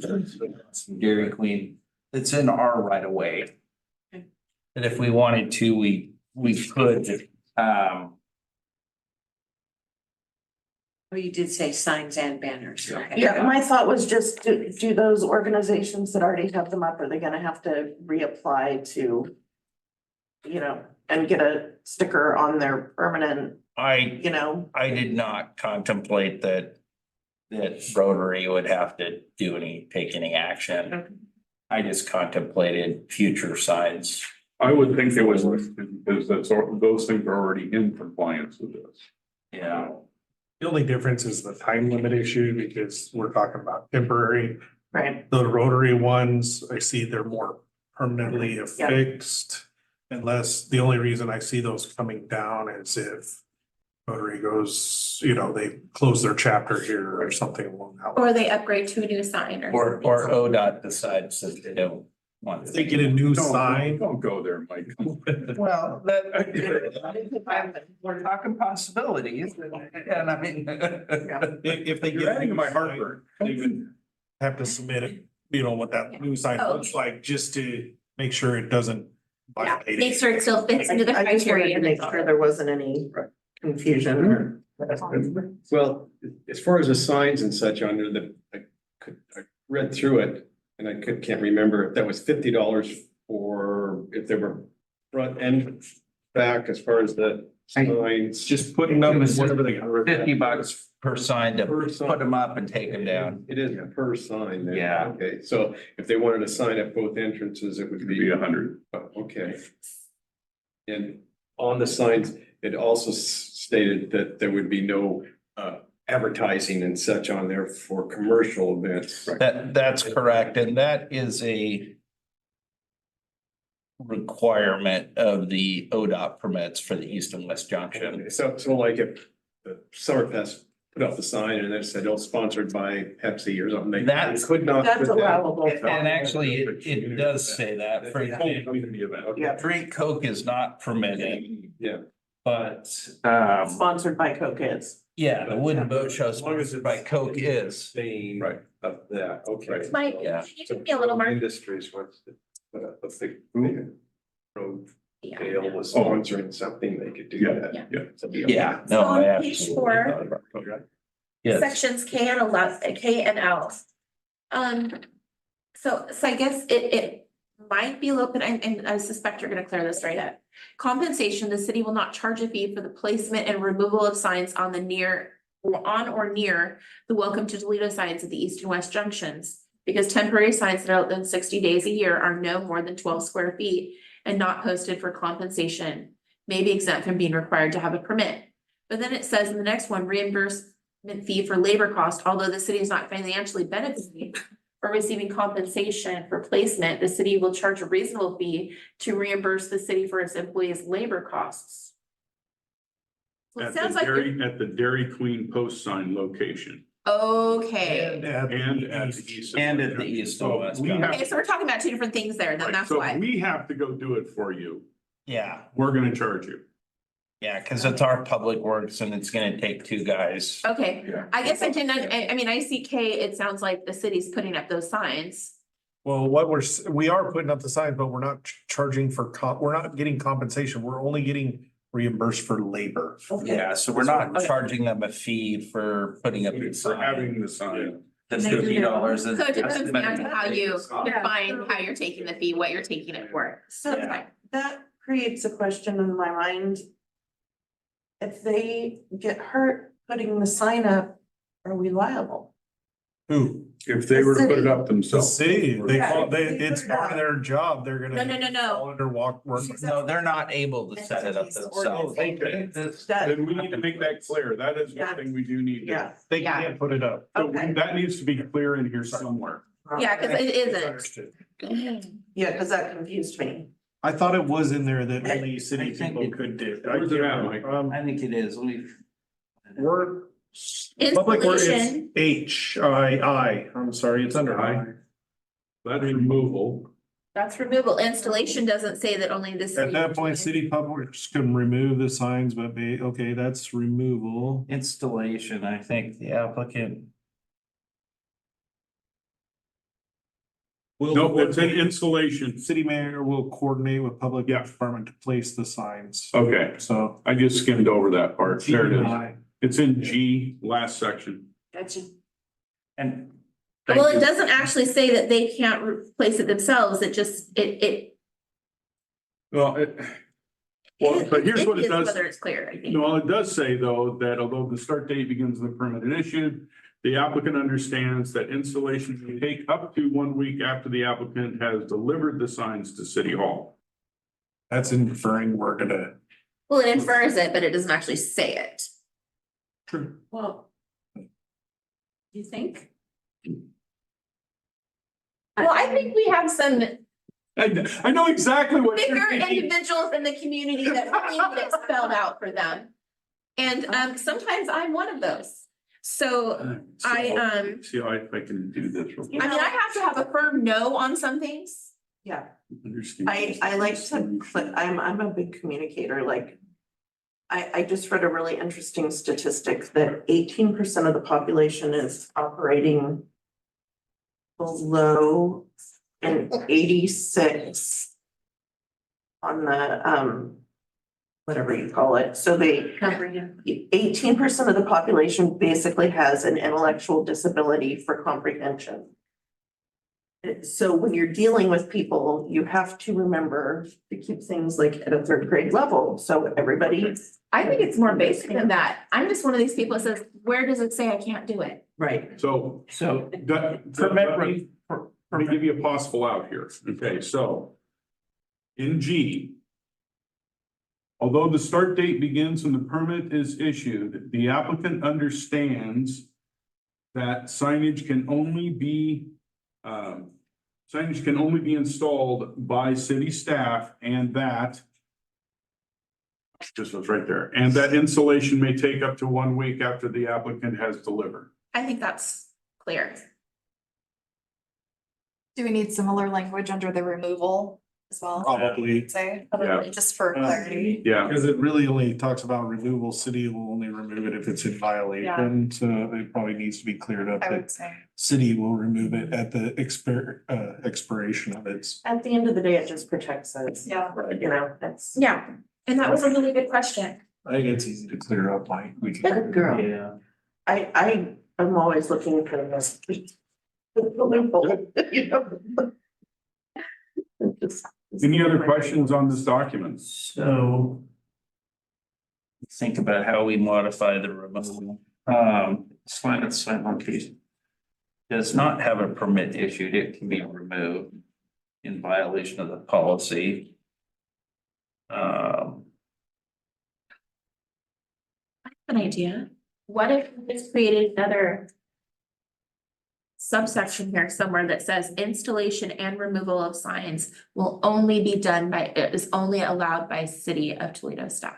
Speaker 8: Dairy Queen. It's in our right of way.
Speaker 15: Okay.
Speaker 8: And if we wanted to, we could,
Speaker 15: Oh, you did say signs and banners. Okay.
Speaker 16: Yeah, my thought was just, do those organizations that already have them up, are they gonna have to reapply to, you know, and get a sticker on their permanent, you know?
Speaker 8: I did not contemplate that Rotary would have to take any action. I just contemplated future signs.
Speaker 1: I would think it was because those things are already in compliance with this.
Speaker 8: Yeah.
Speaker 6: The only difference is the time limit issue because we're talking about temporary.
Speaker 16: Right.
Speaker 6: The Rotary ones, I see they're more permanently
Speaker 16: Yeah.
Speaker 6: affixed. Unless the only reason I see those coming down is if Rotary goes, you know, they close their chapter here or something along that. line.
Speaker 7: Or they upgrade to a new sign
Speaker 8: Or ODOT decides that they don't want.
Speaker 6: If they get a new
Speaker 1: Don't-
Speaker 6: sign,
Speaker 1: Don't go there, Mike.
Speaker 8: Well, we're talking possibilities, and I mean.
Speaker 6: if they
Speaker 1: You're
Speaker 6: get a
Speaker 1: adding to
Speaker 6: new
Speaker 1: my
Speaker 6: sign,
Speaker 1: heartburn.
Speaker 6: they would have to submit it, you know, what that new sign
Speaker 7: Oh,
Speaker 6: looks like, just to make sure it doesn't
Speaker 7: Yeah,
Speaker 6: violate.
Speaker 7: make sure it still fits into the
Speaker 16: I just wanted
Speaker 7: criteria.
Speaker 16: to make sure there wasn't any confusion or.
Speaker 9: Well, as far as the signs and such under I read through it and I can't remember if that was $50 or if they were front and back as far as the signs.
Speaker 1: Just putting up
Speaker 8: It was
Speaker 1: whatever they got.
Speaker 8: $50 per sign to
Speaker 9: Per
Speaker 8: put
Speaker 9: sign.
Speaker 8: them up and take them down.
Speaker 9: It is per sign then.
Speaker 8: Yeah.
Speaker 9: Okay, so if they wanted a sign at both entrances, it would
Speaker 1: It'd be
Speaker 9: be,
Speaker 1: 100.
Speaker 9: okay. And on the signs, it also stated that there would be no advertising and such on there for commercial events.
Speaker 8: That's correct, and that is a requirement of the ODOT permits for the east and west junction.
Speaker 9: Okay, so like if the Summerfest put up the sign and it said, oh, sponsored by Pepsi or something, they
Speaker 8: That's-
Speaker 9: could not.
Speaker 16: That's
Speaker 9: put that.
Speaker 16: allowable.
Speaker 8: And actually, it does say that for
Speaker 1: Community event.
Speaker 16: Yeah.
Speaker 8: drink Coke is not permitted,
Speaker 9: Yeah.
Speaker 8: but
Speaker 16: Sponsored by Coke is.
Speaker 8: yeah, the wooden boat show
Speaker 9: As long as
Speaker 8: sponsored by Coke is.
Speaker 9: Same
Speaker 1: Right.
Speaker 9: of that, okay.
Speaker 7: Mike,
Speaker 8: Yeah.
Speaker 7: can you give me a little more?
Speaker 9: Industries wants to put up a big road
Speaker 7: Yeah.
Speaker 9: sale was sponsoring something, they could do
Speaker 1: Yeah.
Speaker 9: that.
Speaker 7: Yeah.
Speaker 9: So,
Speaker 8: Yeah,
Speaker 7: So
Speaker 8: no,
Speaker 7: on
Speaker 8: I
Speaker 7: page
Speaker 8: absolutely
Speaker 7: 4,
Speaker 8: thought about it. Yes,
Speaker 7: Sections K and L. So I guess it might be a little bit, and I suspect you're gonna clear this right up. Compensation, the city will not charge a fee for the placement and removal of signs on or near the Welcome to Toledo signs at the east and west junctions. Because temporary signs that are out than 60 days a year are no more than 12 square feet and not posted for compensation, may be exempt from being required to have a permit. But then it says in the next one, reimbursement fee for labor cost, although the city is not financially benefiting or receiving compensation for placement, the city will charge a reasonable fee to reimburse the city for its employees' labor costs. So it
Speaker 1: At
Speaker 7: sounds
Speaker 1: the
Speaker 7: like you're-
Speaker 1: Dairy Queen post sign location.
Speaker 7: Okay.
Speaker 1: And at the east.
Speaker 8: And at the east and
Speaker 1: So
Speaker 8: west.
Speaker 1: we have,
Speaker 7: Okay, so we're talking about two different things there, then
Speaker 1: right,
Speaker 7: that's
Speaker 1: so
Speaker 7: why.
Speaker 1: if we have to go do it for you,
Speaker 8: Yeah,
Speaker 1: we're gonna charge you.
Speaker 8: yeah, cause it's our public works and it's gonna take two guys.
Speaker 7: Okay,
Speaker 1: Yeah.
Speaker 7: I guess I didn't, I mean, I see K, it sounds like the city's putting up those signs.
Speaker 6: Well, we are putting up the signs, but we're not charging for we're not getting compensation. We're only getting reimbursed for labor.
Speaker 8: Yeah, so we're not charging them a fee for putting up the
Speaker 1: For
Speaker 8: sign.
Speaker 1: having the sign.
Speaker 8: The $50.
Speaker 7: So it just comes down to how you define how you're taking the fee, what you're taking it for. So that's
Speaker 8: Yeah.
Speaker 7: fine.
Speaker 16: That creates a question in my mind. If they get hurt putting the sign up, are we liable?
Speaker 6: Who?
Speaker 1: If they were to put it up
Speaker 6: The
Speaker 1: themselves.
Speaker 6: city,
Speaker 16: Yeah,
Speaker 6: it's part of their job. They're gonna.
Speaker 7: No.
Speaker 6: fall under work.
Speaker 8: No, they're not able to set it up themselves.
Speaker 1: Okay. Then we need to make that clear. That is one thing we do need to.
Speaker 16: Yeah.
Speaker 6: They
Speaker 7: Yeah.
Speaker 6: can't put it up.
Speaker 1: So
Speaker 16: Okay.
Speaker 1: that needs to be clear in here somewhere.
Speaker 7: Yeah, cause it isn't.
Speaker 6: Understood.
Speaker 16: Yeah, cause that confused me.
Speaker 6: I thought it was in there that only city
Speaker 8: I think
Speaker 6: people
Speaker 8: it-
Speaker 6: could do.
Speaker 1: Where's it at, Mike?
Speaker 8: I think it is.
Speaker 6: We're. Public work is
Speaker 7: Installation.
Speaker 6: HII. I'm sorry, it's under I.
Speaker 1: That's removal.
Speaker 7: That's removal. Installation doesn't say that only the city.
Speaker 6: At that point, city public works can remove the signs, but okay, that's removal.
Speaker 8: Installation, I think the applicant.
Speaker 1: No, it's an installation.
Speaker 6: City manager will coordinate with public
Speaker 1: Yeah.
Speaker 6: department to place the signs.
Speaker 1: Okay,
Speaker 6: So.
Speaker 1: I just skimmed over that part. There it is.
Speaker 6: HII.
Speaker 1: It's in G, last section.
Speaker 7: Gotcha.
Speaker 8: And.
Speaker 7: Well, it doesn't actually say that they can't replace it themselves. It just,
Speaker 1: Well, but here's what it
Speaker 7: is
Speaker 1: does.
Speaker 7: whether it's clear, I think.
Speaker 1: No, it does say though, that although the start date begins the permit issued, the applicant understands that installation may take up to 1 week after the applicant has delivered the signs to City Hall.
Speaker 6: That's inferring we're gonna.
Speaker 7: Well, it infers it, but it doesn't actually say it.
Speaker 6: True.
Speaker 15: Well. You think?
Speaker 7: Well, I think we have some
Speaker 1: I know exactly what you're
Speaker 7: bigger
Speaker 1: thinking.
Speaker 7: individuals in the community that really need it spelled out for them. And sometimes I'm one of those. So I
Speaker 1: See how I can do this. real quick.
Speaker 7: I mean, I have to have a firm no on some things.
Speaker 16: Yeah,
Speaker 1: Understand.
Speaker 16: I like to, but I'm a big communicator, like. I just read a really interesting statistic that 18% of the population is operating below an 86 on the, whatever you call it. So they, 18% of the population basically has an intellectual disability for comprehension. So when you're dealing with people, you have to remember to keep things like at a third grade level. So everybody.
Speaker 7: I think it's more basic than that. I'm just one of these people that says, where does it say I can't do it?
Speaker 16: Right.
Speaker 1: So
Speaker 8: So.
Speaker 1: let me give you a possible out here. Okay, so in G, although the start date begins when the permit is issued, the applicant understands that signage can only be installed by city staff and that just was right there, and that installation may take up to 1 week after the applicant has delivered.
Speaker 7: I think that's clear.
Speaker 2: Do we need similar language under the removal as well?
Speaker 6: Probably.
Speaker 2: Say,
Speaker 1: Yeah.
Speaker 2: just for clarity.
Speaker 1: Yeah.
Speaker 6: Because it really only talks about removal, city will only remove it if it's in violation, so it probably needs to be cleared up
Speaker 2: I
Speaker 6: that
Speaker 2: would say.
Speaker 6: city will remove it at the expiration of its.
Speaker 16: At the end of the day, it just protects us.
Speaker 2: Yeah.
Speaker 16: You know, that's.
Speaker 7: Yeah, and that was a really good question.
Speaker 6: I think it's easy to clear up, like, we can.
Speaker 16: Good girl.
Speaker 8: Yeah.
Speaker 16: I am always looking for this. You know?
Speaker 1: Any other questions on this document?
Speaker 8: So. Think about how we modify the removal. Sign location. Does not have a permit issued, it can be removed in violation of the policy.
Speaker 7: An idea. What if we just created another subsection here somewhere that says installation and removal of signs will only be done by, is only allowed by City of Toledo staff?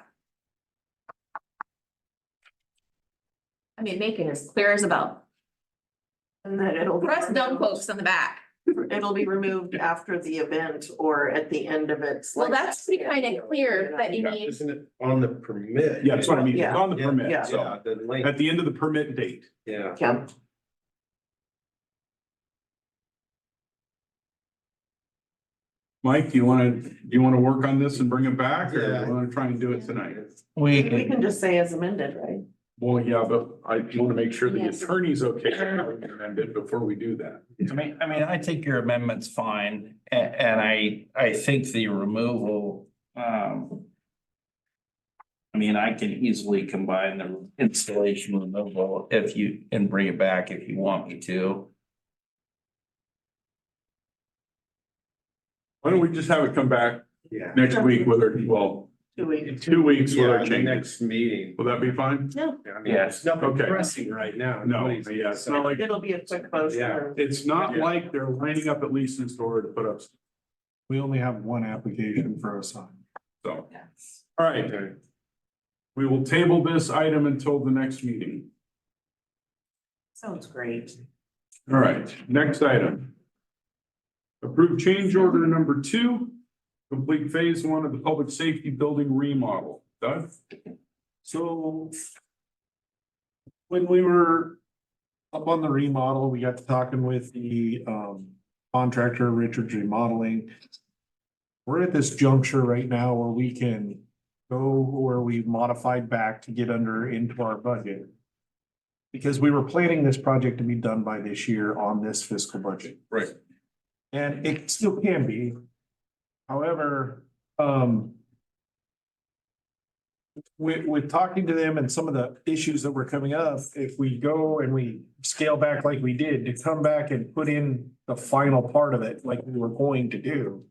Speaker 7: I mean, make it as clear as a bell.
Speaker 16: And then it'll be.
Speaker 7: Press dumb quotes on the back.
Speaker 16: It'll be removed after the event or at the end of its.
Speaker 7: Well, that's pretty kind of clear that you need.
Speaker 9: Isn't it on the permit?
Speaker 1: Yeah, that's what I mean. It's
Speaker 16: Yeah.
Speaker 1: on the permit,
Speaker 16: Yeah.
Speaker 1: so
Speaker 9: Yeah, the link,
Speaker 1: at the end of the permit date.
Speaker 9: yeah.
Speaker 16: Yeah.
Speaker 1: Mike, do you wanna work on this and bring it back, or do
Speaker 9: Yeah.
Speaker 1: you wanna try and do it tonight?
Speaker 16: We can just say as amended, right?
Speaker 1: Well, yeah, but I wanna make sure the
Speaker 7: Yes.
Speaker 1: attorney's okay with having it amended before we do that.
Speaker 8: I think your amendment's fine, and I think the removal, I can easily combine the installation removal and bring it back if you want me to.
Speaker 1: Why don't we just have it come back
Speaker 9: Yeah.
Speaker 1: next week with our, well,
Speaker 16: 2 weeks.
Speaker 1: 2 weeks with
Speaker 9: Yeah,
Speaker 1: our
Speaker 9: the
Speaker 1: changes?
Speaker 9: next meeting.
Speaker 1: Will that be fine?
Speaker 7: No,
Speaker 9: I mean,
Speaker 8: Yes.
Speaker 9: there's nothing
Speaker 1: Okay.
Speaker 9: pressing right now.
Speaker 1: No,
Speaker 9: Nobody's-
Speaker 1: yeah, it's not like,
Speaker 16: It'll be a quick motion.
Speaker 9: Yeah.
Speaker 1: it's not like they're lining up at Leeson's door to put up,
Speaker 6: We only have one application for a sign.
Speaker 1: so. All right. We will table this item until the next meeting.
Speaker 16: Sounds great.
Speaker 1: All right, next item. Approve change order number 2, complete phase 1 of the public safety building remodel. Doug?
Speaker 6: So when we were up on the remodel, we got to talking with the contractor, Richard's Remodeling. We're at this juncture right now where we can go where we've modified back to get into our budget. Because we were planning this project to be done by this year on this fiscal budget.
Speaker 1: Right.
Speaker 6: And it still can be. However, with talking to them and some of the issues that were coming up, if we go and we scale back like we did, to come back and put in the final part of it like we were going to do.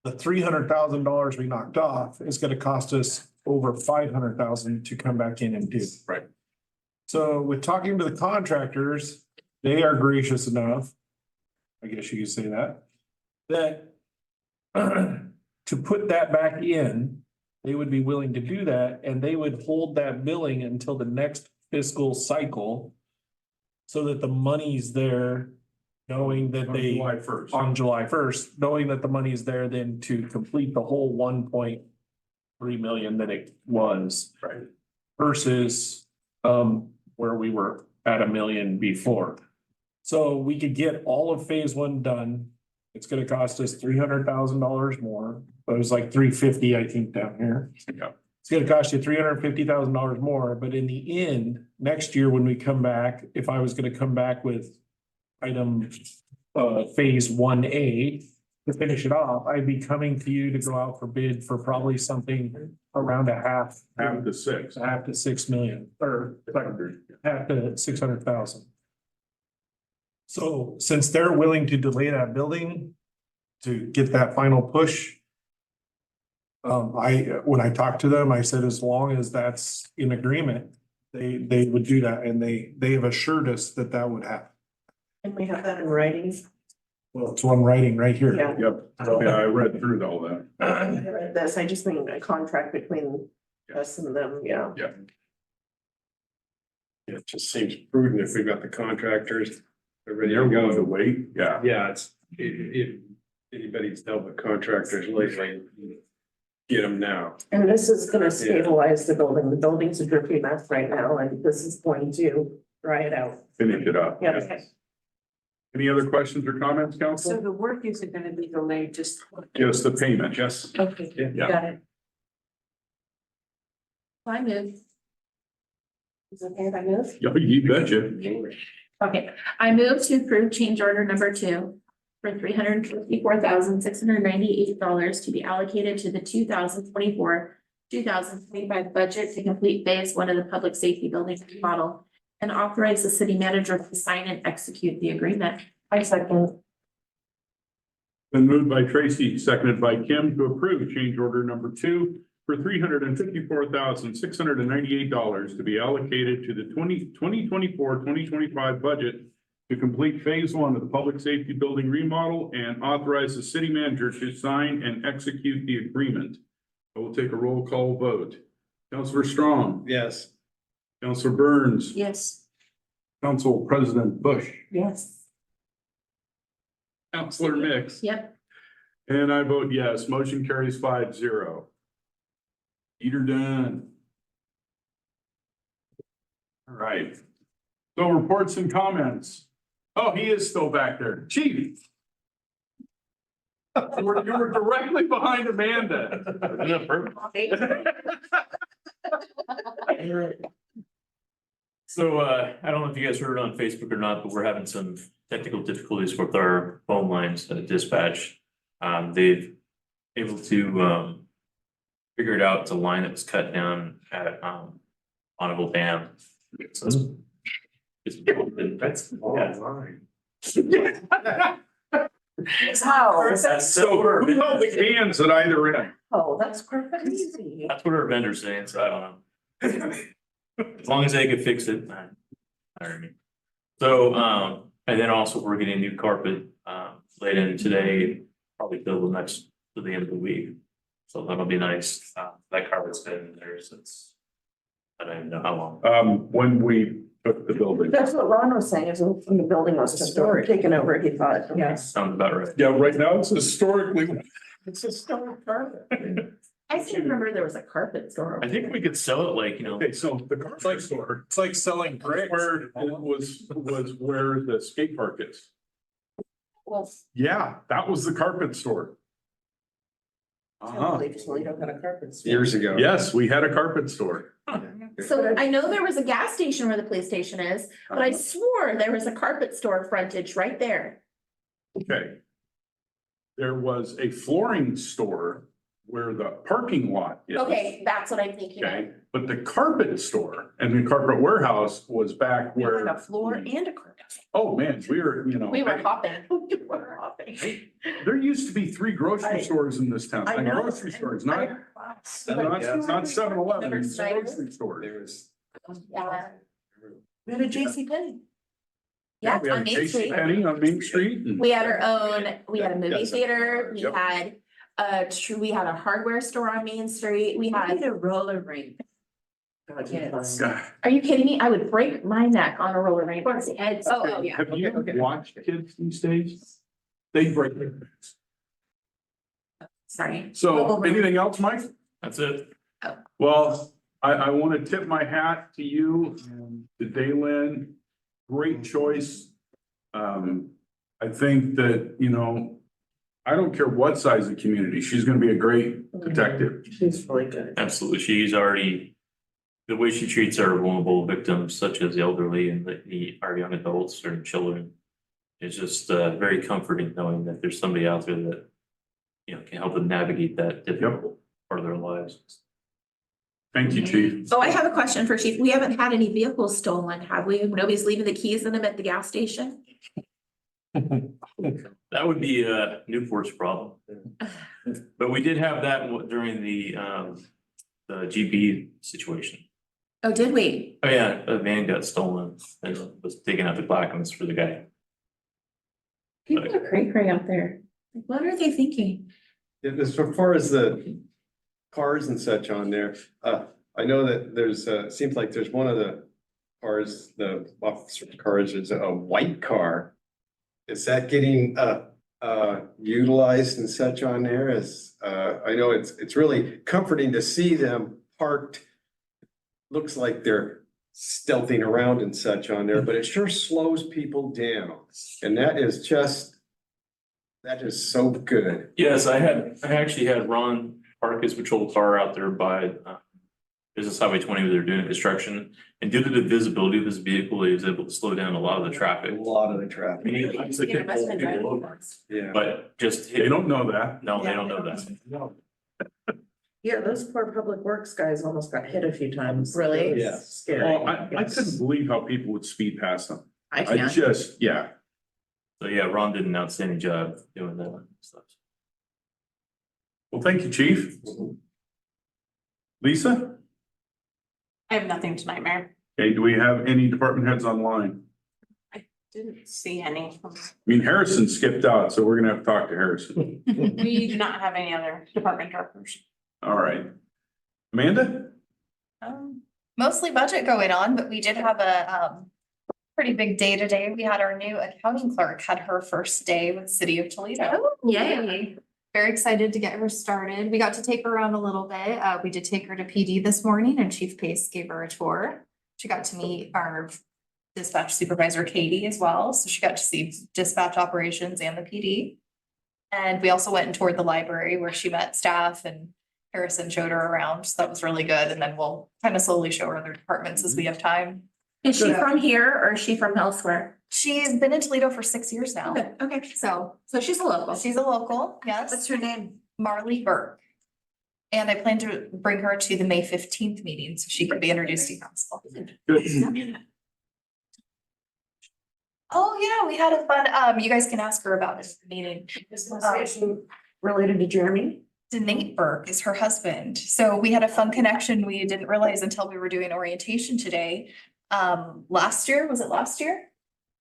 Speaker 6: The $300,000 we knocked off is gonna cost us over 500,000 to come back in and do.
Speaker 1: Right.
Speaker 6: So with talking to the contractors, they are gracious enough, I guess you could say that to put that back in, they would be willing to do that, and they would hold that billing until the next fiscal cycle so that the money's there, knowing that
Speaker 1: On
Speaker 6: they,
Speaker 1: July 1st.
Speaker 6: on July 1st, knowing that the money's there then to complete the whole 1.3 million that it was.
Speaker 1: Right.
Speaker 6: Versus, where we were at $1 million before. So we could get all of phase 1 done. It's gonna cost us $300,000 more, but it was like $350, I think, down here.
Speaker 1: Yeah.
Speaker 6: It's gonna cost you $350,000 more, but in the end, next year when we come back, if I was gonna come back with item, phase 1A to finish it off, I'd be coming to you to go out for bid for probably something around
Speaker 1: Half to 6.
Speaker 6: half to 6 million, or half to 600,000. So since they're willing to delay that building to get that final push. When I talked to them, I said, as long as that's in agreement, they would do that, and they have assured us that that would happen.
Speaker 16: And we have that in writing.
Speaker 6: Well, it's one writing right here.
Speaker 16: Yeah.
Speaker 1: Yep, yeah, I read through all that.
Speaker 16: I read this, I just mean a contract between us and them, yeah.
Speaker 9: Yeah, it just seems prudent if we got the contractors. They're ready
Speaker 1: They're
Speaker 9: to
Speaker 1: willing to
Speaker 9: go.
Speaker 1: wait, yeah.
Speaker 9: Yeah, if anybody's dealt with contractors lately, get them now.
Speaker 16: And this is gonna stabilize the building. The building's a drippy mess right now, and this is going to dry it out.
Speaker 1: Finish it up.
Speaker 16: Yeah.
Speaker 1: Any other questions or comments,
Speaker 15: So
Speaker 1: council?
Speaker 15: the work isn't gonna be delayed, just.
Speaker 1: Just the payment.
Speaker 9: Just,
Speaker 15: Okay,
Speaker 1: Yeah.
Speaker 15: got it.
Speaker 7: I move. Is it okay if I move?
Speaker 1: You betcha.
Speaker 7: Okay, I move to approve change order number 2 for $354,698 to be allocated to the 2024-2025 budget to complete phase 1 of the public safety building model and authorize the city manager to sign and execute the agreement. I second.
Speaker 1: Been moved by Tracy, seconded by Kim to approve change order number 2 for $354,698 to be allocated to the 2024-2025 budget to complete phase 1 of the public safety building remodel and authorize the city manager to sign and execute the agreement. I will take a roll call vote. Councilor Strong.
Speaker 9: yes.
Speaker 1: Councilor Burns.
Speaker 7: Yes.
Speaker 1: Council President Bush,
Speaker 16: Yes.
Speaker 1: Councilor Mix.
Speaker 7: Yep.
Speaker 1: And I vote yes. Motion carries 5-0. Peter done. All right. So reports and comments. Oh, he is still back there. Chief. You were directly behind Amanda.
Speaker 11: So, I don't know if you guys heard on Facebook or not, but we're having some technical difficulties with our phone lines at dispatch. They've able to, figure it out. It's a line that was cut down at, Bonneville Dam. So that's, yeah.
Speaker 16: How?
Speaker 1: So who held the cans at either end?
Speaker 16: Oh, that's crazy.
Speaker 11: That's what our vendor's saying, so I don't know. As long as they can fix it, I mean. So, and then also we're getting new carpet, laid in today, probably till the end of the week. So that'll be nice. That carpet's been there since, I don't even know how long.
Speaker 1: When we took the building.
Speaker 16: That's what Ron was saying, is when the building was taken over, he thought, yes.
Speaker 11: Sounds about right.
Speaker 1: Yeah, right now it's historically.
Speaker 16: It's a stone carpet.
Speaker 7: I still remember there was a carpet store.
Speaker 11: I think we could sell it like,
Speaker 1: Okay, so the carpet store.
Speaker 6: It's like selling bricks.
Speaker 1: Where it was where the skate park is.
Speaker 16: Well,
Speaker 1: Yeah, that was the carpet store. Uh-huh.
Speaker 16: Toledo got a carpet store.
Speaker 9: Years ago.
Speaker 1: Yes, we had a carpet store.
Speaker 7: So I know there was a gas station where the police station is, but I swore there was a carpet store frontage right there.
Speaker 1: Okay. There was a flooring store where the parking lot is.
Speaker 7: Okay, that's what I'm thinking of.
Speaker 1: Okay, but the carpet store and the carpet warehouse was back
Speaker 16: We had
Speaker 1: where,
Speaker 16: a floor and a carpet.
Speaker 1: oh man, we were,
Speaker 7: We were hopping.
Speaker 16: We were hopping.
Speaker 1: there used to be 3 grocery stores in this town.
Speaker 16: I
Speaker 1: And
Speaker 16: know.
Speaker 1: grocery stores, not 7-Eleven, it's grocery stores.
Speaker 9: There was.
Speaker 7: Yeah,
Speaker 16: We had a JCPenney.
Speaker 7: yeah,
Speaker 1: We had
Speaker 7: on Main
Speaker 1: J.C.
Speaker 7: Street.
Speaker 1: Penney on Main Street. and-
Speaker 7: We had our own, we had a movie
Speaker 1: Yes.
Speaker 7: theater, we
Speaker 1: Yep.
Speaker 7: had we had a hardware store on Main Street, we
Speaker 16: We
Speaker 7: had,
Speaker 16: had a roller rink. Yes.
Speaker 1: God,
Speaker 7: are you kidding me? I would break my neck on a roller rink. Oh, yeah.
Speaker 1: have you watched kids these days? They break their necks.
Speaker 7: Sorry.
Speaker 1: So anything else, Mike?
Speaker 11: That's it.
Speaker 1: Well, I want to tip my hat to you and to Daylin. Great choice. I think that, I don't care what size of community, she's gonna be a great detective.
Speaker 16: She's really good.
Speaker 11: Absolutely. She's already, the way she treats our vulnerable victims such as the elderly and our young adults or children. Is just very comforting knowing that there's somebody out there that, can help them navigate that difficult part of their lives.
Speaker 1: Thank you, Chief.
Speaker 7: Oh, I have a question for Chief. We haven't had any vehicles stolen, have we? Nobody's leaving the keys in them at the gas station?
Speaker 11: That would be Newport's problem. But we did have that during the GP situation.
Speaker 7: Oh, did we?
Speaker 11: Oh yeah, a van got stolen and was taken out to Clackamas for the guy.
Speaker 7: People are cray out there. What are they thinking?
Speaker 9: As far as the cars and such on there, I know that there's, seems like there's one of the cars, the officer's cars is a white car. Is that getting, utilized and such on there? As, I know it's really comforting to see them parked. Looks like they're stealthing around and such on there, but it sure slows people down. And that is so good.
Speaker 11: Yes, I actually had Ron park his patrol car out there by Business Highway 20 where they're doing construction. And due to the visibility of this vehicle, he was able to slow down a lot of the traffic.
Speaker 9: A lot of the traffic.
Speaker 11: I mean, obviously
Speaker 7: You know, must have been
Speaker 11: people
Speaker 7: driving
Speaker 11: over,
Speaker 7: fast.
Speaker 9: Yeah.
Speaker 11: but just.
Speaker 1: They don't know that.
Speaker 11: No, they don't know that.
Speaker 16: Yeah, those poor public works guys almost got hit a few times.
Speaker 7: Really?
Speaker 9: Yeah.
Speaker 16: Scary.
Speaker 1: Well, I couldn't believe how people would speed past them.
Speaker 16: I
Speaker 1: I
Speaker 16: can't.
Speaker 1: just, yeah.
Speaker 11: So yeah, Ron did an outstanding job doing that stuff.
Speaker 1: Well, thank you, Chief. Lisa?
Speaker 2: I have nothing tonight, Mayor.
Speaker 1: Okay, do we have any department heads online?
Speaker 2: Didn't see any.
Speaker 1: I mean, Harrison skipped out, so we're gonna have to talk to Harrison.
Speaker 2: We do not have any other department directors.
Speaker 1: All right. Amanda?
Speaker 17: Mostly budget going on, but we did have
Speaker 2: Pretty big day today. We had our new accounting clerk had her first day with City of Toledo.
Speaker 7: Oh, yay.
Speaker 2: Very excited to get her started. We got to take her around a little bit. We did take her to PD this morning and Chief Pace gave her a tour. She got to meet our dispatch supervisor Katie as well. So she got to see dispatch operations and the PD. And we also went and toured the library where she met staff and Harrison showed her around. So that was really good. And then we'll kind of slowly show her other departments as we have time.
Speaker 7: Is she from here or is she from elsewhere?
Speaker 2: She's been in Toledo for 6 years now.
Speaker 7: Okay,
Speaker 2: So
Speaker 7: she's a local.
Speaker 2: she's a local, yes.
Speaker 13: What's her name?
Speaker 2: Marley Burke. And I plan to bring her to the May 15th meeting so she can be introduced to council.
Speaker 1: Good.
Speaker 2: Oh, yeah, we had a fun, you guys can ask her about this meeting.
Speaker 16: Related to Jeremy?
Speaker 2: Nate Burke is her husband. So we had a fun connection. We didn't realize until we were doing orientation today. Last year, was it last year?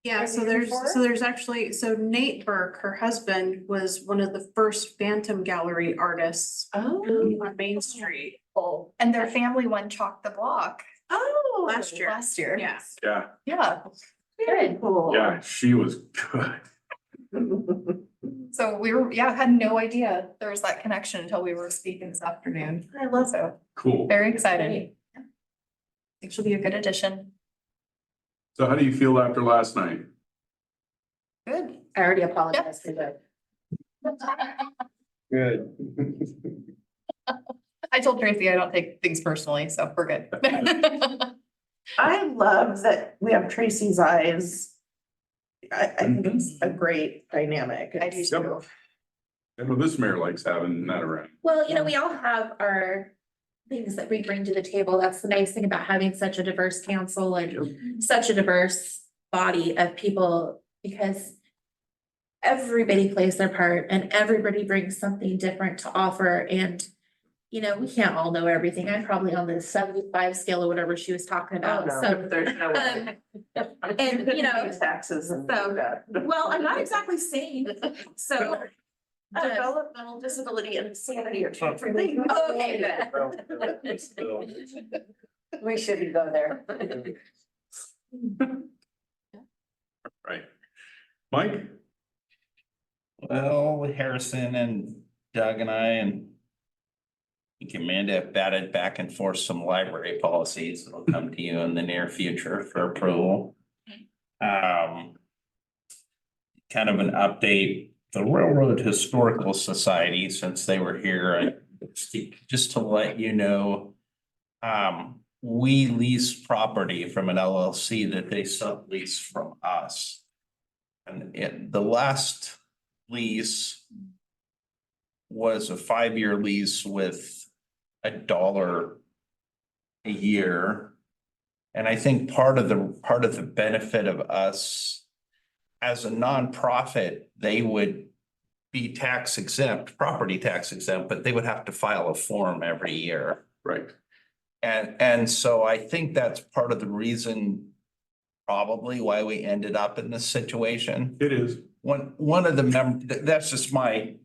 Speaker 17: Yeah,
Speaker 2: Or
Speaker 17: so
Speaker 2: the year
Speaker 17: there's,
Speaker 2: before?
Speaker 17: so there's actually, so Nate Burke, her husband, was one of the first Phantom Gallery artists
Speaker 16: Oh.
Speaker 17: on Main Street.
Speaker 2: Oh, and their family won Chalk the Block
Speaker 17: Oh, last year.
Speaker 2: last year.
Speaker 17: Yeah.
Speaker 1: Yeah,
Speaker 2: Yeah.
Speaker 16: Very cool.
Speaker 1: yeah, she was good.
Speaker 2: So we were, yeah, had no idea there was that connection until we were speaking this afternoon. I love it.
Speaker 1: Cool.
Speaker 2: Very excited. I think she'll be a good addition.
Speaker 1: So how do you feel after last night?
Speaker 2: Good.
Speaker 7: I already apologized for that.
Speaker 9: Good.
Speaker 2: I told Tracy I don't take things personally, so we're good.
Speaker 16: I love that we have Tracy's eyes. I think it's a great dynamic.
Speaker 2: I do too.
Speaker 1: And well, this mayor likes having that around.
Speaker 7: Well, we all have our things that we bring to the table. That's the nice thing about having such a diverse council and such a diverse body of people, because everybody plays their part and everybody brings something different to offer. And, we can't all know everything. I'm probably on the 75 scale or whatever she was talking about. So,
Speaker 16: There's no way.
Speaker 7: and,
Speaker 16: Taxes and.
Speaker 7: So, well, I'm not exactly saying, so.
Speaker 16: Developmental disability and insanity are two different things.
Speaker 7: Okay, good.
Speaker 16: We shouldn't go there.
Speaker 1: Right. Mike?
Speaker 18: Well, Harrison and Doug and I and I think Amanda have batted back and forth some library policies that'll come to you in the near future for approval. Kind of an update, the Railroad Historical Society, since they were here, just to let you know, we lease property from an LLC that they sublease from us. And the last lease was a 5-year lease with $1 a year. And I think part of the benefit of us as a nonprofit, they would be tax exempt, property tax exempt, but they would have to file a form every year.
Speaker 1: Right.
Speaker 18: And so I think that's part of the reason probably why we ended up in this situation.
Speaker 1: It is.
Speaker 18: One of the that's just my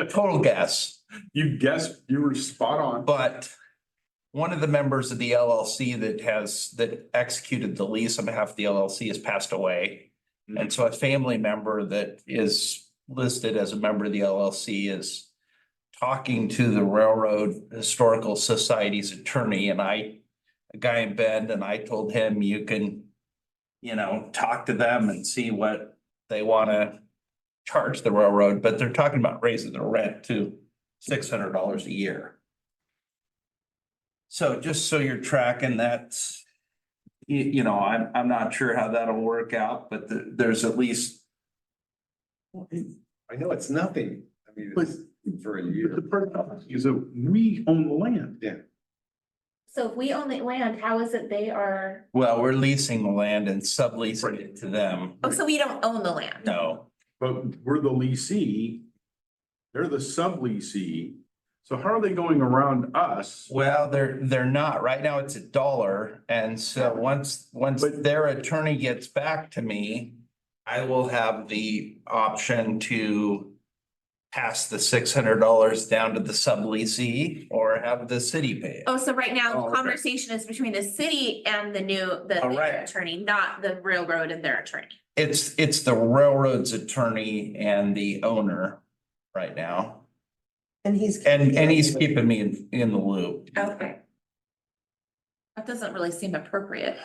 Speaker 18: total guess.
Speaker 1: You guessed, you were spot on.
Speaker 18: But one of the members of the LLC that executed the lease on behalf of the LLC has passed away. And so a family member that is listed as a member of the LLC is talking to the Railroad Historical Society's attorney, and a guy in Bend, and I told him you can, talk to them and see what they want to charge the railroad, but they're talking about raising the rent to $600 a year. So just so you're tracking that, I'm not sure how that'll work out, but there's at least.
Speaker 9: I know it's nothing. I mean, it's for a year.
Speaker 1: The part is that we own the land.
Speaker 9: Yeah.
Speaker 7: So if we own the land, how is it they are?
Speaker 18: Well, we're leasing the land and subleasing it to them.
Speaker 7: Oh, so we don't own the land?
Speaker 18: No,
Speaker 1: But we're the leasee. They're the subleasee. So how are they going around us?
Speaker 18: well, they're not. Right now it's $1. And so once their attorney gets back to me, I will have the option to pass the $600 down to the subleasee or have the city pay it.
Speaker 7: Oh, so right now,
Speaker 18: Oh,
Speaker 7: the
Speaker 18: okay.
Speaker 7: conversation is between the city and the
Speaker 18: Correct.
Speaker 7: attorney, not the railroad and their attorney.
Speaker 18: It's the railroad's attorney and the owner right now.
Speaker 12: And he's.
Speaker 18: And he's keeping me in the loop.
Speaker 7: Okay. That doesn't really seem appropriate.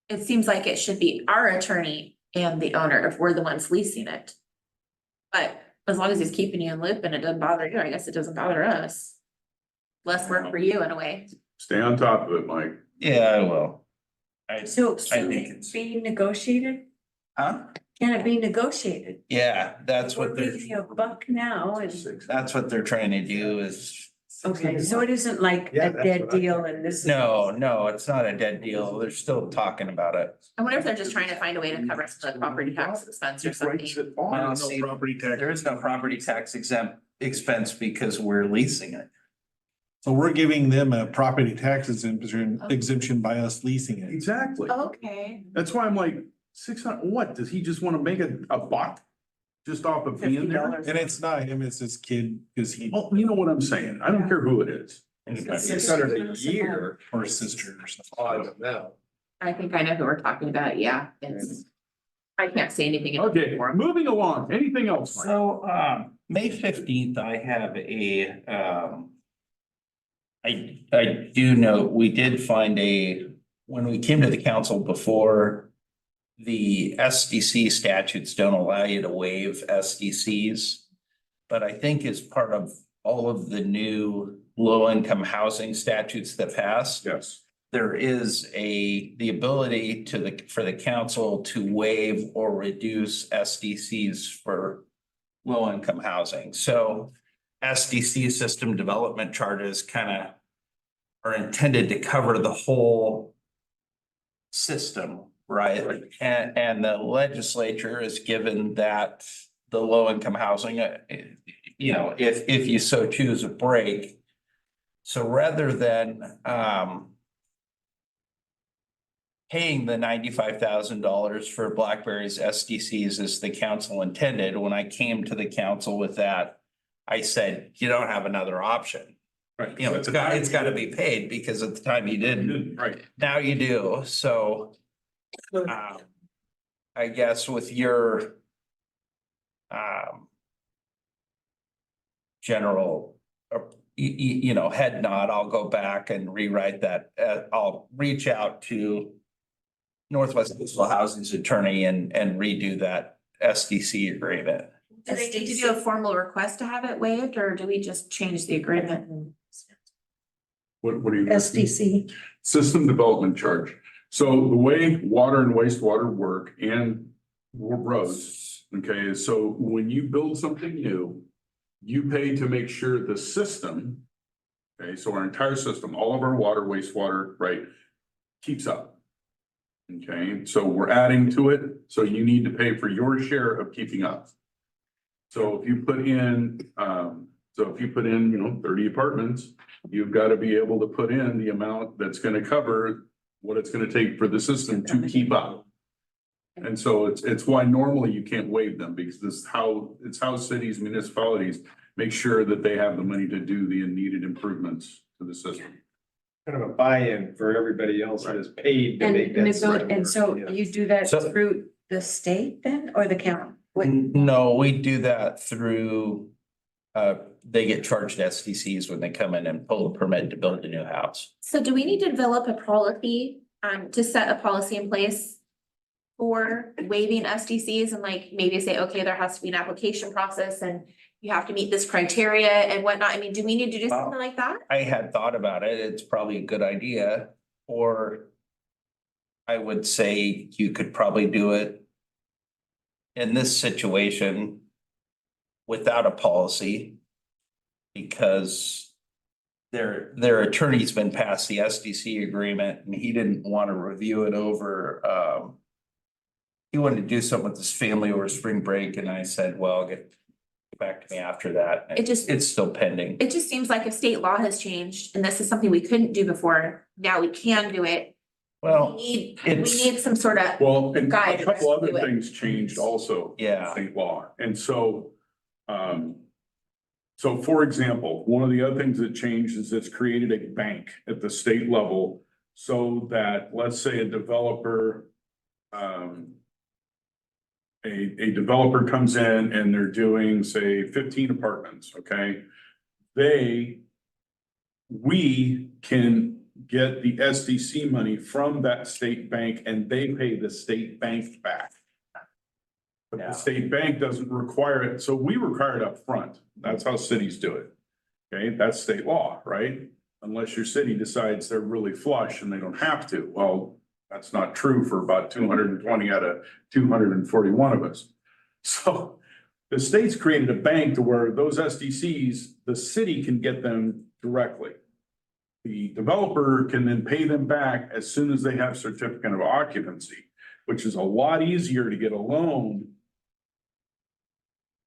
Speaker 7: It seems like it should be our attorney and the owner if we're the ones leasing it. But as long as he's keeping you in loop and it doesn't bother you, I guess it doesn't bother us. Less work for you in a way.
Speaker 1: Stay on top of it, Mike.
Speaker 18: Yeah, I will.
Speaker 15: So
Speaker 18: I think
Speaker 15: can
Speaker 18: it's-
Speaker 15: it be negotiated?
Speaker 18: Huh?
Speaker 15: Can it be negotiated?
Speaker 18: Yeah, that's
Speaker 15: We're
Speaker 18: what they're,
Speaker 15: giving you a buck now and,
Speaker 18: that's what they're trying to do is,
Speaker 15: okay, so it isn't like
Speaker 9: Yeah,
Speaker 15: a
Speaker 9: that's
Speaker 15: dead
Speaker 9: what I
Speaker 15: deal and this is.
Speaker 18: no, it's not a dead deal. They're still talking about it.
Speaker 7: I wonder if they're just trying to find a way to cover some of the property tax expense or something.
Speaker 18: Well, see, there is no property tax expense because we're leasing it.
Speaker 6: So we're giving them a property tax exemption by us leasing it.
Speaker 1: Exactly.
Speaker 7: Okay.
Speaker 1: That's why I'm like, 600, what, does he just wanna make a buck? Just off of being there?
Speaker 6: And it's not him, it's his kid, because he,
Speaker 1: Well, you know what I'm saying, I don't care who it is.
Speaker 9: $600 a year.
Speaker 6: or his sister or something.
Speaker 9: Odd amount.
Speaker 7: I think I know who we're talking about. Yeah, it's. I can't say anything.
Speaker 1: Okay, moving along, anything else, Mike?
Speaker 18: So, May 15th, I have I do know, we did find when we came to the council before, the SDC statutes don't allow you to waive SDCs. But I think as part of all of the new low-income housing statutes that passed,
Speaker 1: Yes.
Speaker 18: there is the ability for the council to waive or reduce SDCs for low-income housing. So SDC system development charges kind of are intended to cover the whole system, right? And the legislature is given that the low-income housing, if you so choose, a break. So rather than paying the $95,000 for BlackBerry's SDCs as the council intended, when I came to the council with that, I said, you don't have another option.
Speaker 1: Right.
Speaker 18: It's got to be paid because at the time you didn't.
Speaker 1: Right.
Speaker 18: Now you do. So I guess with your general, head nod, I'll go back and rewrite that. I'll reach out to Northwest Coastal Housing's attorney and redo that SDC agreement.
Speaker 7: Do they need to do a formal request to have it waived, or do we just change the agreement?
Speaker 1: What do you?
Speaker 12: SDC.
Speaker 1: System development charge. So the way water and wastewater work and roads, okay, is so when you build something new, you pay to make sure the system, okay, so our entire system, all of our water, wastewater, right, keeps up. Okay, so we're adding to it, so you need to pay for your share of keeping up. So if you put in, 30 apartments, you've got to be able to put in the amount that's going to cover what it's going to take for the system to keep up. And so it's why normally you can't waive them, because it's how cities, municipalities make sure that they have the money to do the needed improvements to the system.
Speaker 9: Kind of a buy-in for everybody else that is paid to make that. system
Speaker 15: And so
Speaker 9: work.
Speaker 15: you do that
Speaker 18: So-
Speaker 15: through the state then, or the county?
Speaker 18: No, we do that through, they get charged SDCs when they come in and pull a permit to build a new house.
Speaker 7: So do we need to develop a policy, to set a policy in place for waiving SDCs and like maybe say, okay, there has to be an application process and you have to meet this criteria and whatnot? I mean, do we need to do something like that?
Speaker 18: I had thought about it. It's probably a good idea, or I would say you could probably do it in this situation without a policy, because their attorney's been passed the SDC agreement and he didn't want to review it over. He wanted to do something with his family over spring break, and I said, well, get back to me after that. It's still pending.
Speaker 7: It just seems like if state law has changed and this is something we couldn't do before, now we can do it.
Speaker 18: Well,
Speaker 7: We
Speaker 18: it's-
Speaker 7: need some sort of,
Speaker 1: Well, and a
Speaker 7: Guidance
Speaker 1: couple other
Speaker 7: to it.
Speaker 1: things changed also.
Speaker 18: Yeah.
Speaker 1: State law, and so, so for example, one of the other things that changed is it's created a bank at the state level. So that, let's say a developer, a developer comes in and they're doing, say, 15 apartments, okay? We can get the SDC money from that state bank and they pay the state bank back. But the state bank doesn't require it, so we require it up front. That's how cities do it. Okay, that's state law, right? Unless your city decides they're really flush and they don't have to. Well, that's not true for about 220 out of 241 of us. So the state's created a bank to where those SDCs, the city can get them directly. The developer can then pay them back as soon as they have certificate of occupancy, which is a lot easier to get a loan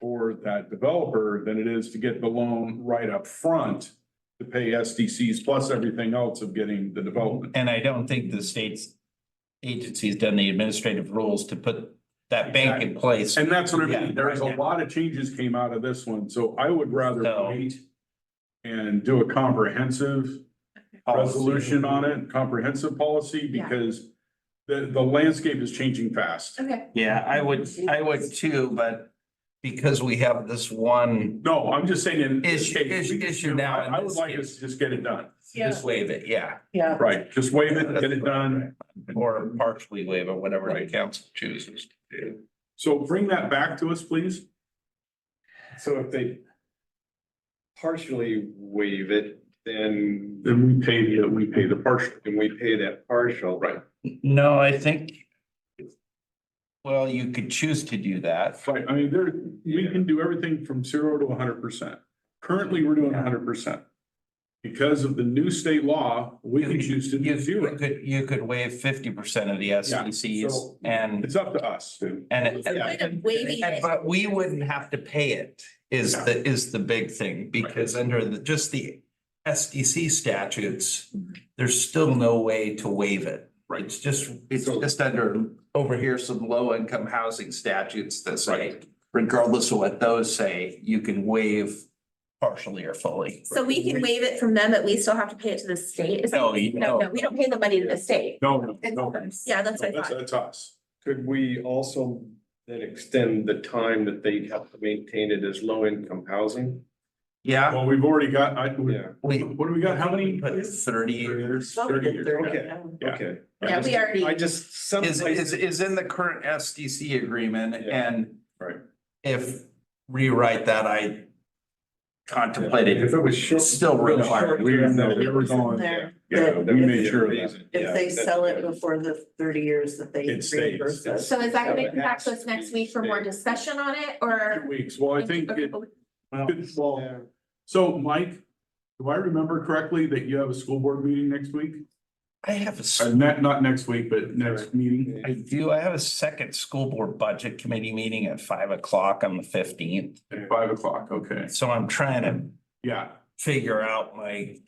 Speaker 1: for that developer than it is to get the loan right up front to pay SDCs plus everything else of getting the development.
Speaker 18: And I don't think the state's agency's done the administrative rules to put that bank in place.
Speaker 1: And that's what I
Speaker 18: Yeah,
Speaker 1: mean. There's a
Speaker 18: right now.
Speaker 1: lot of changes came out of this one, so I would rather
Speaker 18: So-
Speaker 1: wait and do a comprehensive resolution on it, comprehensive policy,
Speaker 7: Yeah.
Speaker 1: because the landscape is changing fast.
Speaker 7: okay.
Speaker 18: Yeah, I would too, but because we have this one,
Speaker 1: No, I'm just saying in this
Speaker 18: Issue-
Speaker 1: case, we can
Speaker 18: issue
Speaker 1: do-
Speaker 18: now in
Speaker 1: I would
Speaker 18: this
Speaker 1: like
Speaker 18: case.
Speaker 1: us to just get it done.
Speaker 18: just waive it, yeah.
Speaker 16: Yeah.
Speaker 1: Right, just waive it, get it done.
Speaker 18: Or partially waive it, whatever the council chooses to do.
Speaker 1: So bring that back to us, please.
Speaker 9: So if they partially waive it, then
Speaker 1: Then we pay the partial.
Speaker 9: we pay that partial.
Speaker 1: Right.
Speaker 18: No, I think. Well, you could choose to do that.
Speaker 1: Right, I mean, we can do everything from 0 to 100%. Currently, we're doing 100%. Because of the new state law, we can choose to do
Speaker 18: You
Speaker 1: 0.
Speaker 18: you could waive 50% of the SDCs
Speaker 1: so-
Speaker 18: and,
Speaker 1: It's up to us.
Speaker 18: and.
Speaker 7: What's the point of waiving it?
Speaker 18: But we wouldn't have to pay it is the big thing, because under just the SDC statutes, there's still no way to waive it.
Speaker 1: Right.
Speaker 18: It's just under, over here, some low income housing statutes that say,
Speaker 1: Right.
Speaker 18: regardless of what those say, you can waive partially or fully.
Speaker 7: So we can waive it from them, but we still have to pay it to the state? Is that-
Speaker 18: No,
Speaker 7: No, we don't pay the money to the state.
Speaker 1: No.
Speaker 7: Yeah, that's what I thought.
Speaker 1: That's us.
Speaker 9: Could we also then extend the time that they have to maintain it as low income housing?
Speaker 18: Yeah.
Speaker 1: Well, we've already got,
Speaker 9: Yeah.
Speaker 1: what do we got? How many?
Speaker 18: 30 years.
Speaker 1: 30 years.
Speaker 9: Okay,
Speaker 1: Yeah.
Speaker 9: okay.
Speaker 7: Yeah, we already.
Speaker 9: I just, some
Speaker 18: Is
Speaker 9: places.
Speaker 18: in the current SDC agreement,
Speaker 9: Yeah.
Speaker 18: and
Speaker 1: Right.
Speaker 18: if rewrite that, I contemplated.
Speaker 9: If it was short.
Speaker 18: Still required.
Speaker 1: We were
Speaker 16: It was in
Speaker 1: going,
Speaker 16: there.
Speaker 1: yeah, we made sure of that.
Speaker 16: If they sell it before the 30 years that they
Speaker 1: It stays.
Speaker 16: reimburse us.
Speaker 7: So is that gonna come back to us next week for more discussion on it,
Speaker 1: 2
Speaker 7: or?
Speaker 1: weeks. Well, I think it,
Speaker 9: Well, yeah.
Speaker 1: so Mike, do I remember correctly that you have a school board meeting next week?
Speaker 18: I have
Speaker 1: Not next week, but next meeting?
Speaker 18: I have a second school board budget committee meeting at 5 o'clock on the 15th.
Speaker 1: At 5 o'clock, okay.
Speaker 18: So I'm trying to
Speaker 1: Yeah.
Speaker 18: figure out my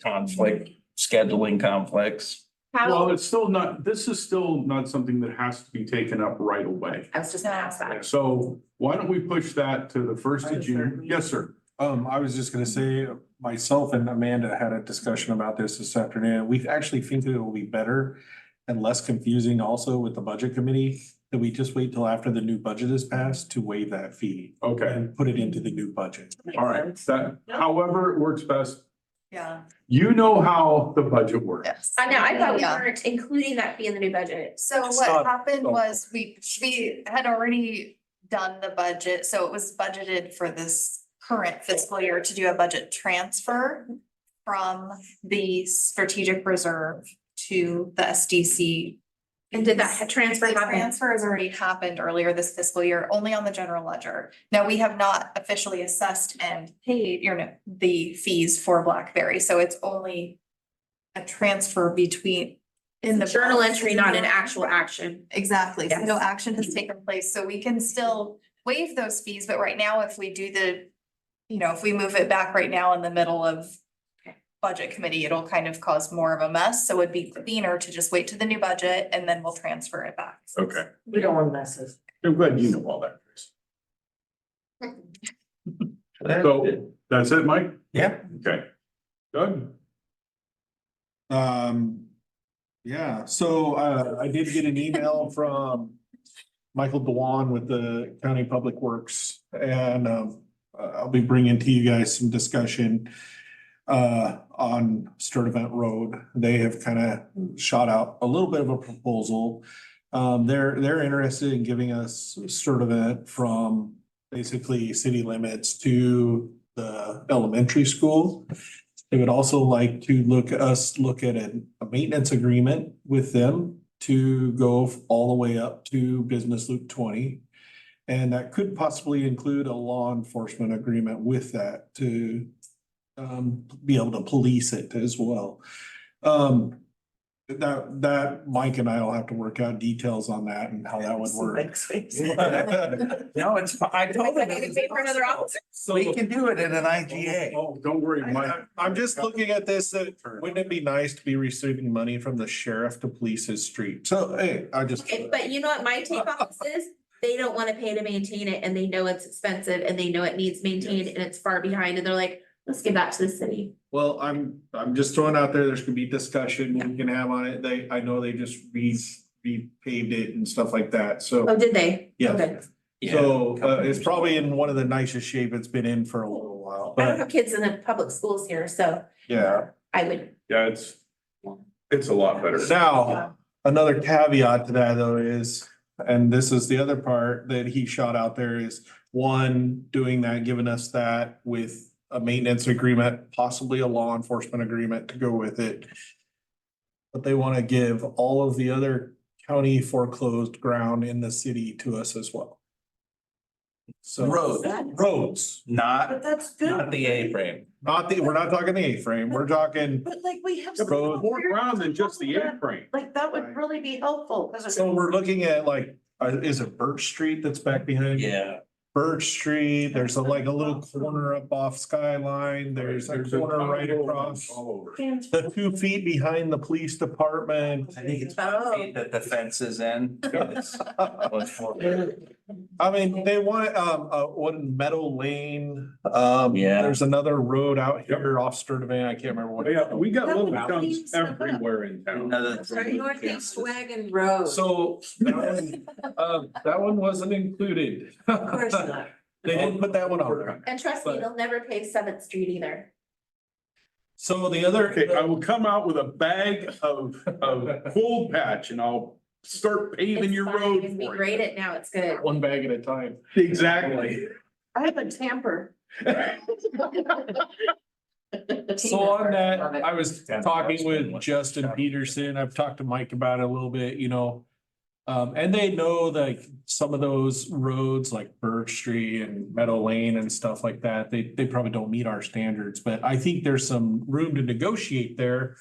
Speaker 18: scheduling conflicts.
Speaker 1: Well, it's still not, this is still not something that has to be taken up right away.
Speaker 7: I was just gonna ask that.
Speaker 1: So why don't we push that to the 1st of June? Yes, sir.
Speaker 6: I was just gonna say, myself and Amanda had a discussion about this afternoon. We actually think it will be better and less confusing also with the budget committee, that we just wait till after the new budget is passed to waive that fee
Speaker 1: Okay,
Speaker 6: and put it into the new budget.
Speaker 1: all right. That, however it works best.
Speaker 13: Yeah.
Speaker 1: You know how the budget works.
Speaker 13: Yes.
Speaker 7: I know, I thought we
Speaker 2: Yeah.
Speaker 7: weren't including that fee in the new budget.
Speaker 2: So
Speaker 6: It's
Speaker 2: what
Speaker 6: not-
Speaker 2: happened was we had already done the budget, so it was budgeted for this current fiscal year to do a budget transfer from the strategic reserve to the SDC.
Speaker 7: And did that transfer
Speaker 2: The
Speaker 7: happen?
Speaker 2: transfer has already happened earlier this fiscal year, only on the general ledger. Now, we have not officially assessed and paid, the fees for BlackBerry, so it's only a transfer between in the
Speaker 7: Journal entry, not an actual action.
Speaker 2: Exactly, so
Speaker 7: Yes.
Speaker 2: no action has taken place, so we can still waive those fees, but right now, if we do if we move it back right now in the middle of budget committee, it'll kind of cause more of a mess, so it'd be cleaner to just wait to the new budget and then we'll transfer it back.
Speaker 1: Okay,
Speaker 16: We don't want messes.
Speaker 1: I'm glad you know all that, Chris. So, that's it, Mike?
Speaker 10: Yeah.
Speaker 1: Okay. Doug?
Speaker 6: Yeah, so I did get an email from Michael Dewan with the County Public Works, and I'll be bringing to you guys some discussion on Sturtevant Road. They have kind of shot out a little bit of a proposal. They're interested in giving us Sturtevant from basically city limits to the elementary school. They would also like to look at a maintenance agreement with them to go all the way up to Business Loop 20. And that could possibly include a law enforcement agreement with that to be able to police it as well. That Mike and I will have to work out details on that and how that would work.
Speaker 18: No, it's, I told them.
Speaker 7: Pay for another officer.
Speaker 18: So we can do it in an IGA.
Speaker 1: Oh, don't worry, Mike.
Speaker 6: I'm just looking at this, wouldn't it be nice to be receiving money from the sheriff to police his street? So, hey, I just.
Speaker 7: Okay, but you know what my take on this is? They don't wanna pay to maintain it and they know it's expensive and they know it needs maintained and it's far behind and they're like, let's give that to the city.
Speaker 6: Well, I'm just throwing out there, there's gonna be discussion we can have on it. I know they just repaved it and stuff like that, so.
Speaker 7: Oh, did they?
Speaker 6: Yeah.
Speaker 7: Okay.
Speaker 6: So, it's probably in one of the nicest shape it's been in for a little while,
Speaker 7: I don't
Speaker 6: but
Speaker 7: have kids in the public schools here, so
Speaker 6: yeah.
Speaker 7: I would.
Speaker 1: Yeah, it's a lot better.
Speaker 6: Now, another caveat to that though is, and this is the other part that he shot out there is, one, doing that, giving us that with a maintenance agreement, possibly a law enforcement agreement to go with it. But they want to give all of the other county foreclosed ground in the city to us as well. So roads,
Speaker 18: Not,
Speaker 16: that's
Speaker 18: not the A-frame.
Speaker 6: we're not talking the A-frame, we're talking,
Speaker 16: But like we have.
Speaker 6: Road.
Speaker 1: More ground than just the A-frame.
Speaker 16: Like that would really be helpful.
Speaker 6: so we're looking at like, is it Birch Street that's back behind?
Speaker 18: Yeah.
Speaker 6: Birch Street, there's a little corner up off Skyline, there's a corner right across.
Speaker 1: All over.
Speaker 6: The 2 feet behind the police department.
Speaker 18: I think it's 5 feet that the fence is in. It's- what's for-
Speaker 6: I mean, they want, one Meadow Lane,
Speaker 18: Yeah.
Speaker 6: there's another road out here off Sturtevant, I can't remember what.
Speaker 1: Yeah, we got little
Speaker 16: That
Speaker 1: chunks
Speaker 16: means stuff up.
Speaker 1: everywhere in town.
Speaker 18: Another.
Speaker 16: Northeast Wagon Road.
Speaker 6: So, that one wasn't included.
Speaker 16: Of course not.
Speaker 6: They didn't put that one on there.
Speaker 7: And trust me, they'll never pay 7th Street either.
Speaker 6: So the other.
Speaker 1: Okay, I will come out with a bag of cold patch and I'll start paving
Speaker 7: It's
Speaker 1: your
Speaker 7: fine,
Speaker 1: road
Speaker 7: because we
Speaker 1: for
Speaker 7: grade
Speaker 1: you.
Speaker 7: it now, it's good.
Speaker 6: One bag at a time.
Speaker 1: Exactly.
Speaker 16: I have a tamper.
Speaker 6: So on that, I was talking with Justin Peterson, I've talked to Mike about it a little bit, you know. And they know like some of those roads like Birch Street and Meadow Lane and stuff like that, they probably don't meet our standards, but I think there's some room to negotiate there.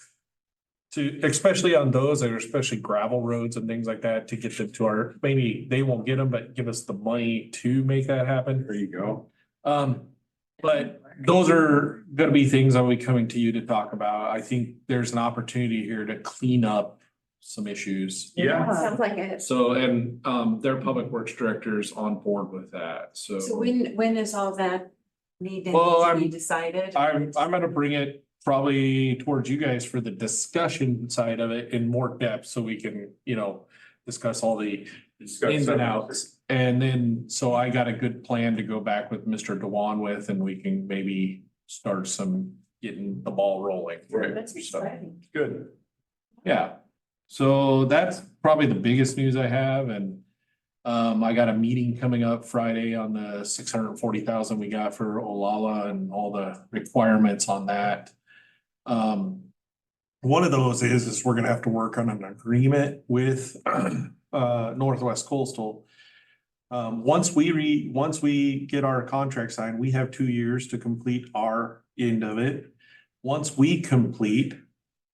Speaker 6: To, especially on those that are especially gravel roads and things like that, to get them to our, maybe they won't get them, but give us the money to make that happen.
Speaker 1: There you go.
Speaker 6: But those are gonna be things I'll be coming to you to talk about. I think there's an opportunity here to clean up some issues.
Speaker 1: Yeah.
Speaker 7: Sounds like it.
Speaker 6: So, and their public works director is on board with that, so.
Speaker 15: So when is all that need
Speaker 6: Well,
Speaker 15: to be
Speaker 6: I'm-
Speaker 15: decided?
Speaker 6: I'm gonna bring it probably towards you guys for the discussion side of it in more depth, so we can, you know, discuss all the ins and outs. And then, so I got a good plan to go back with Mr. Dewan with, and we can maybe start getting the ball rolling.
Speaker 15: That's
Speaker 6: So,
Speaker 15: exciting.
Speaker 6: good. Yeah, so that's probably the biggest news I have, and I got a meeting coming up Friday on the 640,000 we got for Olala and all the requirements on that. One of those is we're gonna have to work on an agreement with Northwest Coastal. Once we get our contract signed, we have 2 years to complete our end of it. Once we complete,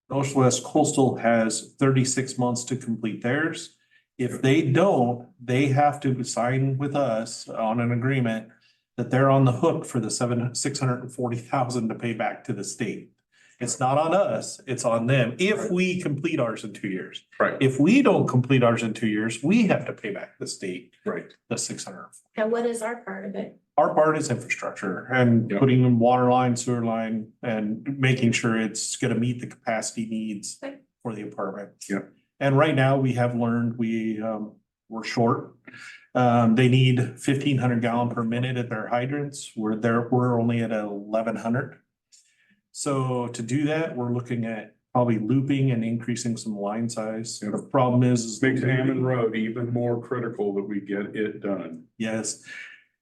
Speaker 6: Northwest Coastal has 36 months to complete theirs. If they don't, they have to sign with us on an agreement that they're on the hook for the 640,000 to pay back to the state. It's not on us, it's on them, if we complete ours in 2 years.
Speaker 1: Right.
Speaker 6: If we don't complete ours in 2 years, we have to pay back the state
Speaker 1: Right.
Speaker 6: the 600.
Speaker 7: And what is our part of it?
Speaker 6: Our part is infrastructure and
Speaker 1: Yep.
Speaker 6: putting in water line, sewer line, and making sure it's gonna meet the capacity needs
Speaker 7: Okay.
Speaker 6: for the apartment.
Speaker 1: Yep.
Speaker 6: And right now, we have learned we're short. They need 1,500 gallon per minute at their hydrants. We're only at 1,100. So to do that, we're looking at probably looping and increasing some line size.
Speaker 1: Yep.
Speaker 6: The problem is.
Speaker 1: Makes Hammond Road even more critical that we get it done.
Speaker 6: Yes,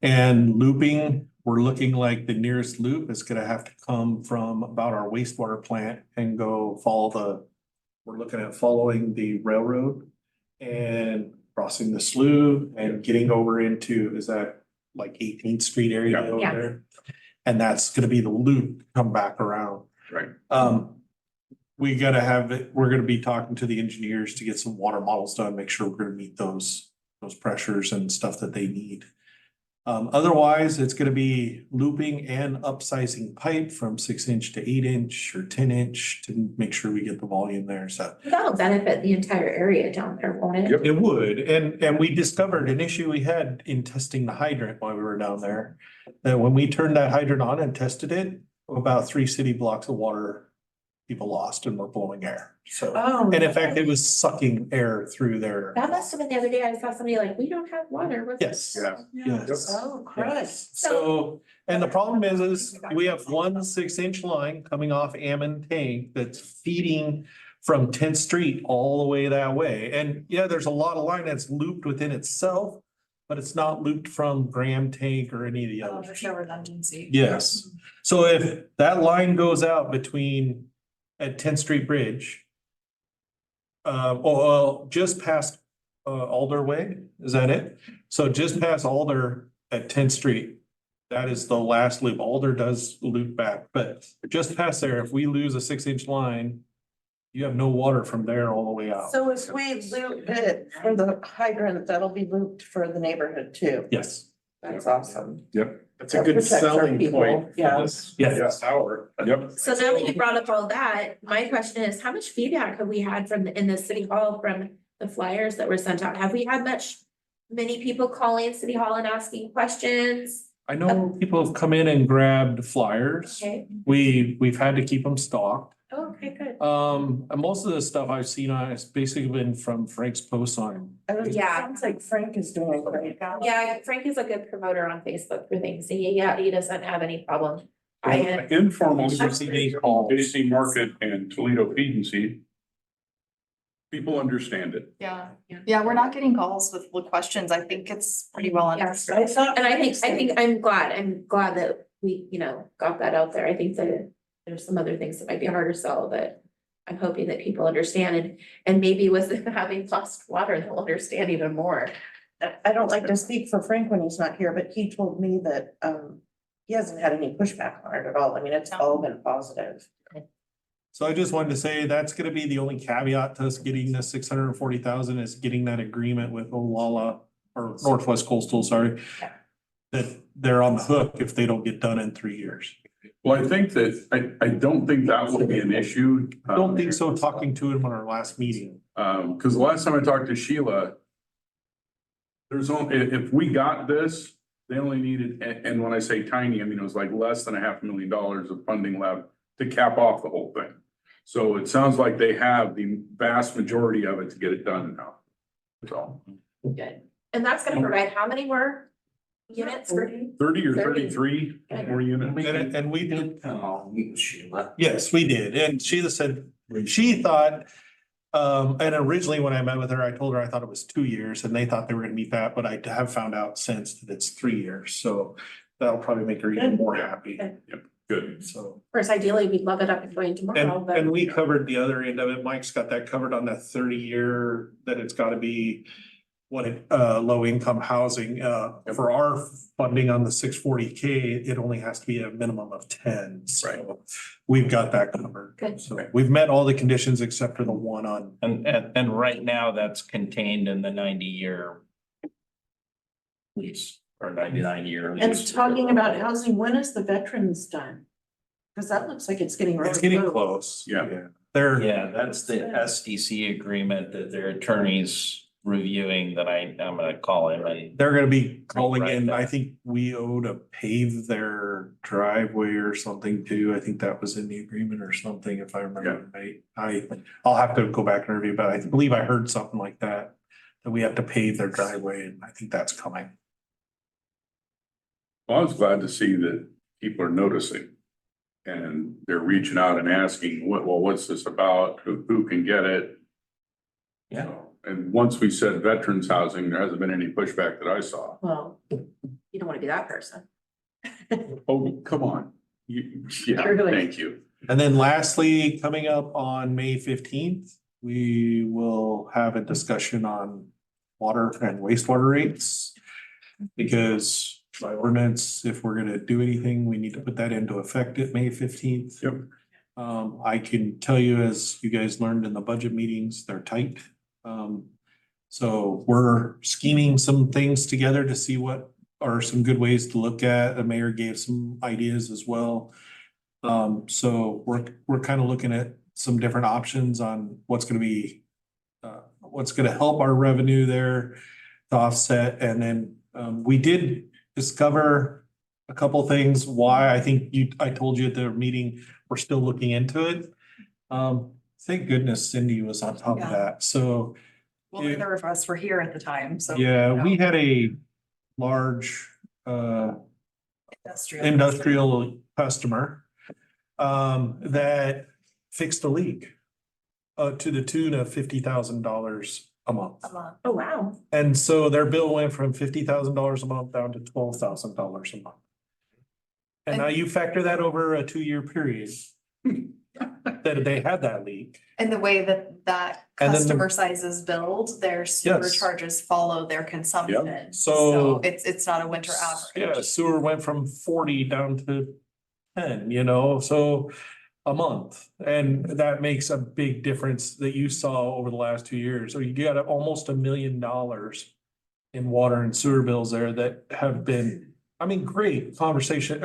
Speaker 6: and looping, we're looking like the nearest loop is gonna have to come from about our wastewater plant and go we're looking at following the railroad and crossing the slough and getting over into, is that like 18th Street area
Speaker 1: Yeah.
Speaker 6: over
Speaker 7: Yeah.
Speaker 6: there? And that's gonna be the loop, come back around.
Speaker 1: Right.
Speaker 6: We gotta have it, we're gonna be talking to the engineers to get some water models done, make sure we're gonna meet those pressures and stuff that they need. Otherwise, it's gonna be looping and upsizing pipe from 6-inch to 8-inch or 10-inch to make sure we get the volume there, so.
Speaker 7: That'll benefit the entire area down there, won't it?
Speaker 1: Yep.
Speaker 6: It would, and we discovered an issue we had in testing the hydrant while we were down there. That when we turned that hydrant on and tested it, about 3 city blocks of water people lost and were blowing air, so.
Speaker 16: Oh.
Speaker 6: And in fact, it was sucking air through there.
Speaker 7: That must have been the other day I saw somebody like, we don't have water. What's
Speaker 6: Yes.
Speaker 1: Yeah.
Speaker 6: Yes.
Speaker 16: Oh, Christ.
Speaker 6: So, and the problem is we have one 6-inch line coming off Ammon tank that's feeding from 10th Street all the way that way. And yeah, there's a lot of line that's looped within itself, but it's not looped from Graham tank or any of the
Speaker 2: Oh,
Speaker 6: others.
Speaker 2: there's no redundancy.
Speaker 6: Yes. So if that line goes out at 10th Street Bridge, just past Alder Way, is that it? So just past Alder at 10th Street, that is the last loop. Alder does loop back, but just past there, if we lose a 6-inch line, you have no water from there all the way out.
Speaker 16: So if we loop it for the hydrant, that'll be looped for the neighborhood too.
Speaker 6: Yes.
Speaker 16: That's awesome.
Speaker 1: Yep.
Speaker 9: That's a good
Speaker 16: Protects our
Speaker 9: selling
Speaker 16: people,
Speaker 9: point.
Speaker 16: yeah.
Speaker 9: For this
Speaker 6: Yes.
Speaker 9: hour.
Speaker 1: Yep.
Speaker 7: So now that you brought up all that, my question is, how much feedback have we had in the city hall from the flyers that were sent out? Have we had many people calling city hall and asking questions?
Speaker 6: I know people have come in and grabbed flyers.
Speaker 7: Okay,
Speaker 6: We've had to keep them stocked.
Speaker 7: oh, okay, good.
Speaker 6: And most of the stuff I've seen on it's basically been from Frank's posts on.
Speaker 7: Yeah.
Speaker 16: Sounds like Frank is doing a great job.
Speaker 7: Yeah, Frank is a good promoter on Facebook for things. He doesn't have any problem. I,
Speaker 1: Informal,
Speaker 6: Absolutely. Calls.
Speaker 1: JC Market and Toledo Feed and Seed. People understand it.
Speaker 2: Yeah, yeah, we're not getting calls with questions. I think it's pretty well
Speaker 7: Yes,
Speaker 2: understood.
Speaker 7: and I think I'm glad that we, got that out there. I think that there's some other things that might be harder to sell, but I'm hoping that people understand and maybe with them having lost water, they'll understand even more.
Speaker 16: I don't like to speak for Frank when he's not here, but he told me that he hasn't had any pushback on it at all. I mean, it's all been positive.
Speaker 6: So I just wanted to say that's gonna be the only caveat to us getting the 640,000 is getting that agreement with Olala or Northwest Coastal, sorry.
Speaker 7: Yeah.
Speaker 6: That they're on the hook if they don't get done in 3 years.
Speaker 1: Well, I think that, I don't think that will be an issue.
Speaker 6: I don't think so, talking to him on our last meeting.
Speaker 1: Cause the last time I talked to Sheila, there's only, if we got this, they only needed, and when I say tiny, I mean, it was like less than $500,000 of funding left to cap off the whole thing. So it sounds like they have the vast majority of it to get it done now. So
Speaker 7: Good. And that's gonna provide how many more units for?
Speaker 1: 30 or
Speaker 7: 30.
Speaker 1: 33 more units.
Speaker 6: And we did,
Speaker 8: Sheila.
Speaker 6: yes, we did. And Sheila said, she thought, and originally when I met with her, I told her I thought it was 2 years and they thought they were gonna meet that, but I have found out since that it's 3 years. So that'll probably make her even more happy.
Speaker 7: Good.
Speaker 1: Good.
Speaker 6: So.
Speaker 7: Of course, ideally, we'd love it up and going tomorrow, but.
Speaker 6: And we covered the other end of it. Mike's got that covered on that 30-year that it's gotta be low income housing. For our funding on the 640K, it only has to be a minimum of 10. So we've got that covered.
Speaker 7: Good.
Speaker 6: So we've met all the conditions except for the one on.
Speaker 18: And right now that's contained in the 90-year lease or 99-year
Speaker 16: And
Speaker 18: lease.
Speaker 16: talking about housing, when is the veterans done? Cause that looks like it's getting really.
Speaker 6: It's getting
Speaker 16: close.
Speaker 6: close.
Speaker 1: Yeah.
Speaker 6: They're,
Speaker 18: Yeah, that's the SDC agreement that their attorney's reviewing that I'm gonna call him and.
Speaker 6: they're gonna be calling
Speaker 18: Right
Speaker 6: in,
Speaker 18: there.
Speaker 6: I think we owe to pave their driveway or something too. I think that was in the agreement or something, if I remember right. I'll have to go back and review, but I believe I heard something like that. That we have to pave their driveway, and I think that's coming.
Speaker 1: Well, I was glad to see that people are noticing. And they're reaching out and asking, what's this about? Who can get it?
Speaker 18: Yeah.
Speaker 1: And once we said veterans housing, there hasn't been any pushback that I saw.
Speaker 7: Well, you don't wanna be that person.
Speaker 1: Oh, come on. Yeah,
Speaker 16: Truly.
Speaker 1: thank you.
Speaker 6: And then lastly, coming up on May 15th, we will have a discussion on water and wastewater rates. Because by ordinance, if we're gonna do anything, we need to put that into effect at May 15th.
Speaker 1: Yep.
Speaker 6: I can tell you, as you guys learned in the budget meetings, they're tight. So we're scheming some things together to see what are some good ways to look at. The mayor gave some ideas as well. So we're kind of looking at some different options on what's gonna be, what's gonna help our revenue there to offset. And then we did discover a couple things why I think I told you at the meeting, we're still looking into it. Thank goodness Cindy was on top of
Speaker 14: Yeah.
Speaker 6: that. So
Speaker 14: Well, neither of us were here at the time, so.
Speaker 6: yeah, we had a large industrial customer that fixed a leak to the tune of $50,000 a month.
Speaker 7: Oh, wow.
Speaker 6: And so their bill went from $50,000 a month down to $12,000 a month. And now you factor that over a 2-year period that they had that leak.
Speaker 2: And the way that
Speaker 6: And then the-
Speaker 2: customer size is billed, their sewer
Speaker 6: Yes.
Speaker 2: charges follow their consumption.
Speaker 6: So-
Speaker 2: It's not a winter average.
Speaker 6: Yeah, sewer went from 40 down to 10, so a month. And that makes a big difference that you saw over the last 2 years. So you got almost $1 million in water and sewer bills there that have been, great conversation.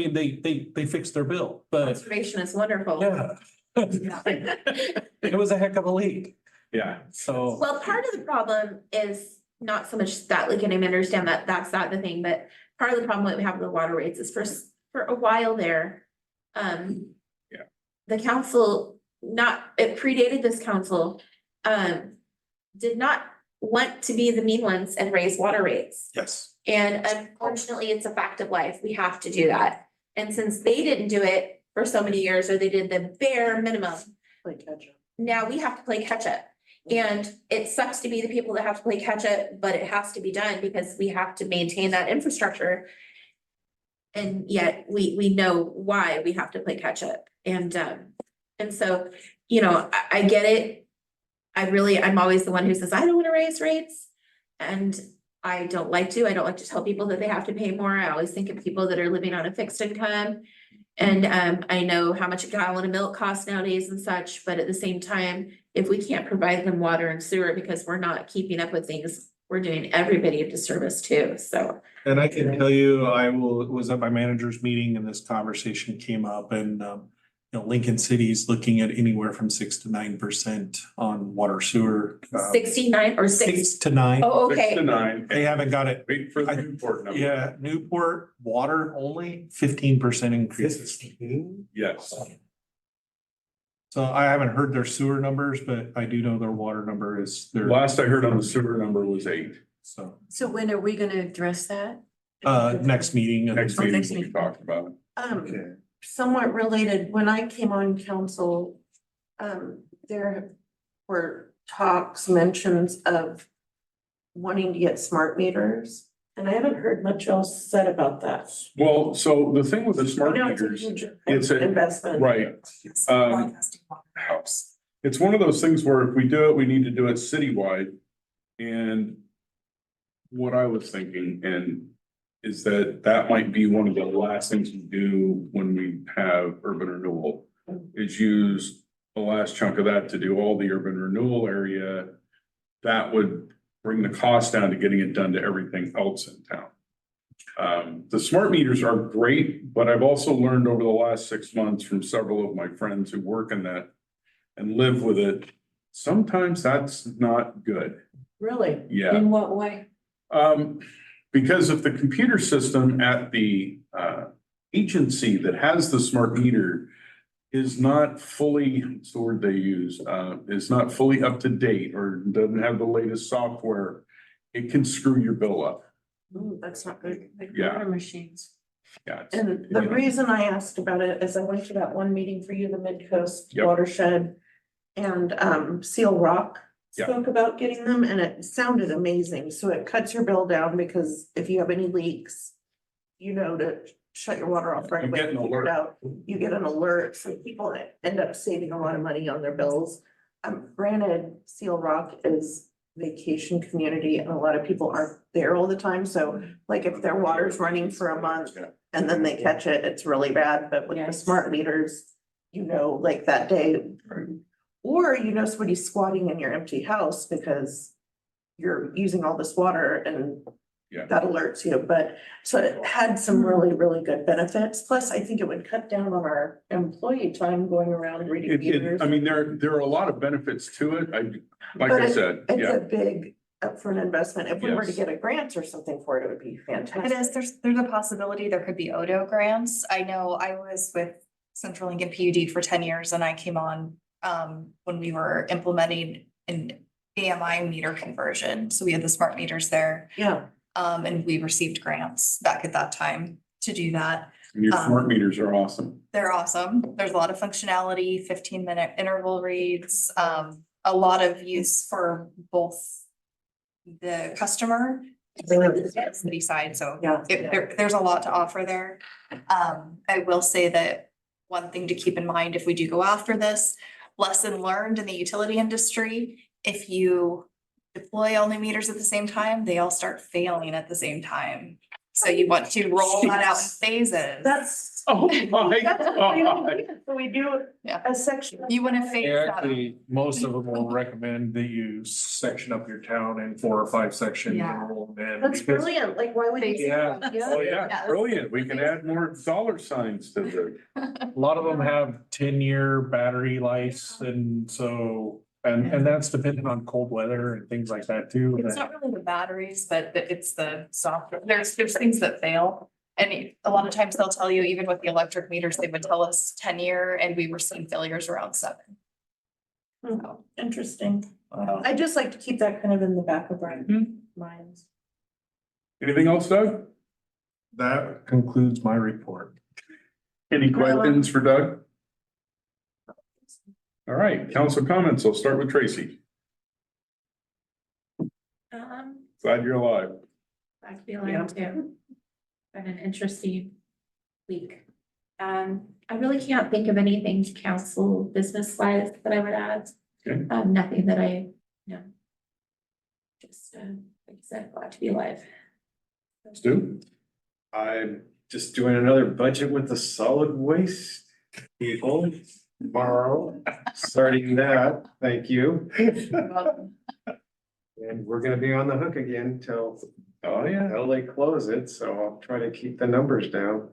Speaker 6: They fixed their bill, but
Speaker 7: Conservation is wonderful.
Speaker 6: yeah. It was a heck of a leak.
Speaker 1: Yeah.
Speaker 6: So,
Speaker 7: Well, part of the problem is not so much that leak, and I understand that that's not the thing, but part of the problem that we have with the water rates is for a while there.
Speaker 1: Yeah.
Speaker 7: The council, it predated this council, did not want to be the mean ones and raise water rates.
Speaker 6: yes.
Speaker 7: And unfortunately, it's a fact of life. We have to do that. And since they didn't do it for so many years, or they did the bare minimum, now we have to play catch up. And it sucks to be the people that have to play catch up, but it has to be done because we have to maintain that infrastructure. And yet we know why we have to play catch up. And so, I get it. I'm always the one who says, I don't want to raise rates. And I don't like to tell people that they have to pay more. I always think of people that are living on a fixed income. And I know how much a gallon of milk costs nowadays and such, but at the same time, if we can't provide them water and sewer because we're not keeping up with things, we're doing everybody a disservice too, so.
Speaker 6: And I can tell you, was at my manager's meeting and this conversation came up and, Lincoln City's looking at anywhere from 6 to 9% on water sewer.
Speaker 7: 69 or 6?
Speaker 6: 6 to 9.
Speaker 7: Oh,
Speaker 1: 6
Speaker 7: okay.
Speaker 1: to 9.
Speaker 6: They haven't got it.
Speaker 1: Wait for the Newport number.
Speaker 6: Yeah, Newport water only 15% increase.
Speaker 1: Yes.
Speaker 6: So I haven't heard their sewer numbers, but I do know their water number is their.
Speaker 1: Last I heard on the sewer number was 8.
Speaker 6: So,
Speaker 15: So when are we gonna address that?
Speaker 6: next meeting.
Speaker 1: Next
Speaker 15: Oh,
Speaker 1: meeting
Speaker 15: next
Speaker 1: will be
Speaker 15: meeting.
Speaker 1: talked about.
Speaker 16: Somewhat related, when I came on council, there were mentions of wanting to get smart meters. And I haven't heard much else said about that.
Speaker 1: Well, so the thing with the smart
Speaker 16: I know it's a
Speaker 1: meters,
Speaker 16: huge
Speaker 1: it's a-
Speaker 16: investment.
Speaker 1: right. It's one of those things where if we do it, we need to do it citywide. And what I was thinking is that might be one of the last things we do when we have urban renewal, is use the last chunk of that to do all the urban renewal area. That would bring the cost down to getting it done to everything else in town. The smart meters are great, but I've also learned over the last 6 months from several of my friends who work in that and live with it, sometimes that's not good.
Speaker 16: Really?
Speaker 1: Yeah.
Speaker 16: In what way?
Speaker 1: Because if the computer system at the agency that has the smart meter is not fully, what's the word they use, is not fully up to date or doesn't have the latest software, it can screw your bill up.
Speaker 16: Ooh, that's not good. Like
Speaker 1: Yeah.
Speaker 16: water machines.
Speaker 1: Yeah.
Speaker 16: And the reason I asked about it is I went to that one meeting for you, the Mid-Coast
Speaker 1: Yep.
Speaker 16: Watershed. And Seal Rock
Speaker 1: Yeah.
Speaker 16: spoke about getting them and it sounded amazing. So it cuts your bill down because if you have any leaks, you know to shut your water off right
Speaker 1: You
Speaker 16: away.
Speaker 1: get an
Speaker 16: and figure it
Speaker 1: alert.
Speaker 16: out. You get an alert, so people end up saving a lot of money on their bills. Granted, Seal Rock is vacation community and a lot of people aren't there all the time. So like if their water's running for a month and then they catch it, it's really bad. But with the
Speaker 15: Yes.
Speaker 16: smart meters, you know, like that day. Or you know somebody's squatting in your empty house because you're using all this water and
Speaker 1: Yeah.
Speaker 16: that alerts you, but so it had some really, really good benefits. Plus, I think it would cut down on our employee time going around reading meters.
Speaker 1: I mean, there are a lot of benefits to it. Like
Speaker 16: But
Speaker 1: I said,
Speaker 16: It's
Speaker 1: yeah.
Speaker 16: a big upfront investment. If we were to
Speaker 1: Yes.
Speaker 16: get a grant or something for it, it would be fantastic.
Speaker 2: It is, there's a possibility there could be Odo grants. I know I was with Central Lincoln PUD for 10 years and I came on when we were implementing an AMI meter conversion. So we had the smart meters there.
Speaker 16: Yeah.
Speaker 2: And we received grants back at that time to do that.
Speaker 1: And your smart meters are awesome.
Speaker 2: They're awesome. There's a lot of functionality, 15-minute interval reads, a lot of use for both the customer and the city side. So
Speaker 16: Yeah.
Speaker 2: there's a lot to offer there. I will say that one thing to keep in mind if we do go after this, lesson learned in the utility industry, if you deploy all new meters at the same time, they all start failing at the same time. So you want to roll that out in phases.
Speaker 16: That's.
Speaker 1: Oh my
Speaker 16: That's what we
Speaker 1: God.
Speaker 16: do. So we do
Speaker 2: Yeah.
Speaker 16: a section.
Speaker 2: You want to phase that out.
Speaker 6: Actually, most of them will recommend that you section up your town in 4 or 5 sections.
Speaker 2: Yeah.
Speaker 6: and roll them in
Speaker 16: That's
Speaker 6: because-
Speaker 16: brilliant. Like, why would you? do
Speaker 6: Yeah.
Speaker 16: that?
Speaker 1: Oh, yeah,
Speaker 2: Yeah.
Speaker 1: brilliant. We can add more dollar signs to the,
Speaker 6: A lot of them have 10-year battery lives and so, and that's dependent on cold weather and things like that too.
Speaker 2: It's not really the batteries, but it's the software. There's things that fail. And a lot of times they'll tell you, even with the electric meters, they would tell us 10-year and we were seeing failures around 7. So,
Speaker 16: Interesting. I just like to keep that kind of in the back of our minds.
Speaker 1: anything else, Doug?
Speaker 6: That concludes my report.
Speaker 1: Any questions for Doug? All right, council comments. I'll start with Tracy. Glad you're alive.
Speaker 7: I feel like too. Been an interesting week. I really can't think of anything council business wise that I would add.
Speaker 1: Okay.
Speaker 7: Nothing that I, just, like I said, glad to be alive.
Speaker 1: Stu?
Speaker 9: I'm just doing another budget with the solid waste people tomorrow, starting that, thank you. And we're gonna be on the hook again till they close it, so I'll try to keep the numbers down.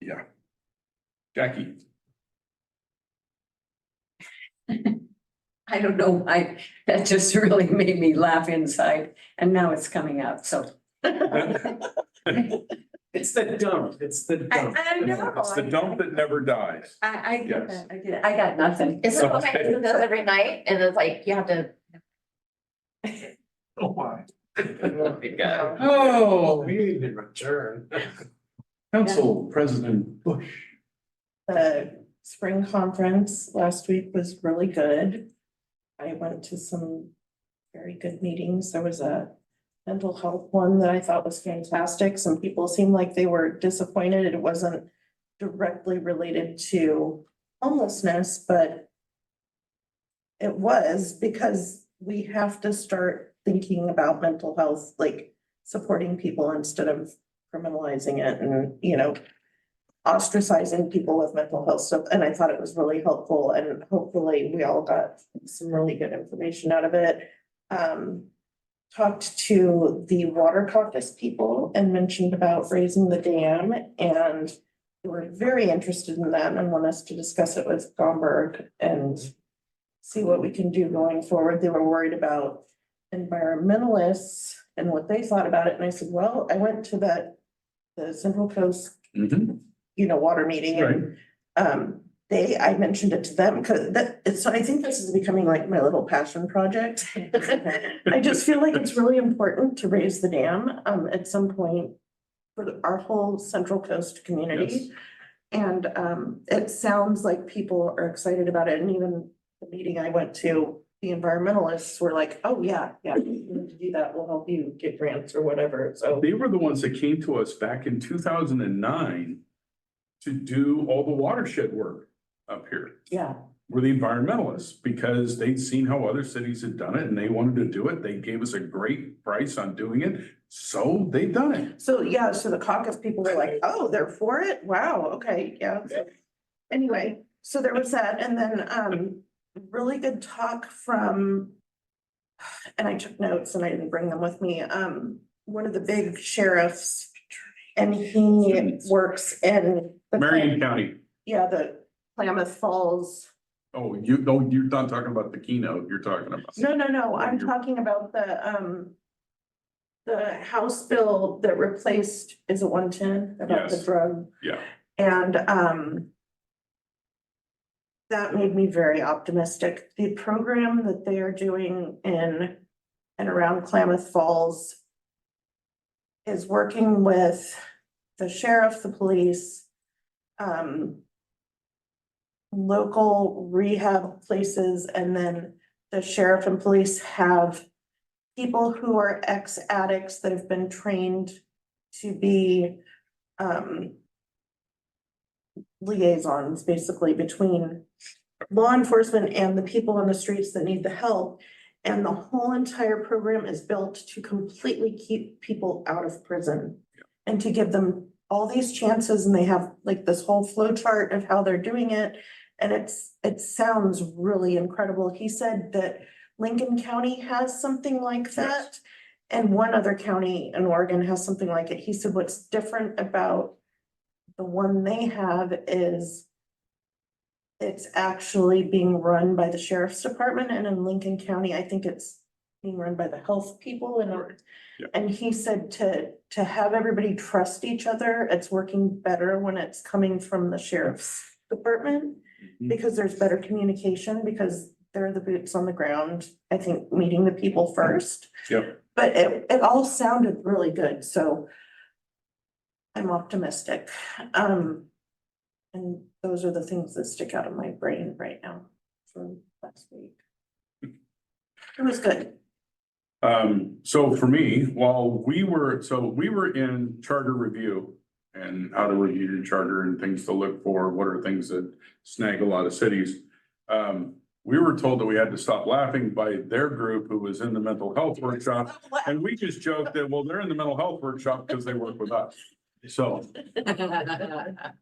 Speaker 1: Yeah. Jackie?
Speaker 15: I don't know, that just really made me laugh inside and now it's coming out, so.
Speaker 9: It's the dump, it's the dump.
Speaker 15: I know.
Speaker 1: It's the dump that never dies.
Speaker 15: I get
Speaker 1: Yes.
Speaker 15: that, I get it. I got nothing.
Speaker 7: It's what my husband does every night and it's like, you have to.
Speaker 6: Oh, my.
Speaker 9: Oh, we need to return.
Speaker 1: Council President Bush.
Speaker 16: The spring conference last week was really good. I went to some very good meetings. There was a mental health one that I thought was fantastic. Some people seemed like they were disappointed. It wasn't directly related to homelessness, but it was because we have to start thinking about mental health, like supporting people instead of criminalizing it and, ostracizing people with mental health stuff. And I thought it was really helpful and hopefully we all got some really good information out of it. talked to the water caucus people and mentioned about raising the dam, and they were very interested in that and want us to discuss it with Gomberg and see what we can do going forward. They were worried about environmentalists and what they thought about it. And I said, well, I went to the Central Coast, water meeting, and I mentioned it to them because I think this is becoming like my little passion project. I just feel like it's really important to raise the dam at some point for our whole Central Coast community. And it sounds like people are excited about it. And even the meeting I went to, the environmentalists were like, oh, yeah, you need to do that. We'll help you get grants or whatever. So
Speaker 1: They were the ones that came to us back in 2009 to do all the watershed work up here.
Speaker 16: yeah.
Speaker 1: Were the environmentalists, because they'd seen how other cities had done it and they wanted to do it. They gave us a great price on doing it. So they've done it.
Speaker 16: So, yeah, so the caucus people were like, oh, they're for it? Wow, okay, yeah. So anyway, so there was that, and then really good talk from, and I took notes and I didn't bring them with me, one of the big sheriffs, and he works in
Speaker 1: Marion County.
Speaker 16: Yeah, the Klamath Falls.
Speaker 1: Oh, you're not talking about the keynote, you're talking about.
Speaker 16: No, I'm talking about the House bill that replaced, is it 110 about the
Speaker 1: Yes.
Speaker 16: drug?
Speaker 1: Yeah.
Speaker 16: And that made me very optimistic. The program that they are doing in and around Klamath Falls is working with the sheriff, the police, local rehab places, and then the sheriff and police have people who are ex-addicts that have been trained to be liaisons, basically, between law enforcement and the people on the streets that need the help. And the whole entire program is built to completely keep people out of prison and to give them all these chances, and they have like this whole flow chart of how they're doing it. And it sounds really incredible. He said that Lincoln County has something like that. And one other county in Oregon has something like it. He said what's different about the one they have is it's actually being run by the sheriff's department, and in Lincoln County, I think it's being run by the health people and he said to have everybody trust each other, it's working better when it's coming from the sheriff's department because there's better communication, because they're the boots on the ground, I think, meeting the people first.
Speaker 1: Yep.
Speaker 16: But it all sounded really good, so I'm optimistic. And those are the things that stick out of my brain right now from last week. It was good.
Speaker 1: So for me, while we were in charter review and how to review your charter and things to look for, what are things that snag a lot of cities. We were told that we had to stop laughing by their group who was in the mental health workshop. And we just joked that, well, they're in the mental health workshop because they work with us. So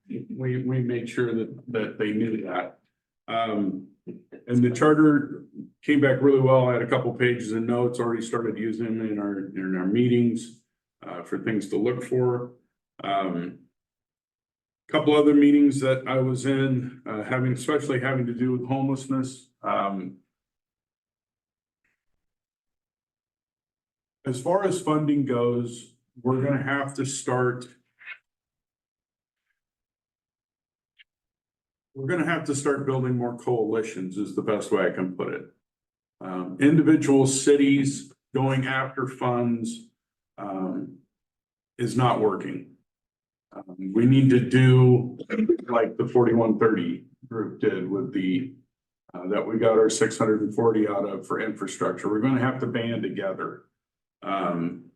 Speaker 1: we made sure that they knew that. And the charter came back really well. I had a couple pages of notes, already started using them in our meetings for things to look for. Couple other meetings that I was in, especially having to do with homelessness. As far as funding goes, we're gonna have to start. We're gonna have to start building more coalitions is the best way I can put it. Individual cities going after funds is not working. We need to do like the 4130 group did with the that we got our 640 out of for infrastructure. We're gonna have to band together.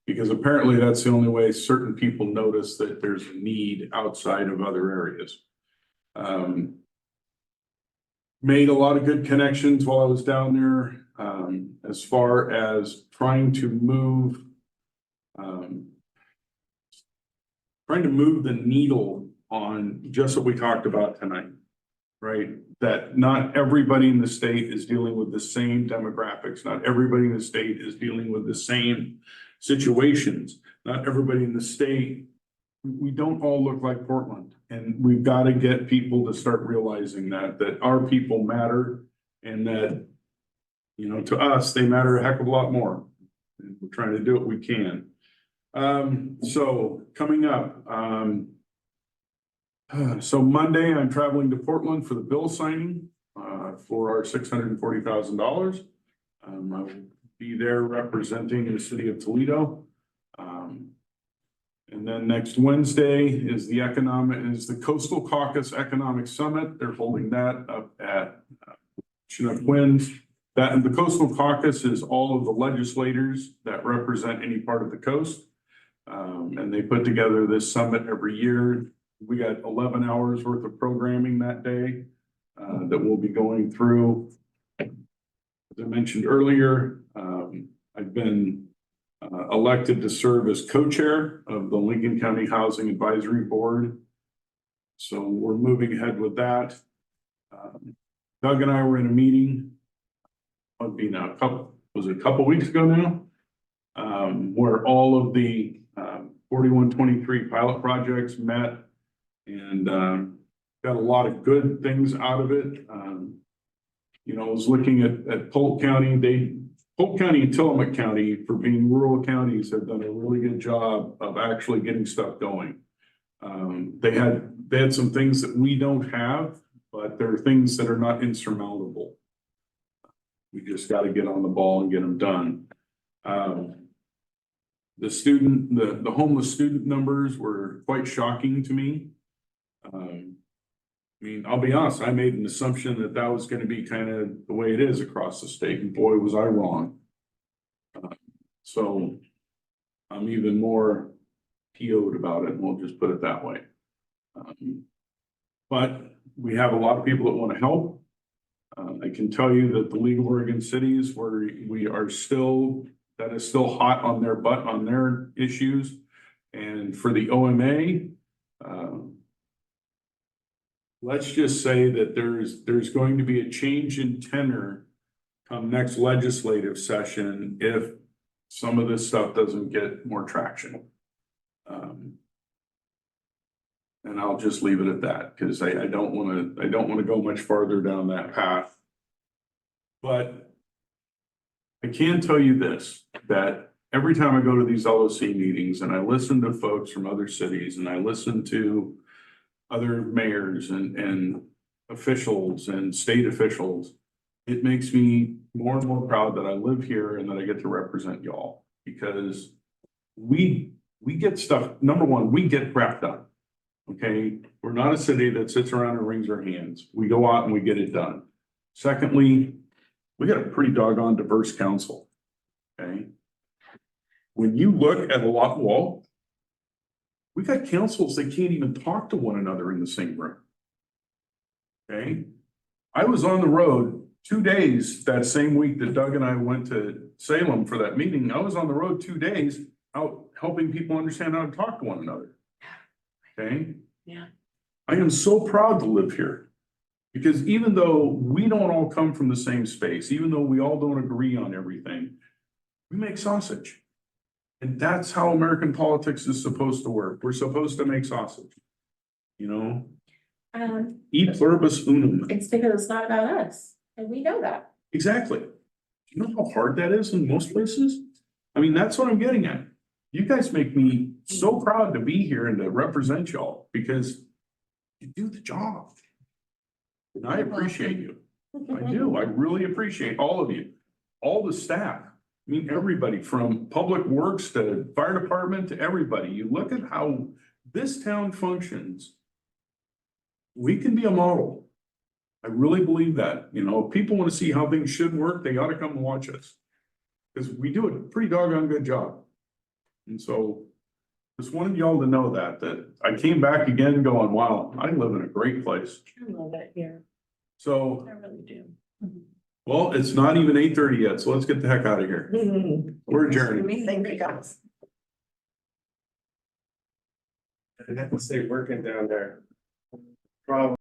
Speaker 1: Because apparently that's the only way certain people notice that there's a need outside of other areas. Made a lot of good connections while I was down there, as far as trying to move the needle on just what we talked about tonight. right? That not everybody in the state is dealing with the same demographics. Not everybody in the state is dealing with the same situations. Not everybody in the state, we don't all look like Portland. And we've got to get people to start realizing that our people matter and that, you know, to us, they matter a heck of a lot more. And we're trying to do what we can. So coming up, so Monday, I'm traveling to Portland for the bill signing for our $640,000. I will be there representing the city of Toledo. And then next Wednesday is the Coastal Caucus Economic Summit. They're holding that up at Chinook Winds. That and the Coastal Caucus is all of the legislators that represent any part of the coast. And they put together this summit every year. We got 11 hours worth of programming that day that we'll be going through. As I mentioned earlier, I've been elected to serve as co-chair of the Lincoln County Housing Advisory Board. So we're moving ahead with that. Doug and I were in a meeting, it'd be now a couple weeks ago now, where all of the 4123 pilot projects met and got a lot of good things out of it. You know, I was looking at Polk County. Polk County and Tillamook County, for being rural counties, have done a really good job of actually getting stuff going. They had some things that we don't have, but there are things that are not insurmountable. We just got to get on the ball and get them done. The homeless student numbers were quite shocking to me. I mean, I'll be honest, I made an assumption that that was going to be kind of the way it is across the state, and boy, was I wrong. So I'm even more PO'd about it, and we'll just put it that way. But we have a lot of people that want to help. I can tell you that the League of Oregon Cities, where we are still, that is still hot on their butt on their issues. And for the OMA, let's just say that there's going to be a change in tenor come next legislative session if some of this stuff doesn't get more traction. And I'll just leave it at that because I don't want to go much farther down that path. But I can tell you this, that every time I go to these LOC meetings and I listen to folks from other cities and I listen to other mayors and officials and state officials, it makes me more and more proud that I live here and that I get to represent y'all, because we get stuff. Number one, we get crap done. Okay, we're not a city that sits around and wrings our hands. We go out and we get it done. Secondly, we got a pretty doggone diverse council. Okay, when you look at a lot wall, we got councils that can't even talk to one another in the same room. Okay, I was on the road 2 days that same week that Doug and I went to Salem for that meeting. I was on the road 2 days out helping people understand how to talk to one another. Okay.
Speaker 16: Yeah.
Speaker 1: I am so proud to live here, because even though we don't all come from the same space, even though we all don't agree on everything, we make sausage. And that's how American politics is supposed to work. We're supposed to make sausage. You know, e pluribus unum.
Speaker 7: It's because it's not about us, and we know that.
Speaker 1: Exactly. You know how hard that is in most places? I mean, that's what I'm getting at. You guys make me so proud to be here and to represent y'all, because you do the job. And I appreciate you. I do. I really appreciate all of you, all the staff. I mean, everybody from public works to fire department to everybody. You look at how this town functions. We can be a model. I really believe that. You know, if people want to see how things should work, they ought to come and watch us, because we do a pretty doggone good job. And so just wanted y'all to know that I came back again going, wow, I live in a great place.
Speaker 16: I love it here.
Speaker 1: So,
Speaker 16: I really do.
Speaker 1: well, it's not even 8:30 yet, so let's get the heck out of here. We're adjourned.
Speaker 16: Thank you, guys.
Speaker 9: I have to say, working down there, problem